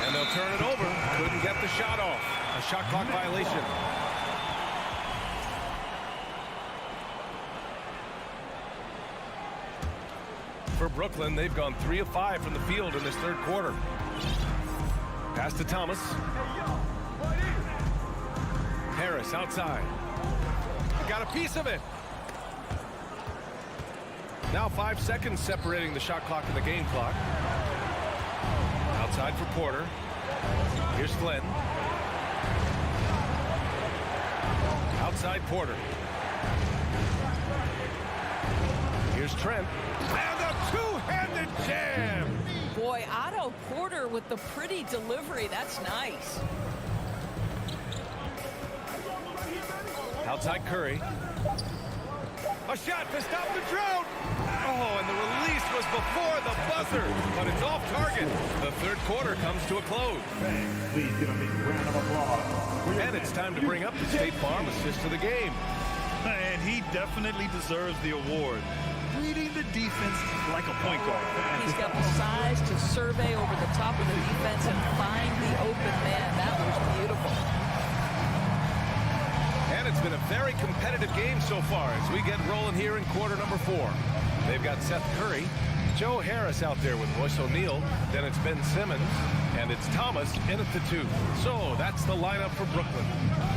And they'll turn it over. Couldn't get the shot off. A shot clock violation. For Brooklyn, they've gone 3 of 5 from the field in this third quarter. Pass to Thomas. Harris outside. Got a piece of it. Now 5 seconds separating the shot clock and the game clock. Outside for Porter. Here's Flynn. Outside Porter. Here's Trent. And a two-handed jam. Boy, Otto Porter with the pretty delivery. That's nice. Outside Curry. A shot to stop the drought. Oh, and the release was before the buzzer, but it's off target. The third quarter comes to a close. Please give a big round of applause. And it's time to bring up the State Farm assist of the game. And he definitely deserves the award. Reading the defense like a point guard. He's got the size to survey over the top of the defense and find the open man. That was beautiful. And it's been a very competitive game so far as we get rolling here in quarter number 4. They've got Seth Curry, Joe Harris out there with Royce O'Neal, then it's Ben Simmons, and it's Thomas in at the 2. So that's the lineup for Brooklyn.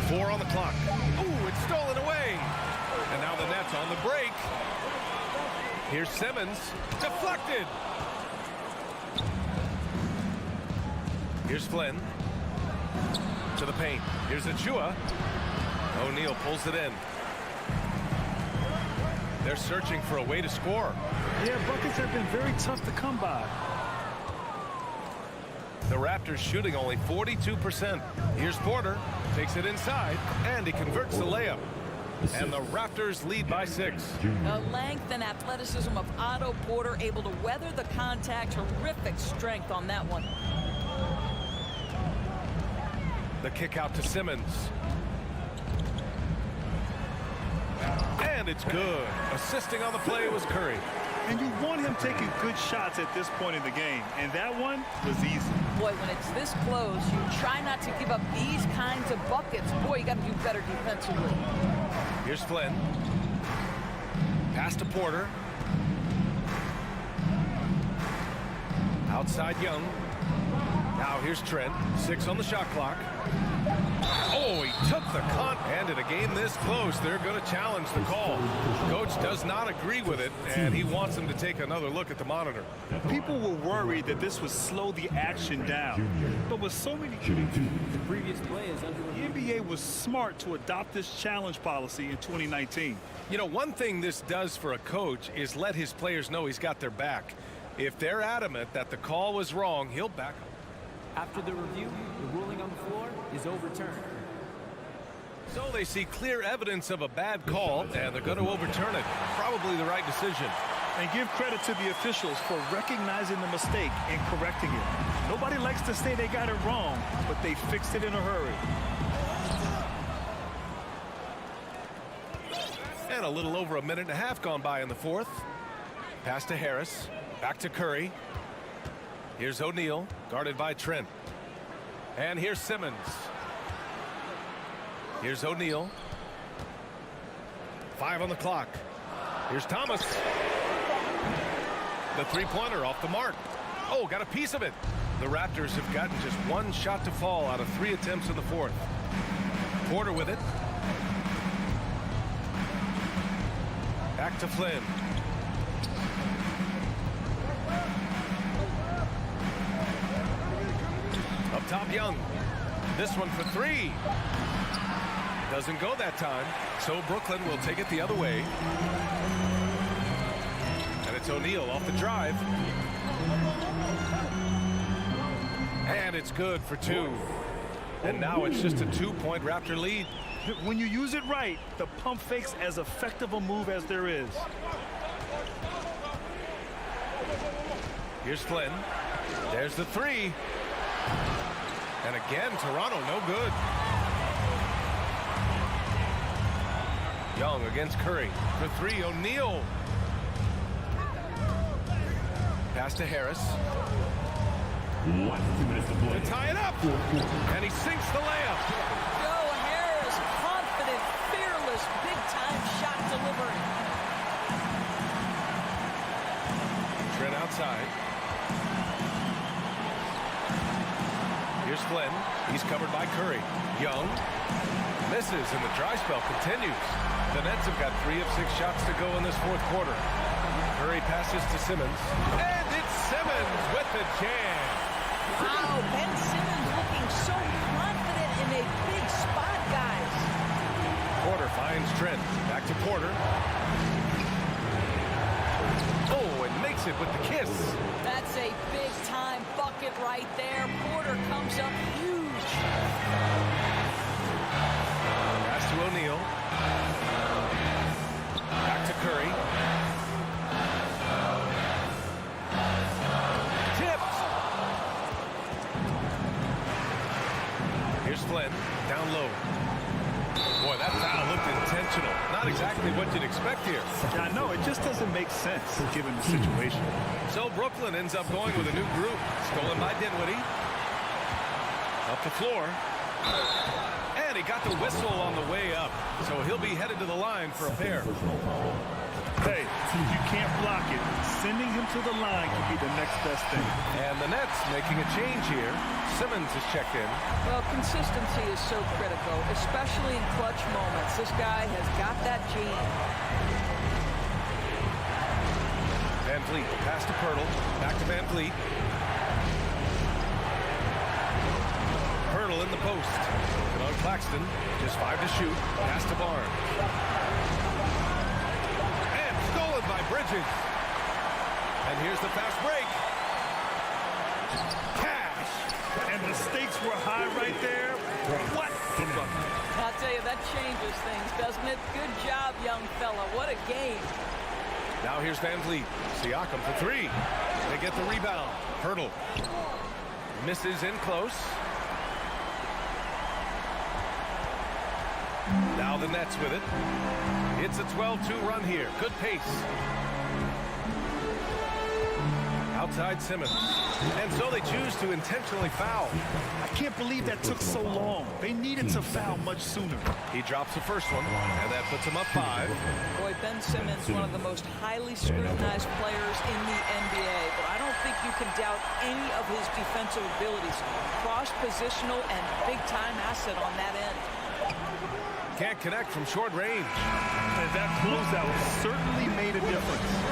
4 on the clock. Ooh, it's stolen away. And now the Nets on the break. Here's Simmons, deflected. Here's Flynn to the paint. Here's Achua. O'Neal pulls it in. They're searching for a way to score. Yeah, buckets have been very tough to come by. The Raptors shooting only 42%. Here's Porter, takes it inside, and he converts the layup. And the Raptors lead by 6. The length and athleticism of Otto Porter, able to weather the contact. Terrific strength on that one. The kick out to Simmons. And it's good. Assisting on the play was Curry. And you want him taking good shots at this point in the game. And that one was easy. Boy, when it's this close, you try not to give up these kinds of buckets. Boy, you got to do better defensively. Here's Flynn. Pass to Porter. Outside Young. Now here's Trent. 6 on the shot clock. Oh, he took the cut. And in a game this close, they're going to challenge the call. Coach does not agree with it, and he wants them to take another look at the monitor. People were worried that this would slow the action down. But with so many... The previous play is under the NBA was smart to adopt this challenge policy in 2019. You know, one thing this does for a coach is let his players know he's got their back. If they're adamant that the call was wrong, he'll back up. After the review, the ruling on the floor is overturned. So they see clear evidence of a bad call, and they're going to overturn it. Probably the right decision. And give credit to the officials for recognizing the mistake and correcting it. Nobody likes to say they got it wrong, but they fixed it in a hurry. And a little over a minute and a half gone by in the fourth. Pass to Harris. Back to Curry. Here's O'Neal, guarded by Trent. And here's Simmons. Here's O'Neal. 5 on the clock. Here's Thomas. The three-pointer off the mark. Oh, got a piece of it. The Raptors have gotten just 1 shot to fall out of 3 attempts in the fourth. Porter with it. Back to Flynn. Up top, Young. This one for 3. Doesn't go that time. So Brooklyn will take it the other way. And it's O'Neal off the drive. And it's good for 2. And now it's just a 2-point Raptor lead. When you use it right, the pump fake's as effective a move as there is. Here's Flynn. There's the 3. And again, Toronto no good. Young against Curry. For 3, O'Neal. Pass to Harris. 2 minutes to play. To tie it up. And he sinks the layup. Joe Harris, confident, fearless, big-time shot delivery. Trent outside. Here's Flynn. He's covered by Curry. Young misses, and the dry spell continues. The Nets have got 3 of 6 shots to go in this fourth quarter. Curry passes to Simmons. And it's Simmons with the jam. Wow, Ben Simmons looking so confident in a big spot, guys. Porter finds Trent. Back to Porter. Oh, and makes it with the kiss. That's a big-time bucket right there. Porter comes up huge. Pass to O'Neal. Back to Curry. Tipped. Here's Flynn. Down low. Boy, that foul looked intentional. Not exactly what you'd expect here. I know, it just doesn't make sense given the situation. So Brooklyn ends up going with a new group. Stolen by Dinwiddie. Up the floor. And he got the whistle on the way up. So he'll be headed to the line for a pair. Hey, if you can't block it, sending him to the line could be the next best thing. And the Nets making a change here. Simmons is checked in. Well, consistency is so critical, especially in clutch moments. This guy has got that gene. Van Vliet, pass to Pirtle. Back to Van Vliet. Pirtle in the post. And on Claxton, just 5 to shoot. Pass to Barnes. And stolen by Bridges. And here's the fast break. Cash. And the stakes were high right there. What? I'll tell you, that changes things, doesn't it? Good job, young fella. What a game. Now here's Van Vliet. Siakam for 3. They get the rebound. Pirtle misses in close. Now the Nets with it. It's a 12-2 run here. Good pace. Outside Simmons. And so they choose to intentionally foul. I can't believe that took so long. They needed to foul much sooner. He drops the first one, and that puts him up 5. Boy, Ben Simmons, one of the most highly scrutinized players in the NBA, but I don't think you can doubt any of his defensive abilities. Cross-positional and big-time asset on that end. Can't connect from short range. And that closeout certainly made a difference.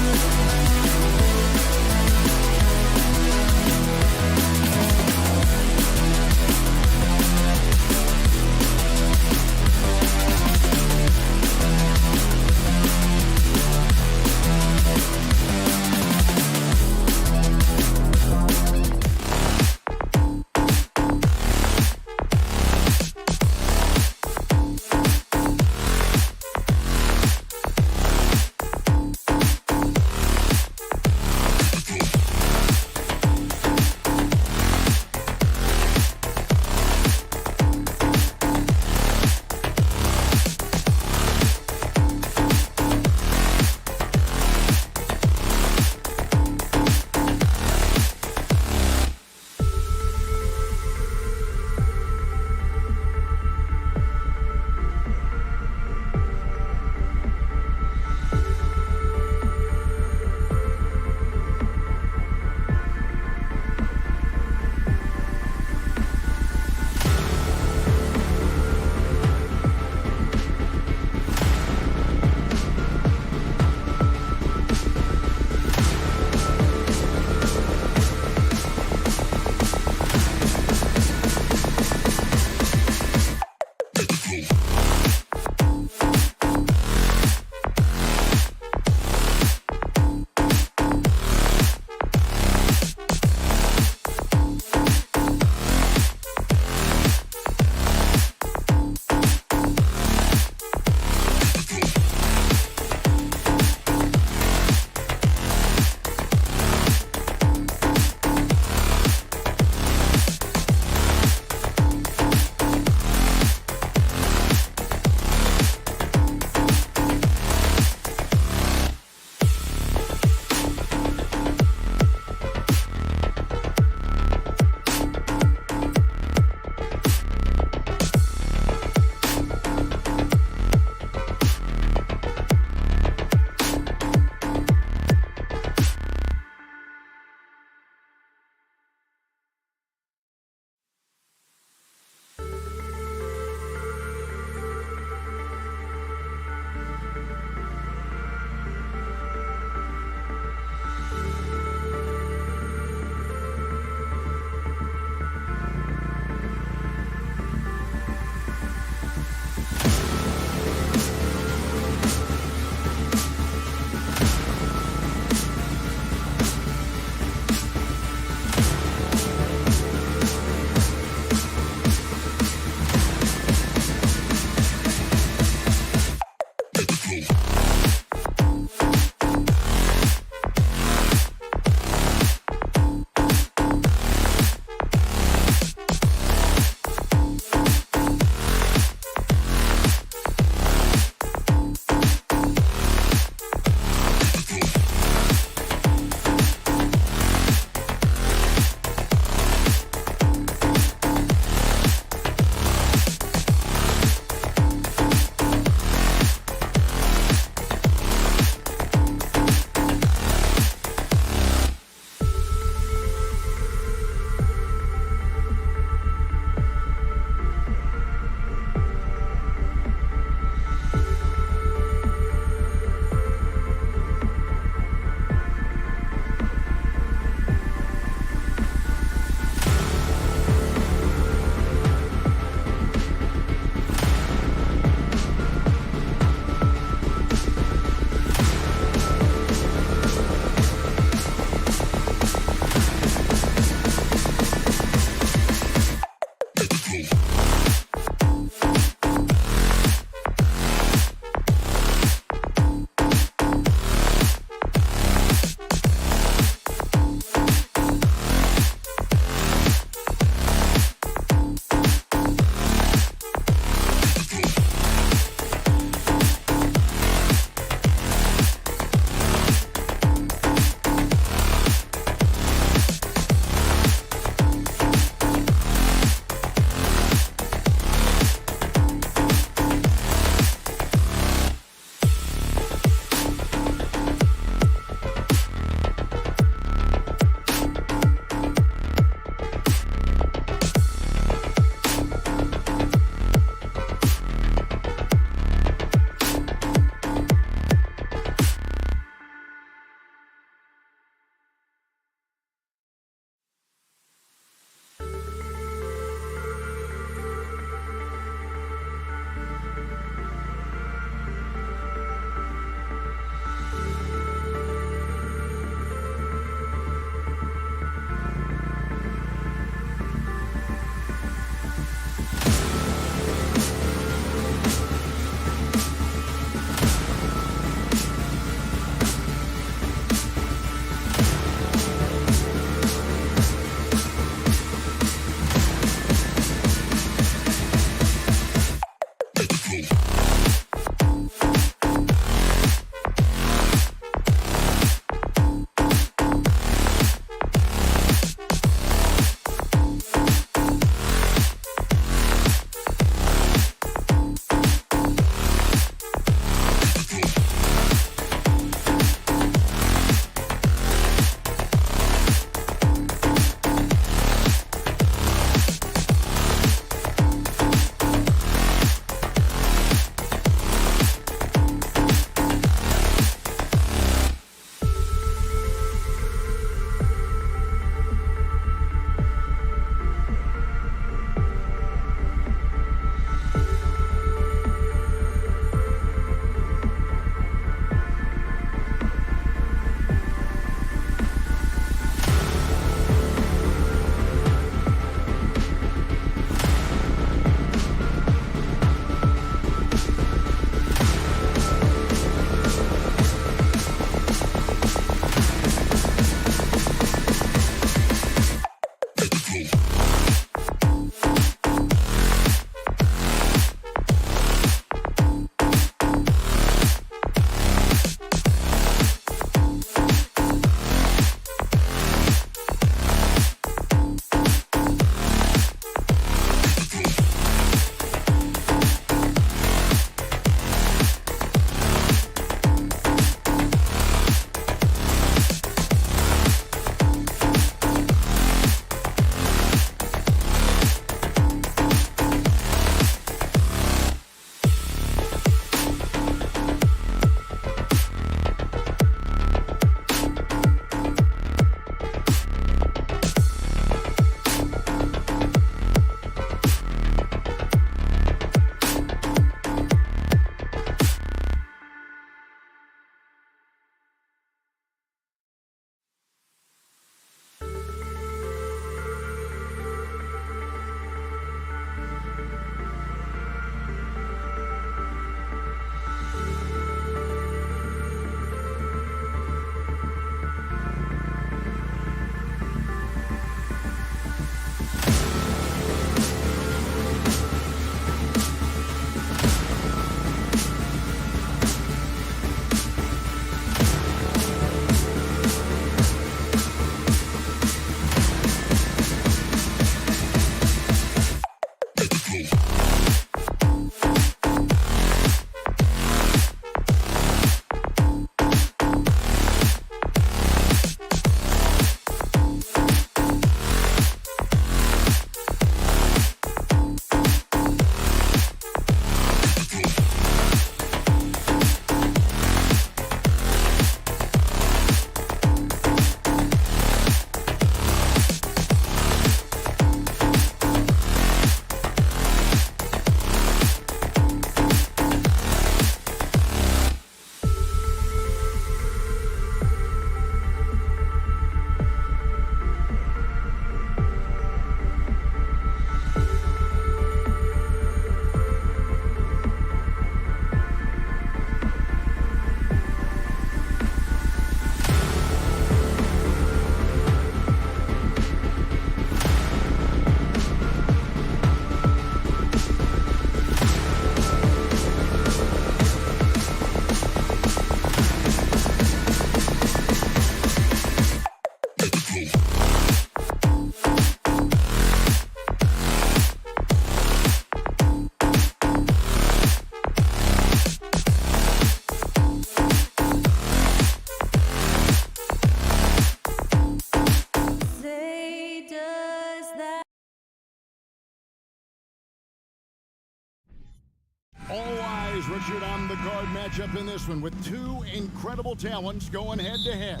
Richard, on the guard matchup in this one with two incredible talents going head-to-head.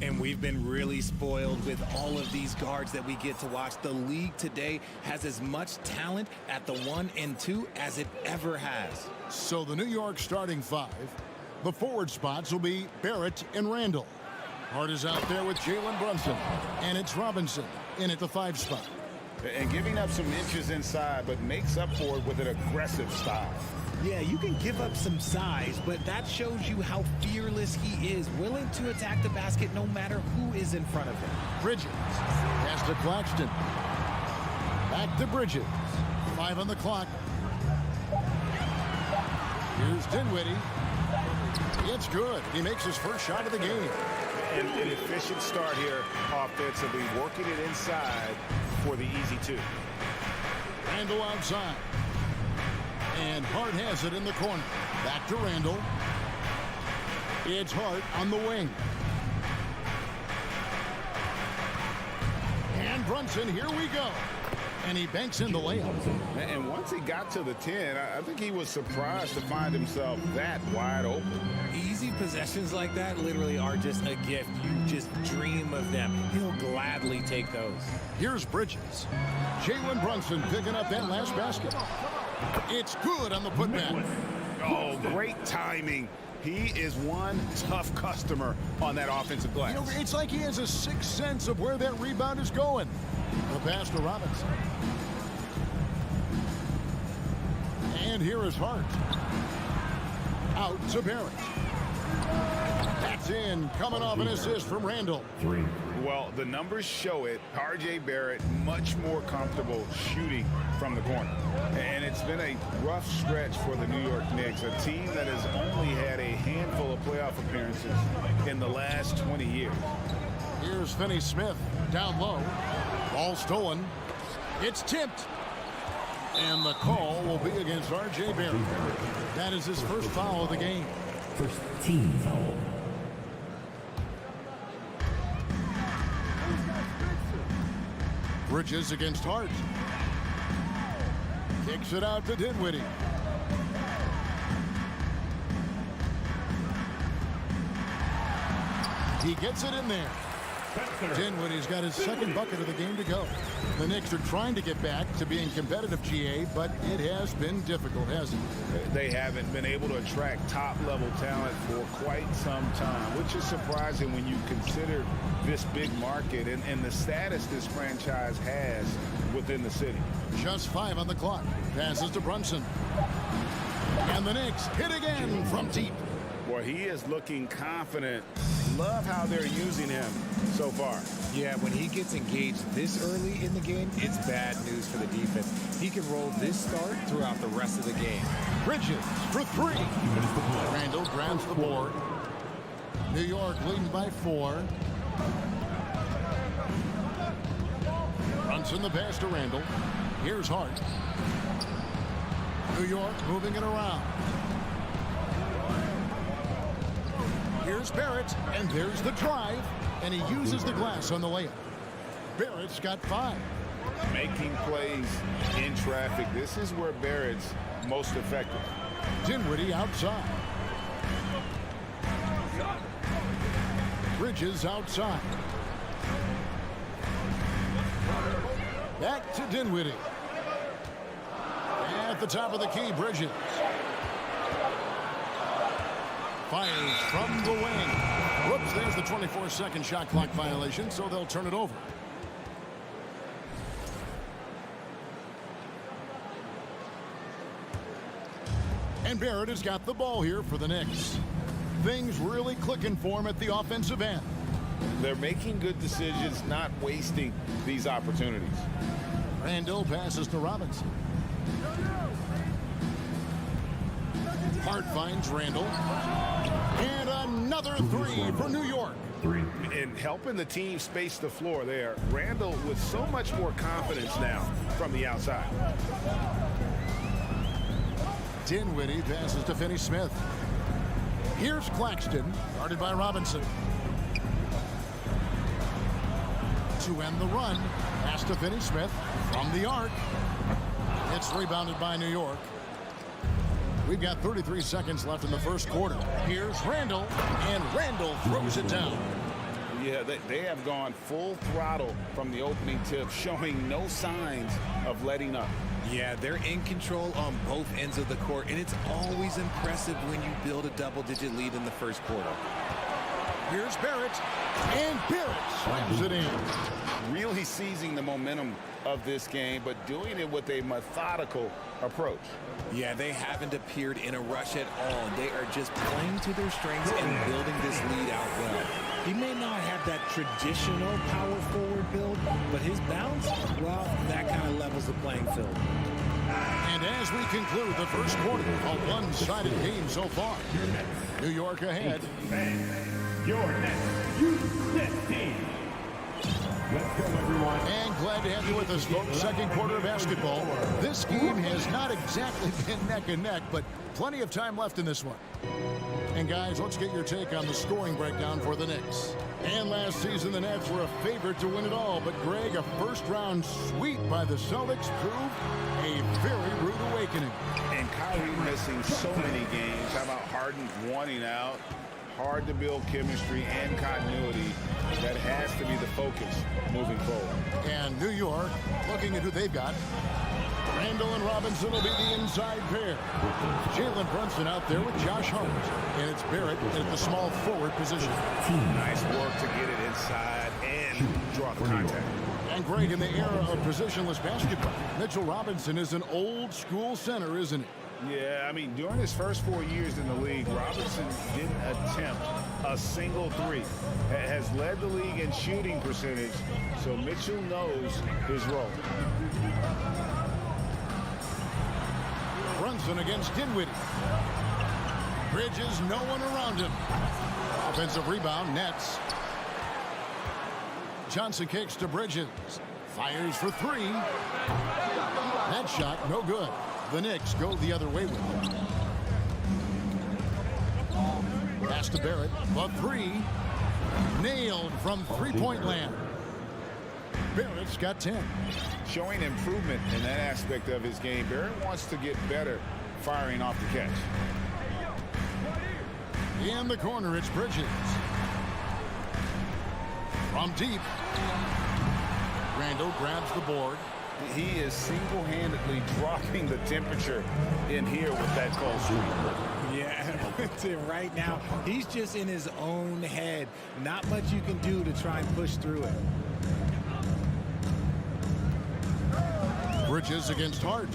And we've been really spoiled with all of these guards that we get to watch. The league today has as much talent at the 1 and 2 as it ever has. So the New York starting 5, the forward spots will be Barrett and Randall. Hart is out there with Jalen Brunson, and it's Robinson in at the 5 spot. And giving up some inches inside, but makes up for it with an aggressive style. Yeah, you can give up some size, but that shows you how fearless he is, willing to attack the basket no matter who is in front of him. Bridges pass to Claxton. Back to Bridges. 5 on the clock. Here's Dinwiddie. It's good. He makes his first shot of the game. And an efficient start here offensively, working it inside for the easy 2. Randall outside. And Hart has it in the corner. Back to Randall. It's Hart on the wing. And Brunson, here we go. And he banks in the layup. And once he got to the 10, I think he was surprised to find himself that wide open. Easy possessions like that literally are just a gift. You just dream of them. He'll gladly take those. Here's Bridges. Jalen Brunson picking up that last basket. It's good on the putback. Oh, great timing. He is one tough customer on that offensive glass. You know, it's like he has a sixth sense of where that rebound is going. The pass to Robinson. And here is Hart. Out to Barrett. That's in, coming off an assist from Randall. 3. Well, the numbers show it. R.J. Barrett much more comfortable shooting from the corner. And it's been a rough stretch for the New York Knicks, a team that has only had a handful of playoff appearances in the last 20 years. Here's Finney-Smith down low. Ball stolen. It's tipped. And the call will be against R.J. Barrett. That is his first foul of the game. First team foul. Bridges against Hart. Kicks it out to Dinwiddie. He gets it in there. Dinwiddie's got his second bucket of the game to go. The Knicks are trying to get back to being competitive, GA, but it has been difficult, hasn't it? They haven't been able to attract top-level talent for quite some time, which is surprising when you consider this big market and the status this franchise has within the city. Just 5 on the clock. Passes to Brunson. And the Knicks hit again from deep. Boy, he is looking confident. Love how they're using him so far. Yeah, when he gets engaged this early in the game, it's bad news for the defense. He can roll this start throughout the rest of the game. Bridges for 3. Randall grabs the board. New York leading by 4. Brunson the pass to Randall. Here's Hart. New York moving it around. Here's Barrett, and there's the drive, and he uses the glass on the layup. Barrett's got 5. Making plays in traffic. This is where Barrett's most effective. Dinwiddie outside. Bridges outside. Back to Dinwiddie. At the top of the key, Bridges. Fires from the wing. Whoops, there's the 24-second shot clock violation, so they'll turn it over. And Barrett has got the ball here for the Knicks. Things really clicking for him at the offensive end. They're making good decisions, not wasting these opportunities. Randall passes to Robinson. Hart finds Randall. And another 3 for New York. 3. And helping the team space the floor there. Randall with so much more confidence now from the outside. Dinwiddie passes to Finney-Smith. Here's Claxton, guarded by Robinson. To end the run, pass to Finney-Smith from the arc. It's rebounded by New York. We've got 33 seconds left in the first quarter. Here's Randall, and Randall throws it down. Yeah, they have gone full throttle from the opening tip, showing no signs of letting up. Yeah, they're in control on both ends of the court, and it's always impressive when you build a double-digit lead in the first quarter. Here's Barrett, and Barrett slams it in. Really seizing the momentum of this game, but doing it with a methodical approach. Yeah, they haven't appeared in a rush at all. They are just playing to their strengths and building this lead out well. He may not have that traditional power forward build, but his bounce, well, that kind of levels the playing field. And as we conclude the first quarter, a one-sided game so far. New York ahead. Your next U.S. team. Let's go, everyone. And glad to have you with us, folks. Second quarter of basketball. This game has not exactly been neck and neck, but plenty of time left in this one. And guys, let's get your take on the scoring breakdown for the Knicks. And last season, the Nets were a favorite to win it all, but Greg, a first-round sweep by the Celtics proved a very rude awakening. And Kyrie missing so many games. How about Harden wanting out? Hard to build chemistry and continuity. That has to be the focus moving forward. And New York, looking at who they've got. Randall and Robinson will be the inside pair. Jalen Brunson out there with Josh Hart. And it's Barrett at the small forward position. Nice work to get it inside and draw the contact. And Greg, in the era of positionless basketball, Mitchell Robinson is an old school center, isn't he? Yeah, I mean, during his first 4 years in the league, Robinson didn't attempt a single three. Has led the league in shooting percentage, so Mitchell knows his role. Brunson against Dinwiddie. Bridges, no one around him. Offensive rebound, Nets. Johnson kicks to Bridges. Fires for three. That shot, no good. The Knicks go the other way with it. Pass to Barrett. The three. Nailed from three-point land. Barrett's got 10. Showing improvement in that aspect of his game. Barrett wants to get better firing off the catch. In the corner, it's Bridges. From deep. Randall grabs the board. He is single-handedly dropping the temperature in here with that call streak. Yeah, right now, he's just in his own head. Not much you can do to try and push through it. Bridges against Hart.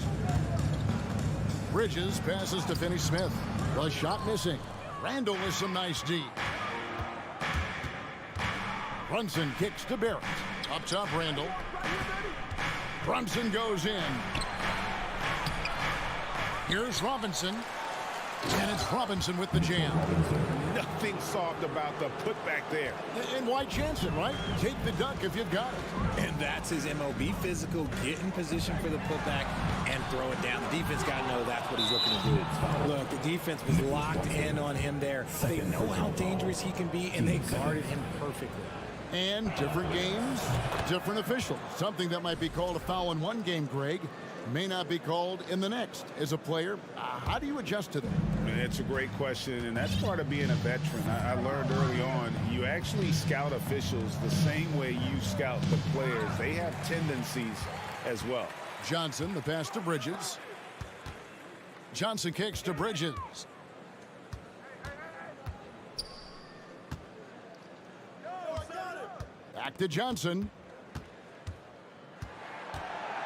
Bridges passes to Finney-Smith. The shot missing. Randall with some nice D. Brunson kicks to Barrett. Up top, Randall. Brunson goes in. Here's Robinson. And it's Robinson with the jam. Nothing soft about the putback there. And why chance it, right? Take the dunk if you've got it. And that's his MO. Be physical, get in position for the putback, and throw it down. The defense got to know that's what he's looking to do. Look, the defense was locked in on him there. They know how dangerous he can be, and they guarded him perfectly. And different games, different officials. Something that might be called a foul in one game, Greg, may not be called in the next. As a player, how do you adjust to that? It's a great question, and that's part of being a veteran. I learned early on, you actually scout officials the same way you scout the players. They have tendencies as well. Johnson, the pass to Bridges. Johnson kicks to Bridges. Back to Johnson.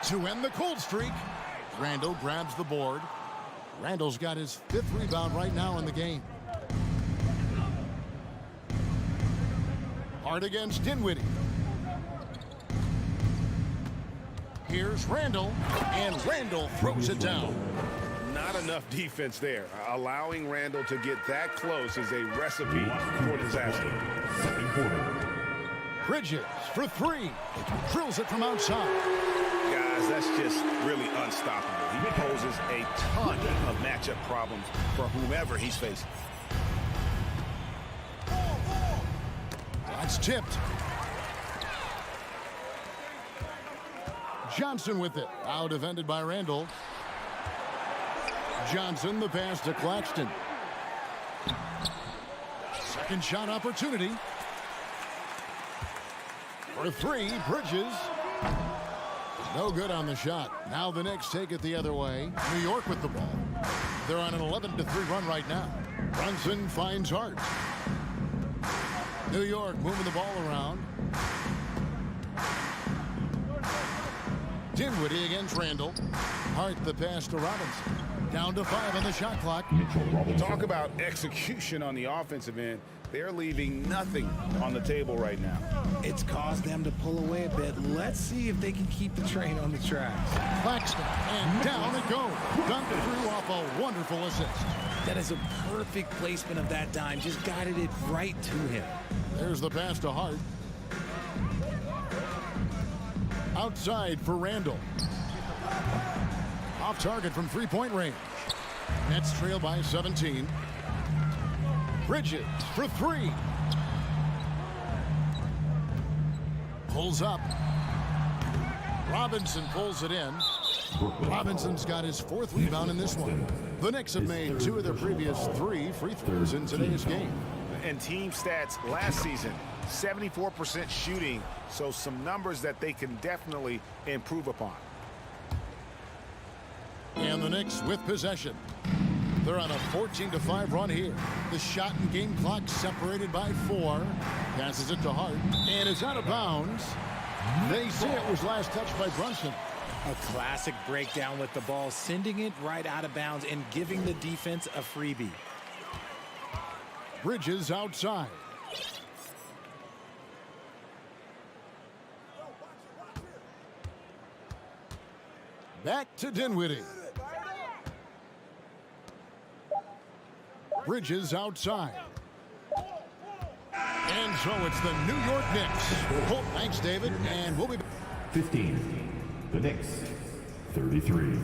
To end the cold streak, Randall grabs the board. Randall's got his 5th rebound right now in the game. Hard against Dinwiddie. Here's Randall, and Randall throws it down. Not enough defense there. Allowing Randall to get that close is a recipe for disaster. Second quarter. Bridges for three. Drills it from outside. Guys, that's just really unstoppable. He poses a ton of matchup problems for whomever he's facing. That's tipped. Johnson with it. Out defended by Randall. Johnson, the pass to Claxton. Second shot opportunity. For three, Bridges. No good on the shot. Now the Knicks take it the other way. New York with the ball. They're on an 11-3 run right now. Brunson finds Hart. New York moving the ball around. Dinwiddie against Randall. Hart the pass to Robinson. Down to 5 on the shot clock. Talk about execution on the offensive end. They're leaving nothing on the table right now. It's caused them to pull away a bit. Let's see if they can keep the train on the tracks. Claxton, and down it goes. Dunked through off a wonderful assist. That is a perfect placement of that dime. Just guided it right to him. There's the pass to Hart. Outside for Randall. Off target from three-point range. Nets trail by 17. Bridges for three. Pulls up. Robinson pulls it in. Robinson's got his 4th rebound in this one. The Knicks have made 2 of their previous 3 free throws in today's game. And team stats last season, 74% shooting, so some numbers that they can definitely improve upon. And the Knicks with possession. They're on a 14-5 run here. The shot and game clock separated by 4. Passes it to Hart, and it's out of bounds. They say it was last touched by Brunson. A classic breakdown with the ball, sending it right out of bounds and giving the defense a freebie. Bridges outside. Back to Dinwiddie. Bridges outside. And so it's the New York Knicks. Oh, thanks, David. And we'll be back. 15. The Knicks, 33.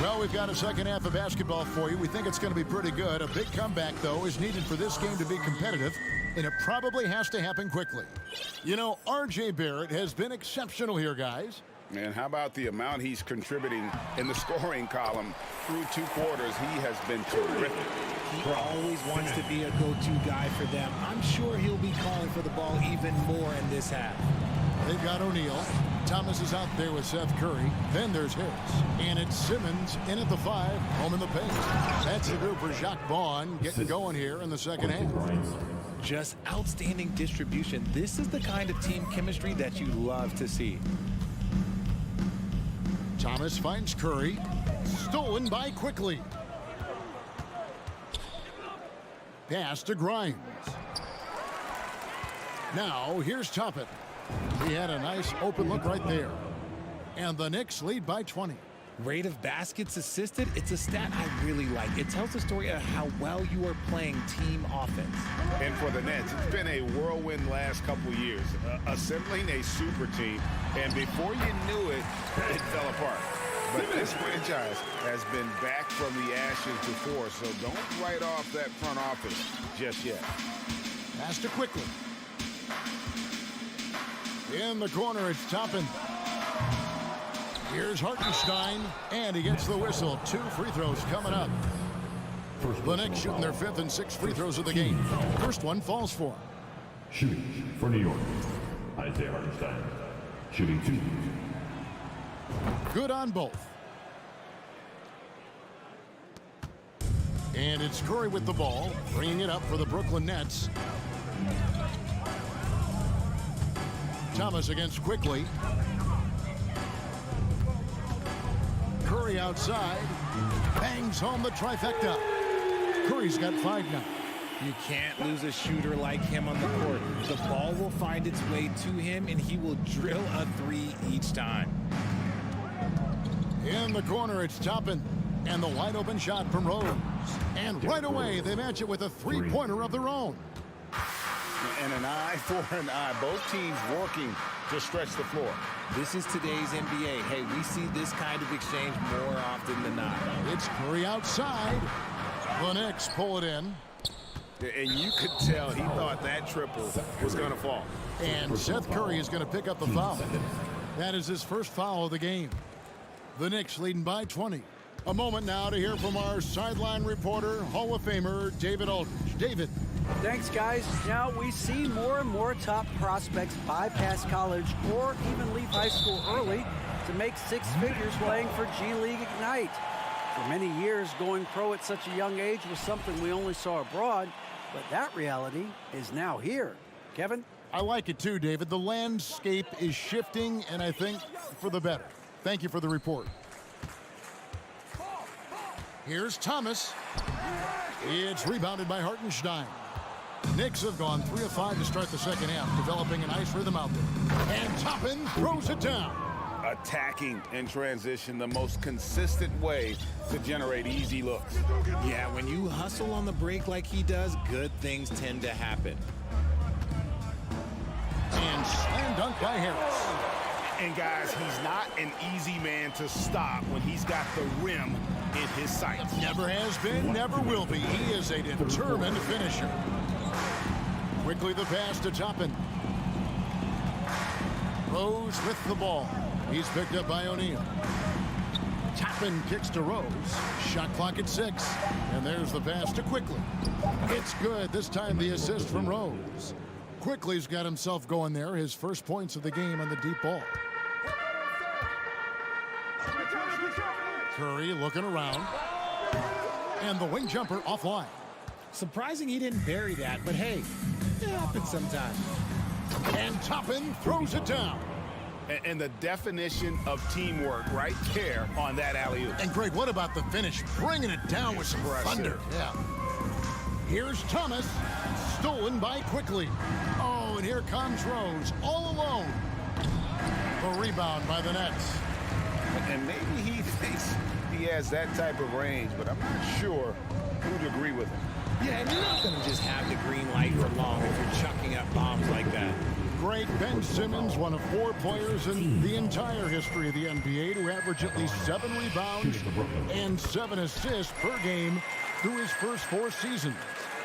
Well, we've got a second half of basketball for you. We think it's going to be pretty good. A big comeback, though, is needed for this game to be competitive, and it probably has to happen quickly. You know, R.J. Barrett has been exceptional here, guys. And how about the amount he's contributing in the scoring column through 2 quarters? He has been terrific. He always wants to be a go-to guy for them. I'm sure he'll be calling for the ball even more in this half. They've got O'Neal. Thomas is out there with Seth Curry. Then there's Harris. And it's Simmons in at the 5, home in the paint. That's the group for Jacques Vaughn getting going here in the second half. Just outstanding distribution. This is the kind of team chemistry that you love to see. Thomas finds Curry. Stolen by Quickly. Pass to Grimes. Now here's Toppin. He had a nice open look right there. And the Knicks lead by 20. Rate of baskets assisted, it's a stat I really like. It tells the story of how well you are playing team offense. And for the Nets, it's been a whirlwind last couple years, assembling a super team, and before you knew it, it fell apart. But this franchise has been back from the ashes before, so don't write off that front office just yet. Pass to Quickly. In the corner, it's Toppin. Here's Hartenstein, and he gets the whistle. 2 free throws coming up. The Knicks shooting their 5th and 6th free throws of the game. First one falls for him. Shooting for New York, Isaiah Hartenstein. Shooting 2. Good on both. And it's Curry with the ball, bringing it up for the Brooklyn Nets. Thomas against Quickly. Curry outside. Bangs home the trifecta. Curry's got 5 now. You can't lose a shooter like him on the court. The ball will find its way to him, and he will drill a 3 each time. In the corner, it's Toppin. And the wide open shot from Rose. And right away, they match it with a 3-pointer of their own. And an eye for an eye. Both teams working to stretch the floor. This is today's NBA. Hey, we see this kind of exchange more often than not. It's Curry outside. The Knicks pull it in. And you could tell he thought that triple was going to fall. And Seth Curry is going to pick up the foul. That is his first foul of the game. The Knicks leading by 20. A moment now to hear from our sideline reporter, Hall of Famer David Aldridge. David. Thanks, guys. Now we see more and more top prospects bypass college or even leave high school early to make six figures playing for G League Ignite. For many years, going pro at such a young age was something we only saw abroad, but that reality is now here. Kevin? I like it too, David. The landscape is shifting, and I think for the better. Thank you for the report. Here's Thomas. It's rebounded by Hartenstein. Knicks have gone 3 of 5 to start the second half, developing a nice rhythm out there. And Toppin throws it down. Attacking in transition, the most consistent way to generate easy looks. Yeah, when you hustle on the break like he does, good things tend to happen. And slam dunk by Harris. And guys, he's not an easy man to stop when he's got the rim in his sights. Never has been, never will be. He is a determined finisher. Quickly the pass to Toppin. Rose with the ball. He's picked up by O'Neal. Toppin kicks to Rose. Shot clock at 6. And there's the pass to Quickly. It's good. This time the assist from Rose. Quickly's got himself going there. His first points of the game on the deep ball. Curry looking around. And the wing jumper offline. Surprising he didn't bury that, but hey, it happens sometimes. And Toppin throws it down. And the definition of teamwork right there on that alley-oop. And Greg, what about the finish? Bringing it down with some thunder. Yeah. Here's Thomas. Stolen by Quickly. Oh, and here comes Rose all alone. The rebound by the Nets. And maybe he thinks he has that type of range, but I'm not sure who'd agree with him. Yeah, and you're not going to just have the green light for long if you're chucking up bombs like that. Great Ben Simmons, one of 4 players in the entire history of the NBA to average at least 7 rebounds and 7 assists per game through his first 4 seasons.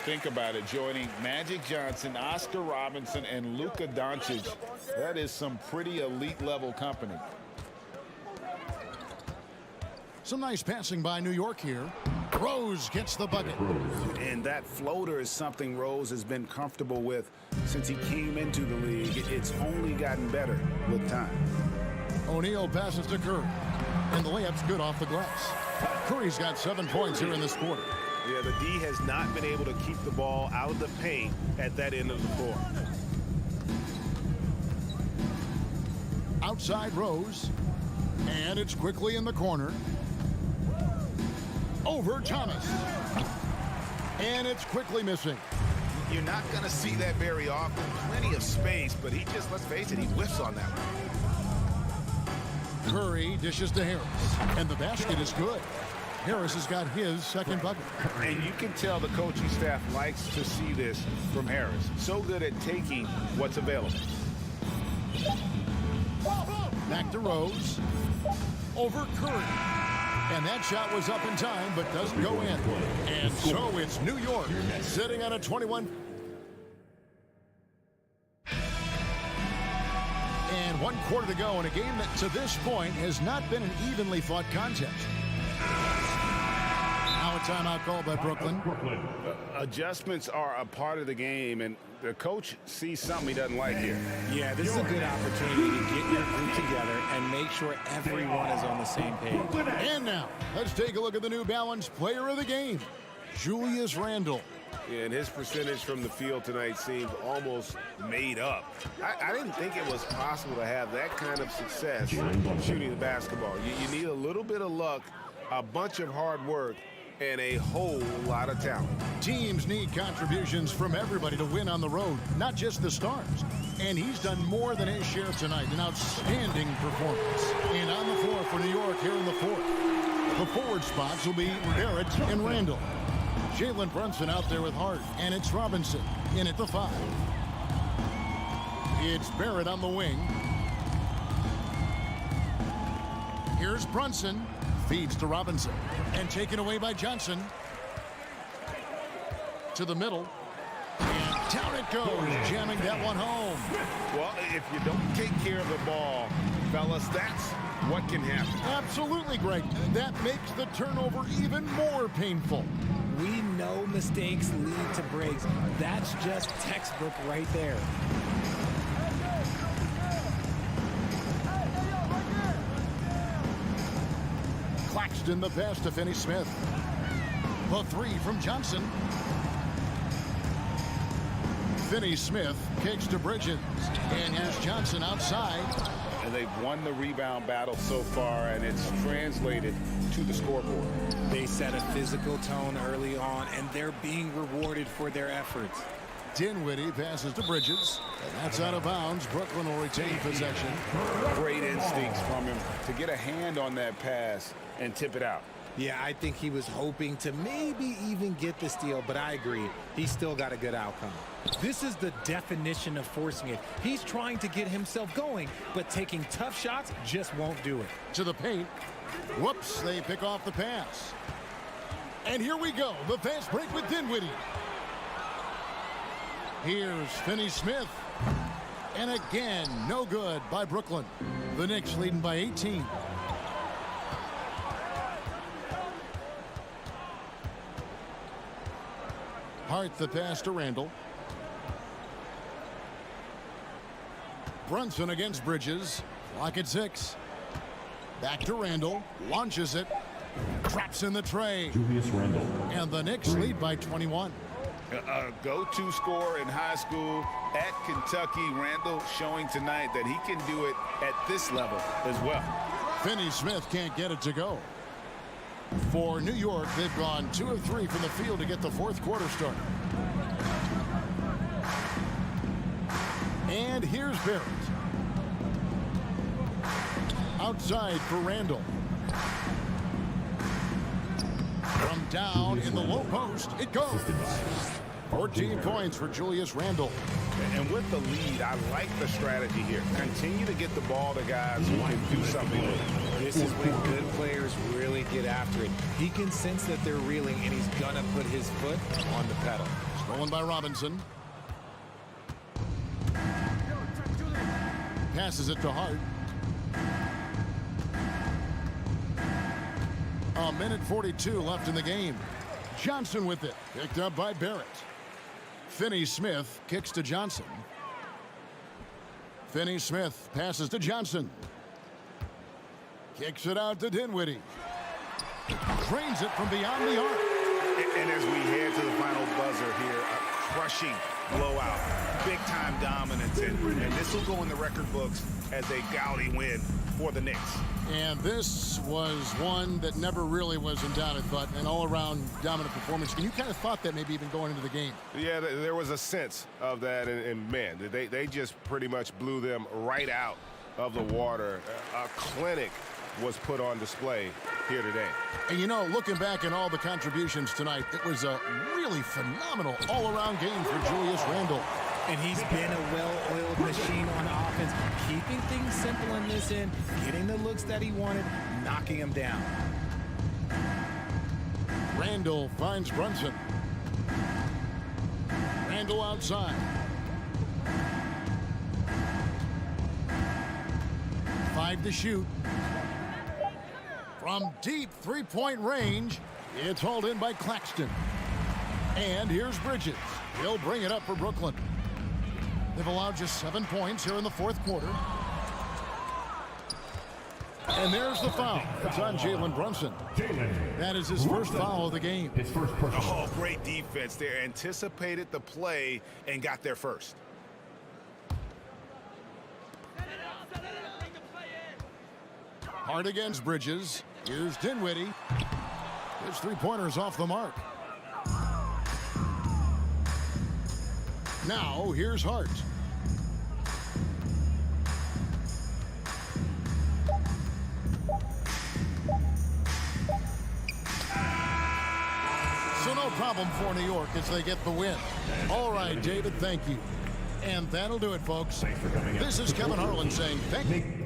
Think about it, joining Magic Johnson, Oscar Robinson, and Luka Doncic. That is some pretty elite-level company. Some nice passing by New York here. Rose gets the bucket. And that floater is something Rose has been comfortable with since he came into the league. It's only gotten better with time. O'Neal passes to Curry. And the layup's good off the glass. Curry's got 7 points here in this quarter. Yeah, the D has not been able to keep the ball out of the paint at that end of the floor. Outside Rose. And it's Quickly in the corner. Over Thomas. And it's Quickly missing. You're not going to see that very often. Plenty of space, but he just, let's face it, he whiffs on that one. Curry dishes to Harris. And the basket is good. Harris has got his second bucket. And you can tell the coaching staff likes to see this from Harris. So good at taking what's available. Back to Rose. Over Curry. And that shot was up in time, but doesn't go in. And so it's New York sitting on a 21. And 1 quarter to go in a game that to this point has not been an evenly fought contest. Now a timeout called by Brooklyn. Adjustments are a part of the game, and the coach sees something he doesn't like here. Yeah, this is a good opportunity to get your group together and make sure everyone is on the same page. And now, let's take a look at the New Balance player of the game, Julius Randle. And his percentage from the field tonight seems almost made up. I didn't think it was possible to have that kind of success shooting the basketball. You need a little bit of luck, a bunch of hard work, and a whole lot of talent. Teams need contributions from everybody to win on the road, not just the stars. And he's done more than his share tonight. An outstanding performance. And on the floor for New York here in the fourth. The forward spots will be Barrett and Randall. Jalen Brunson out there with Hart. And it's Robinson in at the 5. It's Barrett on the wing. Here's Brunson. Feeds to Robinson. And taken away by Johnson. To the middle. Down it goes, jamming that one home. Well, if you don't take care of the ball, fellas, that's what can happen. Absolutely, Greg. That makes the turnover even more painful. We know mistakes lead to breaks. That's just textbook right there. Claxton the pass to Finney-Smith. The three from Johnson. Finney-Smith kicks to Bridges. And here's Johnson outside. And they've won the rebound battle so far, and it's translated to the scoreboard. They set a physical tone early on, and they're being rewarded for their efforts. Dinwiddie passes to Bridges. And that's out of bounds. Brooklyn will retain possession. Great instincts from him to get a hand on that pass and tip it out. Yeah, I think he was hoping to maybe even get the steal, but I agree. He still got a good outcome. This is the definition of forcing it. He's trying to get himself going, but taking tough shots just won't do it. To the paint. Whoops, they pick off the pass. And here we go, the fast break with Dinwiddie. Here's Finney-Smith. And again, no good by Brooklyn. The Knicks leading by 18. Hart the pass to Randall. Brunson against Bridges. Clock at 6. Back to Randall. Launches it. Traps in the tray. Julius Randle. And the Knicks lead by 21. A go-to scorer in high school at Kentucky. Randall showing tonight that he can do it at this level as well. Finney-Smith can't get it to go. For New York, they've gone 2 of 3 from the field to get the fourth quarter started. And here's Barrett. Outside for Randall. From down in the low post, it goes. 14 points for Julius Randle. And with the lead, I like the strategy here. Continue to get the ball to guys who can do something with it. This is when good players really get after it. He can sense that they're reeling, and he's going to put his foot on the pedal. Stolen by Robinson. Passes it to Hart. A minute 42 left in the game. Johnson with it. Picked up by Barrett. Finney-Smith kicks to Johnson. Finney-Smith passes to Johnson. Kicks it out to Dinwiddie. Drains it from beyond the arc. And as we head to the final buzzer here, a crushing blowout. Big-time dominance. And this will go in the record books as a gaudy win for the Knicks. And this was one that never really was in doubt, I thought, an all-around dominant performance. And you kind of thought that maybe even going into the game. Yeah, there was a sense of that, and man, they just pretty much blew them right out of the water. A clinic was put on display here today. And you know, looking back at all the contributions tonight, it was a really phenomenal all-around game for Julius Randle. And he's been a well-oiled machine on offense, keeping things simple in this end, getting the looks that he wanted, knocking him down. Randle finds Brunson. Randle outside. 5 to shoot. From deep three-point range, it's hauled in by Claxton. And here's Bridges. He'll bring it up for Brooklyn. They've allowed just 7 points here in the fourth quarter. And there's the foul. It's on Jalen Brunson. That is his first foul of the game. Oh, great defense there. Anticipated the play and got there first. Hard against Bridges. Here's Dinwiddie. His three-pointer's off the mark. Now, here's Hart. So no problem for New York as they get the win. All right, David, thank you. And that'll do it, folks. This is Kevin Harlan saying thank you.